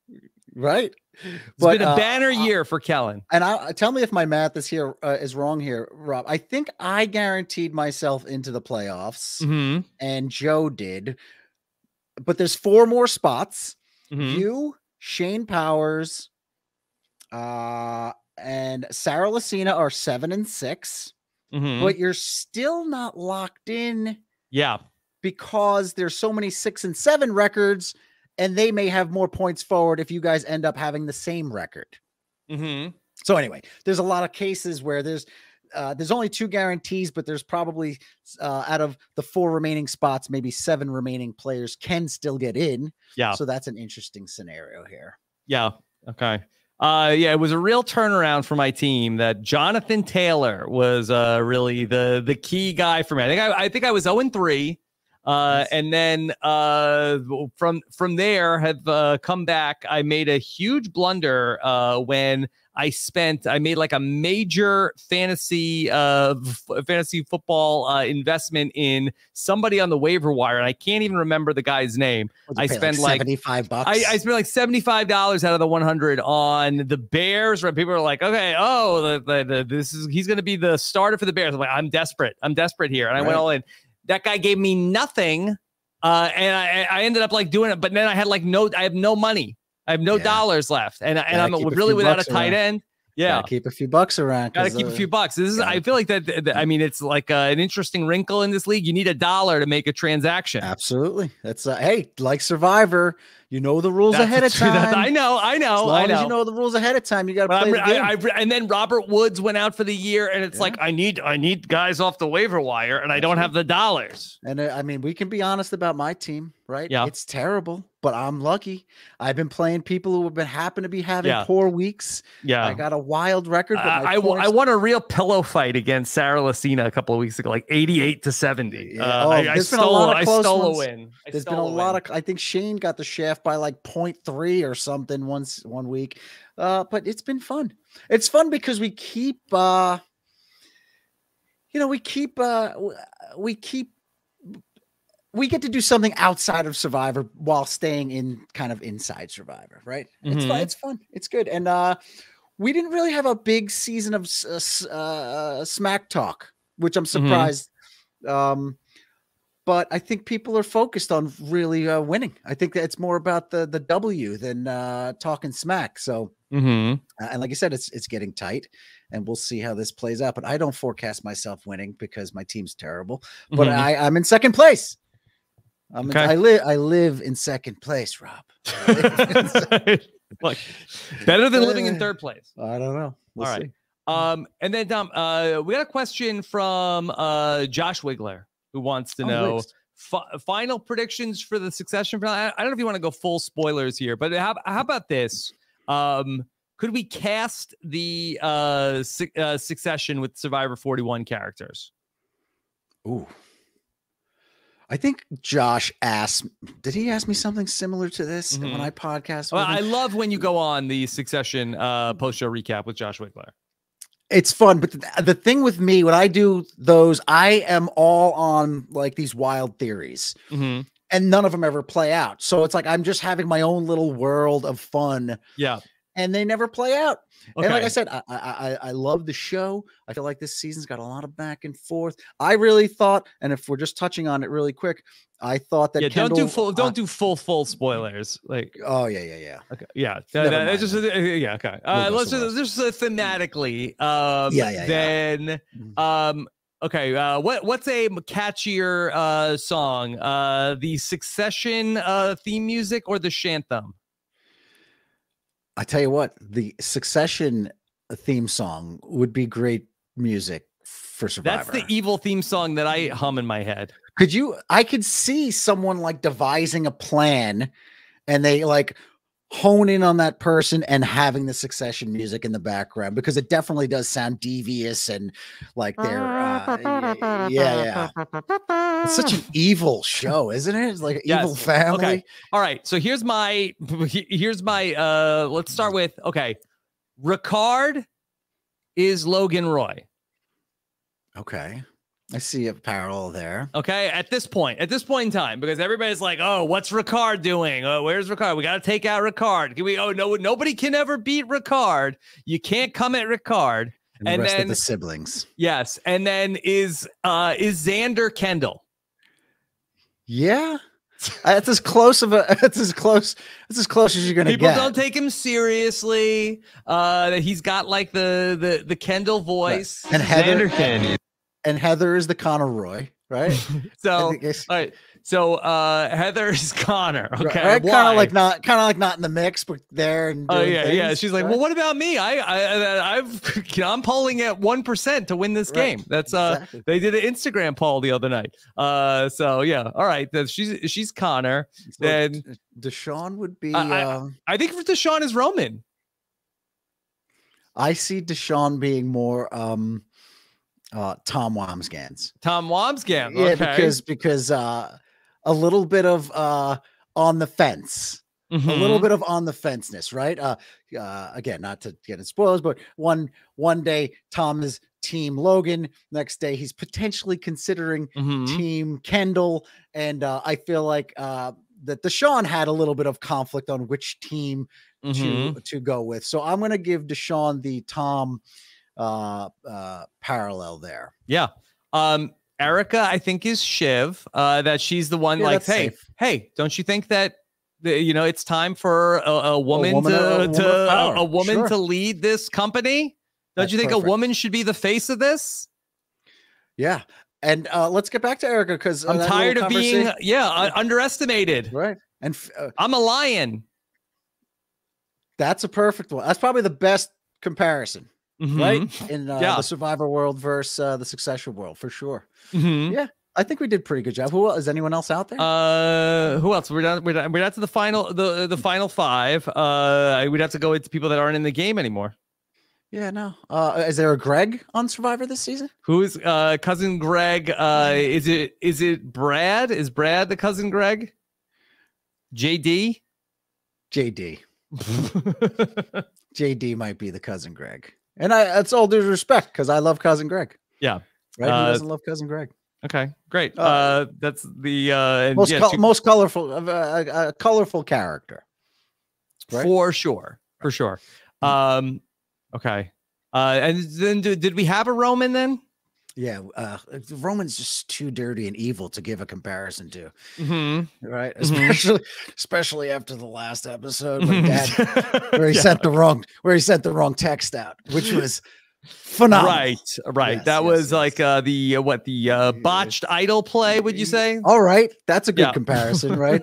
Right. It's been a banner year for Kellen. And tell me if my math is wrong here, Rob. I think I guaranteed myself into the playoffs, and Joe did. But there's 4 more spots. You, Shane Powers, and Sarah Lucina are 7 and 6. But you're still not locked in. Yeah. Because there's so many 6 and 7 records. And they may have more points forward if you guys end up having the same record. So anyway, there's a lot of cases where there's only 2 guarantees, but there's probably out of the 4 remaining spots, maybe 7 remaining players can still get in. Yeah. So that's an interesting scenario here. Yeah. Okay. Yeah, it was a real turnaround for my team that Jonathan Taylor was really the key guy for me. I think I was 0-3. And then from there have come back. I made a huge blunder when I made like a major fantasy football investment in somebody on the waiver wire, and I can't even remember the guy's name. I spent like $75. I spent like $75 out of the 100 on the Bears. Right? People are like, okay, he's going to be the starter for the Bears. I'm like, I'm desperate here, and I went all in. That guy gave me nothing, and I ended up like doing it. But then I had like I have no money. I have no dollars left, and I'm really without a tight end. Yeah, gotta keep a few bucks around. Gotta keep a few bucks. This is. I feel like that. I mean, it's like an interesting wrinkle in this league. You need $1 to make a transaction. Absolutely. That's hey, like Survivor. You know the rules ahead of time. I know. As long as you know the rules ahead of time, you got to play the game. And then Robert Woods went out for the year, and it's like I need guys off the waiver wire, and I don't have the dollars. And I mean, we can be honest about my team, right? Yeah, it's terrible, but I'm lucky. I've been playing people who happen to be having poor weeks. Yeah, I got a wild record. But I won a real pillow fight against Sarah Lacina a couple of weeks ago, like 88-70. Yeah. I stole a win. There's been a lot of. I think Shane got the shaft by like 0.3 or something one week, but it's been fun. It's fun because we keep we get to do something outside of Survivor while staying in kind of inside Survivor, right? It's fun. It's fun. It's good. And we didn't really have a big season of smack talk, which I'm surprised. But I think people are focused on really winning. I think that it's more about the W than talking smack. So, and like I said, it's getting tight, and we'll see how this plays out. But I don't forecast myself winning because my team's terrible. But I'm in second place. I live in second place, Rob. Like, better than living in third place. I don't know. We'll see. And then Dom, we got a question from Josh Wigler, who wants to know final predictions for the Succession finale. I don't know if you want to go full spoilers here, but how about this? Could we cast the Succession with Survivor 41 characters? Ooh. I think Josh asked, did he ask me something similar to this when I podcast? Well, I love when you go on the Succession post-show recap with Josh Wigler. It's fun, but the thing with me, when I do those, I am all on like these wild theories, and none of them ever play out. So it's like I'm just having my own little world of fun. Yeah, and they never play out. Okay. And like I said, I love the show. I feel like this season's got a lot of back and forth. I really thought, and if we're just touching on it really quick, I thought that Kendall, don't do full spoilers. Like okay, that's just okay. Let's just thematically. Okay, what's a catchier song? The Succession theme music or the Shantham? I tell you what, the Succession theme song would be great music for Survivor. That's the evil theme song that I hum in my head. I could see someone like devising a plan and they like hone in on that person and having the Succession music in the background, because it definitely does sound devious and like they're It's such an evil show, isn't it? It's like an evil family. Okay. All right. So here's my let's start with, Ricard is Logan Roy. Okay. I see a parallel there. Okay, at this point in time, because everybody's like, "Oh, what's Ricard doing? Oh, where's Ricard? We got to take out Ricard. Can we? Oh no, nobody can ever beat Ricard. You can't come at Ricard." And the rest of the siblings. Yes, and then is Xander Kendall? Yeah, that's as close as you're gonna get. People don't take him seriously. He's got like the Kendall voice. And Heather is the Connor Roy. right? So, I all think it's- right. So, Heather's Connor. Okay. right? Kind Why? of like not in the mix, but there and Oh doing yeah, yeah. things, She's like, right? well, what about me? I'm polling at 1% to win this Right. game. That's Exactly. they did an Instagram poll the other night. So yeah, all right. She's Connor. So Then Deshaun would be. I think for Deshaun is Roman. I see Deshaun being more Tom Wamsgans. Tom Wamsgans. Yeah, Okay. because a little bit of on the fence. A little Mhm. bit of on the fenceness, right? Again, not to get it spoilers, but one day Tom is Team Logan. Next day he's potentially considering Mhm. Team Kendall, and I feel like that Deshaun had a little bit of conflict on which team Mhm. to go with. So I'm going to give Deshaun the Tom parallel there. Yeah. Erica, I think, is Shiv. That she's the one Yeah, like, that's hey, safe. hey, don't you think that it's time for a woman woman of power. Sure. to lead this company? Don't That's you think perfect. a woman should be the face of this? Yeah. And let's get back to Erica because I'm tired of being underestimated. right. And I'm a lion. that's a perfect one. That's probably the best comparison, Mhm. right? In Yeah. the Survivor world versus the Succession world, for sure. Mhm. Yeah, I think we did a pretty good job. Who is anyone else out there? Who else? We're down to the final the final five. We'd have to go into people that aren't in the game anymore. Yeah, no. Is there a Greg on Survivor this season? Who's cousin Greg? Is it Brad? Is Brad the cousin Greg? JD? JD. JD might be the cousin Greg. And that's all due respect because I love cousin Greg. Yeah. Right? Who doesn't love cousin Greg? Okay, great. That's the and Most, yeah, most colorful, a colorful character. Right? For sure. For sure. Okay. And then did we have a Roman then? Yeah, Roman's just too dirty and evil to give a comparison to, Mm-hmm. right? Mhm. Especially after the last episode when Dad, where he sent the wrong text out, which was phenomenal. Right. Yes, that yes, was yes. like the botched idol play, would you say? All right, that's a good Yeah. comparison, right?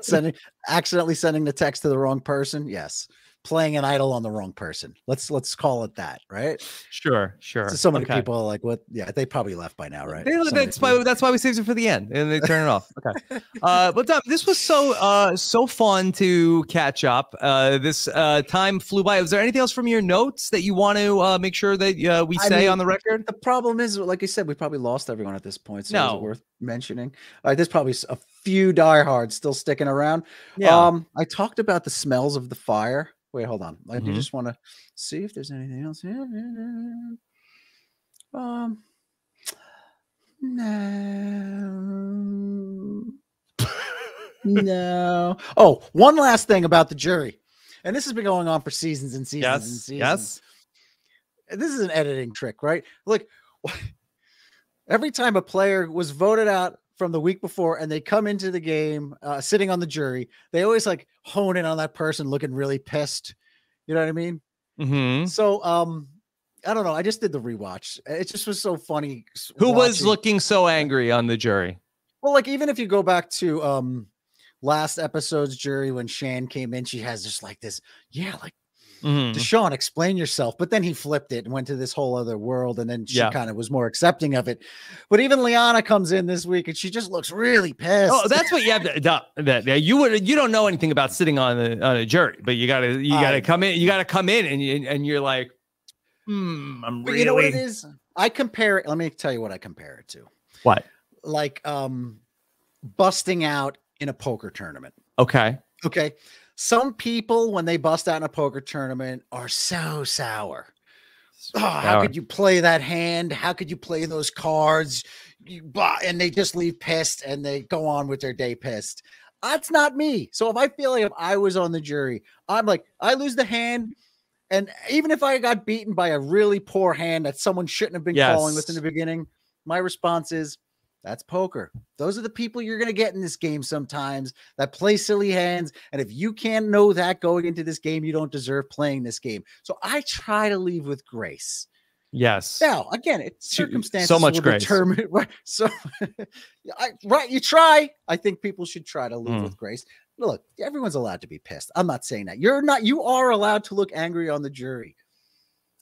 Accidentally sending the text to the wrong person. Yes, playing an idol on the wrong person. Let's call it that, right? Sure. So many Okay. people are like, what? Yeah, they probably left by now, right? That's why we saved it for the end and they turn it off. Okay. But Dom, this was so fun to catch up. This time flew by. Was there anything else from your notes that you want to make sure that we say on the record? The problem is, like I said, we probably lost everyone at this point. So is No. it worth mentioning? There's probably a few diehards still sticking around. Yeah. I talked about the smells of the fire. Wait, hold on. I do Mhm. just want to see if there's anything else here. No. No. Oh, one last thing about the jury. And this has been going on for seasons and seasons and Yes. seasons. Yes. This is an editing trick, right? Look, every time a player was voted out from the week before and they come into the game sitting on the jury, they always like hone in on that person looking really pissed. You know what I mean? Mm-hmm. So I don't know. I just did the rewatch. It just was so funny. Who was watching. looking so angry on the jury? Well, like even if you go back to last episode's jury when Shan came in, she has just like this, like Mhm. Deshaun, explain yourself. But then he flipped it and went to this whole other world, and then she Yeah. kind of was more accepting of it. But even Liana comes in this week and she just looks really pissed. Oh, that's what you have to. You don't know anything about sitting on a jury, but you gotta come in. You gotta come in and you're like, I'm But really. you know what it is? I compare it. Let me tell you what I compare it to. What? Like busting out in a poker tournament. Okay. Okay. Some people, when they bust out in a poker tournament, are so sour. Oh, how could you play that hand? How could you play those cards? And they just leave pissed and they go on with their day pissed. That's not me. So if I feel like if I was on the jury, I'm like, I lose the hand. And even if I got beaten by a really poor hand that someone shouldn't have been calling with in the beginning, my response is, that's poker. Those are the people you're going to get in this game sometimes that play silly hands. And if you can't know that going into this game, you don't deserve playing this game. So I try to leave with grace. Yes. Now, again, it's circumstances so much will grace. determine. So, right, you try. I think people should try to live with grace. Look, everyone's allowed to be pissed. I'm not saying that. You're not. You are allowed to look angry on the jury.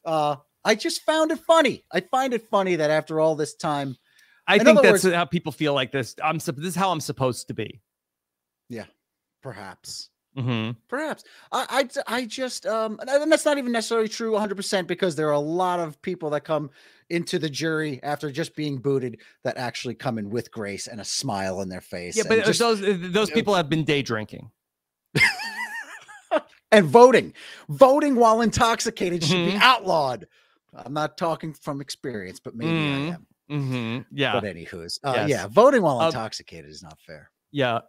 I just found it funny. I find it funny that after all this time, I think that's how people feel like this. This is how I'm supposed to be. Yeah, perhaps. Mm-hmm. Perhaps. I just and that's not even necessarily true 100% because there are a lot of people that come into the jury after just being booted that actually come in with grace and a smile on their face. Yeah, but those people have been day drinking. And voting while intoxicated should be outlawed. I'm not talking from experience, but maybe I am. Mm-hmm. Yeah. But anywho's, yeah, voting while intoxicated is not fair. Yeah.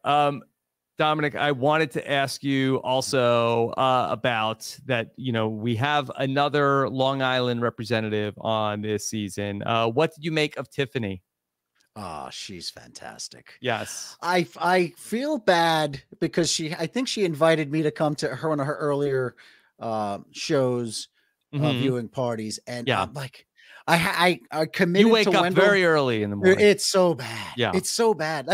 Dominic, I wanted to ask you also about that. You know, we have another Long Island representative on this season. What did you make of Tiffany? Oh, she's fantastic. Yes. I feel bad because I think she invited me to come to one of her earlier shows, viewing parties. And I'm like, I committed. You wake to up Wendell very early in the morning. It's so bad. Yeah. It's so bad.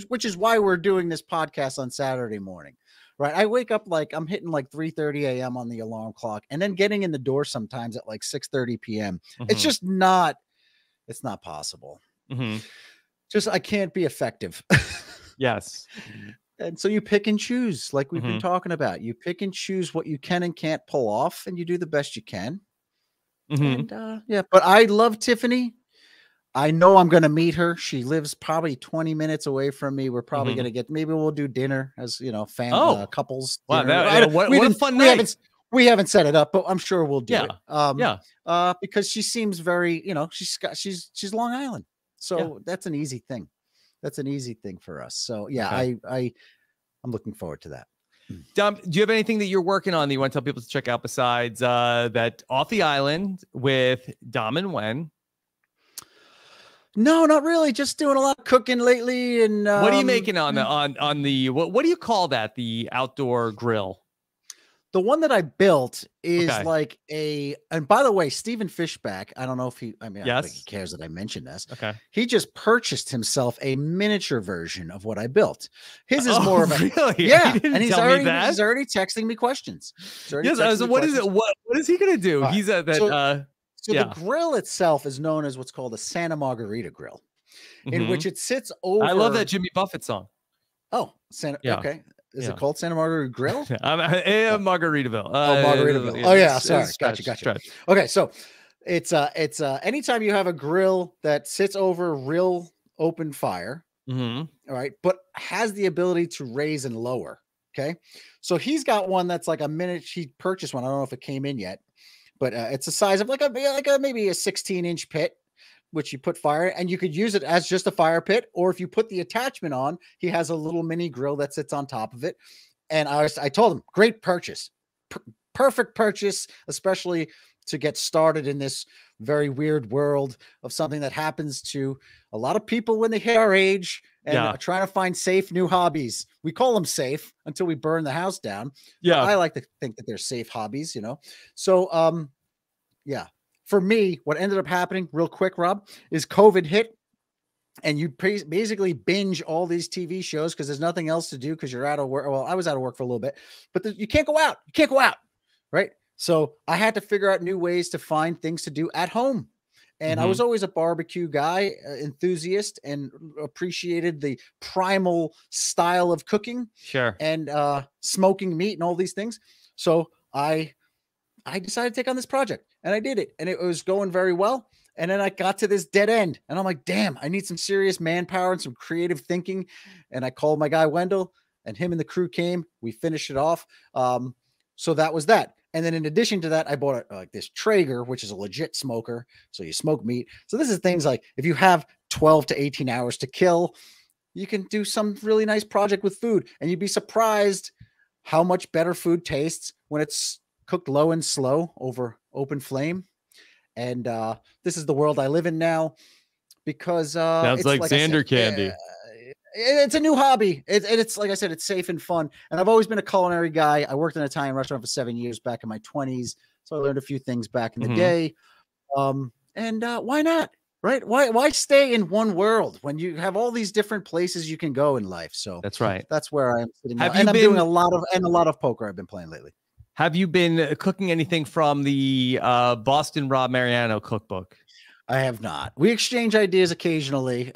Which is why we're doing this podcast on Saturday morning. Right. I wake up like I'm hitting like 3:30 a.m. on the alarm clock and then getting in the door sometimes at like 6:30 p.m. It's just not possible. Just I can't be effective. Yes. And so you pick and choose, like we've been talking about. You pick and choose what you can and can't pull off, and you do the best you can. And yeah, but I love Tiffany. I know I'm going to meet her. She lives probably 20 minutes away from me. We're probably going to maybe we'll do dinner as couples. Wow, what a fun night. We haven't set it up, but I'm sure we'll do it. Because she seems very, she's Long Island. So that's an easy thing. That's an easy thing for us. So yeah, I'm looking forward to that. Dom, do you have anything that you're working on that you want to tell people to check out besides that Off the Island with Dom and Wen? No, not really. Just doing a lot of cooking lately. And what are you making on the what do you call that? The outdoor grill? The one that I built is like and by the way, Stephen Fishback, I don't know if I don't think he cares that I mentioned this. Okay. He just purchased himself a miniature version of what I built. His is more of a really? Yeah. And he's already texting me questions. Yes. What is it? What is he going to do? He's the grill itself is known as what's called a Santa Margarita grill, in which it sits over. I love that Jimmy Buffett song. Oh, okay. Is it called Santa Margarita Grill? Margaritaville. Margaritaville. Oh yeah, sorry. Gotcha. Okay, so it's anytime you have a grill that sits over real open fire, all right, but has the ability to raise and lower. Okay, so he's got one that's like he purchased one. I don't know if it came in yet, but it's the size of like a maybe a 16-inch pit, which you put fire, and you could use it as just a fire pit, or if you put the attachment on, he has a little mini grill that sits on top of it. And I told him, great purchase, perfect purchase, especially to get started in this very weird world of something that happens to a lot of people when they hit our age and are trying to find safe new hobbies. We call them safe until we burn the house down. Yeah. But I like to think that they're safe hobbies, So, yeah. For me, what ended up happening real quick, Rob, is COVID hit and you basically binge all these TV shows because there's nothing else to do because you're out of work. Well, I was out of work for a little bit, but you can't go out. You can't go out, right? So I had to figure out new ways to find things to do at home. And I was always a barbecue guy, enthusiast, and appreciated the primal style of cooking. Sure. And smoking meat and all these things. So I decided to take on this project and I did it and it was going very well. And then I got to this dead end and I'm like, damn, I need some serious manpower and some creative thinking. And I called my guy, Wendell, and him and the crew came, we finished it off. So that was that. And then in addition to that, I bought like this Traeger, which is a legit smoker. So you smoke meat. So this is things like if you have 12 to 18 hours to kill, you can do some really nice project with food and you'd be surprised how much better food tastes when it's cooked low and slow over open flame. And this is the world I live in now because sounds like Xander candy. It's a new hobby. It's like I said, it's safe and fun. And I've always been a culinary guy. I worked in an Italian restaurant for 7 years back in my 20s. So I learned a few things back in the day. And why not? Right? Why stay in one world when you have all these different places you can go in life? So That's right. that's where I am sitting now. Have you And I'm doing been- a lot of poker I've been playing lately. Have you been cooking anything from the Boston Rob Mariano cookbook? I have not. We exchange ideas occasionally.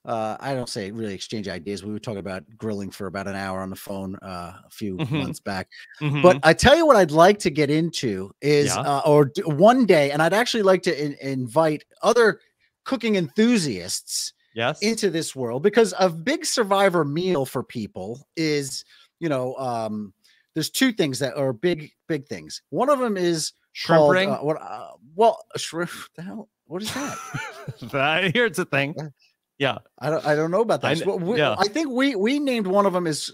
I don't say really exchange ideas. We were talking about grilling for about an hour on the phone a few months back. But I tell you what I'd like to get into is, one day, and I'd actually like to invite other cooking enthusiasts into this world, because a big Survivor meal for people is, there's two things that are big things. One of them is shrimp ring. Shrimp. The hell? What is that? I hear it's a thing. Yeah, I don't know about that. I think we named one of them as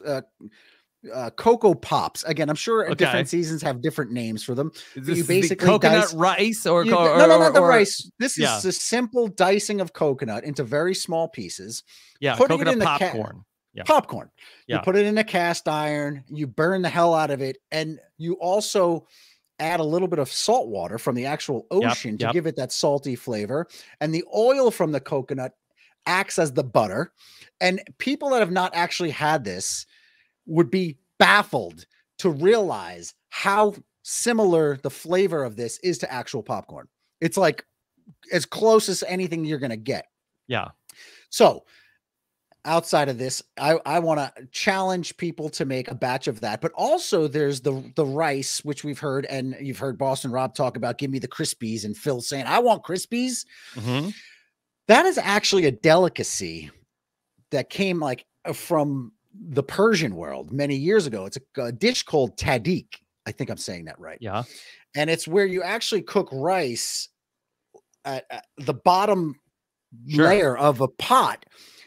Cocoa Pops. Again, I'm sure different seasons have different names for them. Is this you basically coconut rice or not the rice. This is a simple dicing of coconut into very small pieces. Yeah, coconut popcorn. Popcorn. You put it in a cast iron. You burn the hell out of it, and you also add a little bit of salt water from the actual ocean to give it that salty flavor, and the oil from the coconut acts as the butter. And people that have not actually had this would be baffled to realize how similar the flavor of this is to actual popcorn. It's like as close as anything you're going to get. Yeah. So outside of this, I want to challenge people to make a batch of that. But also there's the rice, which we've heard, and you've heard Boston Rob talk about, give me the Krispies, and Phil saying, I want Krispies. That is actually a delicacy that came from the Persian world many years ago. It's a dish called tahdig. I think I'm saying that right. Yeah. And it's where you actually cook rice at the bottom layer of a pot,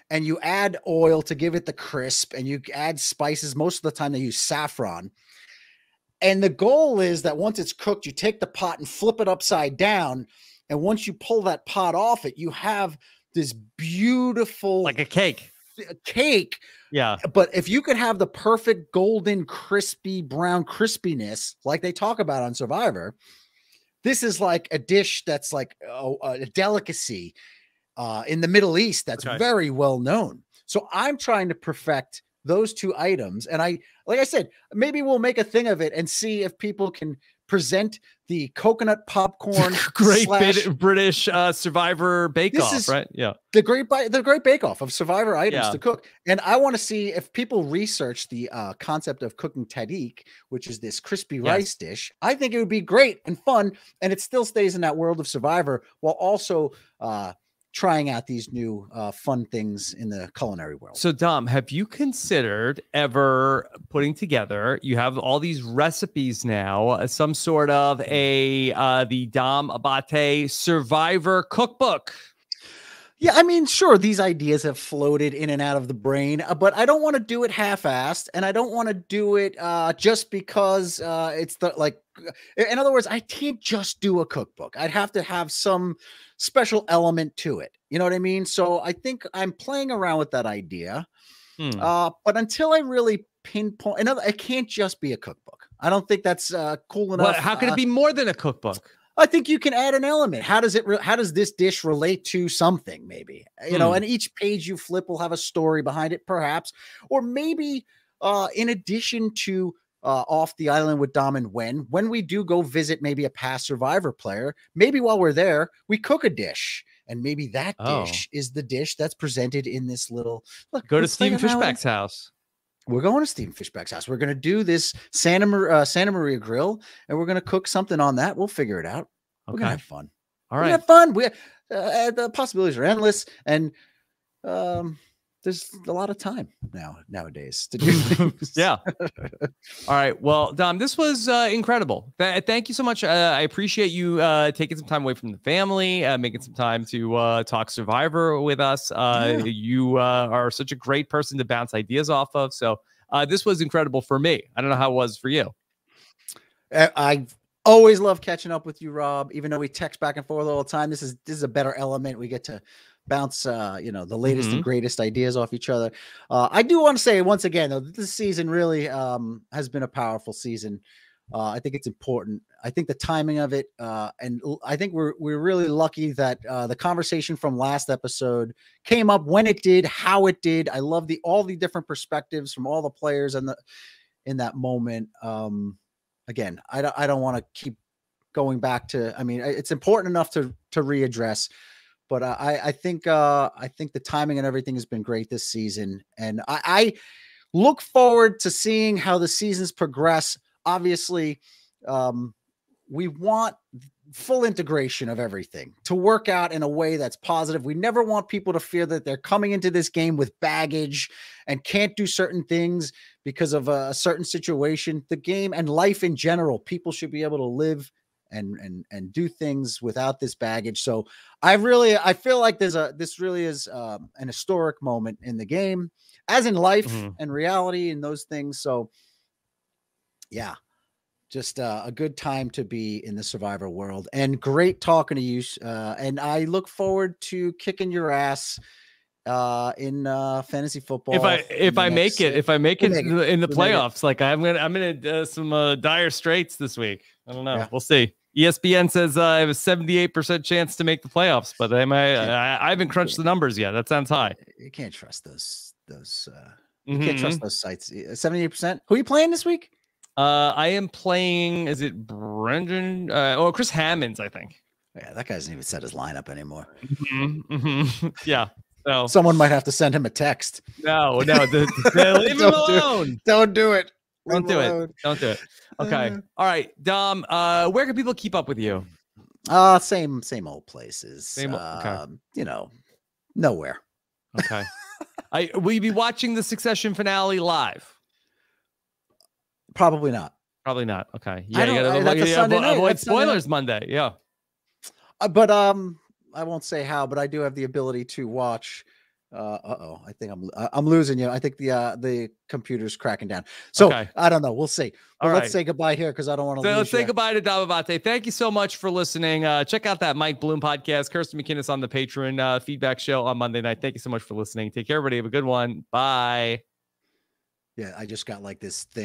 and you add oil to give it the crisp, and you add spices. Most of the time they use saffron. And the goal is that once it's cooked, you take the pot and flip it upside down. And once you pull that pot off it, you have this beautiful, like a cake. Yeah. But if you could have the perfect golden, crispy, brown crispiness, like they talk about on Survivor, this is like a dish that's like a delicacy in the Middle East that's very well known. So I'm trying to perfect those two items. And like I said, maybe we'll make a thing of it and see if people can present the coconut popcorn great British Survivor bake-off, right? Yeah, the great bake-off of Survivor items to cook. And I want to see if people research the concept of cooking tahdig, which is this crispy rice dish. I think it would be great and fun, and it still stays in that world of Survivor while also trying out these new fun things in the culinary world. So Dom, have you considered ever putting together, you have all these recipes now, some sort of the Dom Abate Survivor cookbook? Yeah, I mean, sure, these ideas have floated in and out of the brain, but I don't want to do it half-assed, and I don't want to do it just because it's in other words, I can't just do a cookbook. I'd have to have some special element to it. You know what I mean? So I think I'm playing around with that idea. But until I really pinpoint, it can't just be a cookbook. I don't think that's cool enough. Well, how can it be more than a cookbook? I think you can add an element. How does this dish relate to something? Maybe, and each page you flip will have a story behind it, perhaps, or maybe in addition to off the island with Dom and when we do go visit maybe a past Survivor player, maybe while we're there, we cook a dish, and maybe that dish is the dish that's presented in this little Go to Stephen Fishback's house. We're going to Stephen Fishback's house. We're going to do this Santa Maria grill, and we're going to cook something on that. We'll figure it out. We're going to have fun. All right. We're going to have fun. The possibilities are endless, and there's a lot of time nowadays to do things. Yeah. All right. Well, Dom, this was incredible. Thank you so much. I appreciate you taking some time away from the family, making some time to talk Survivor with us. You are such a great person to bounce ideas off of. So this was incredible for me. I don't know how it was for you. I always love catching up with you, Rob, even though we text back and forth all the time. This is a better element. We get to bounce the latest and greatest ideas off each other. I do want to say once again, though, this season really has been a powerful season I think it's important. I think the timing of it, and I think we're really lucky that the conversation from last episode came up when it did, how it did. I love all the different perspectives from all the players and in that moment. Again, I don't want to keep going back to. I mean, it's important enough to readdress, but I think the timing and everything has been great this season, and I look forward to seeing how the seasons progress. Obviously, we want full integration of everything to work out in a way that's positive. We never want people to fear that they're coming into this game with baggage and can't do certain things because of a certain situation. The game and life in general, people should be able to live and do things without this baggage. So I feel like this really is an historic moment in the game, as in life and reality and those things. So yeah, just a good time to be in the Survivor world, and great talking to you. And I look forward to kicking your ass in fantasy football. If I make it in the playoffs, like I'm in some dire straits this week. I don't know. Yeah. We'll see. ESPN says I have a 78% chance to make the playoffs, but I haven't crunched the numbers yet. That sounds high. You can't trust those. You can't trust those sites. 78%. Who are you playing this week? I am playing. Is it Brendan? Chris Hammonds, I think. Yeah, that guy doesn't even set his lineup anymore. Yeah. So someone might have to send him a text. No, leave him alone. Don't do it. Don't do it. Okay. All right, Dom. Where can people keep up with you? Same old places. Okay. Nowhere. Okay. Will you be watching the Succession finale live? Probably not. Okay. Yeah, you gotta avoid spoilers Monday. Yeah. But I won't say how, but I do have the ability to watch. I think I'm losing you. I think the computer's cracking down. So okay. I don't know. We'll see. But let's say goodbye here because I don't want to. So let's say goodbye to Dom Abate. Thank you so much for listening. Check out that Mike Bloom podcast. Kirsten McInnes on the Patreon feedback show on Monday night. Thank you so much for listening. Take care, everybody. Have a good one. Bye. Yeah, I just got like this thing.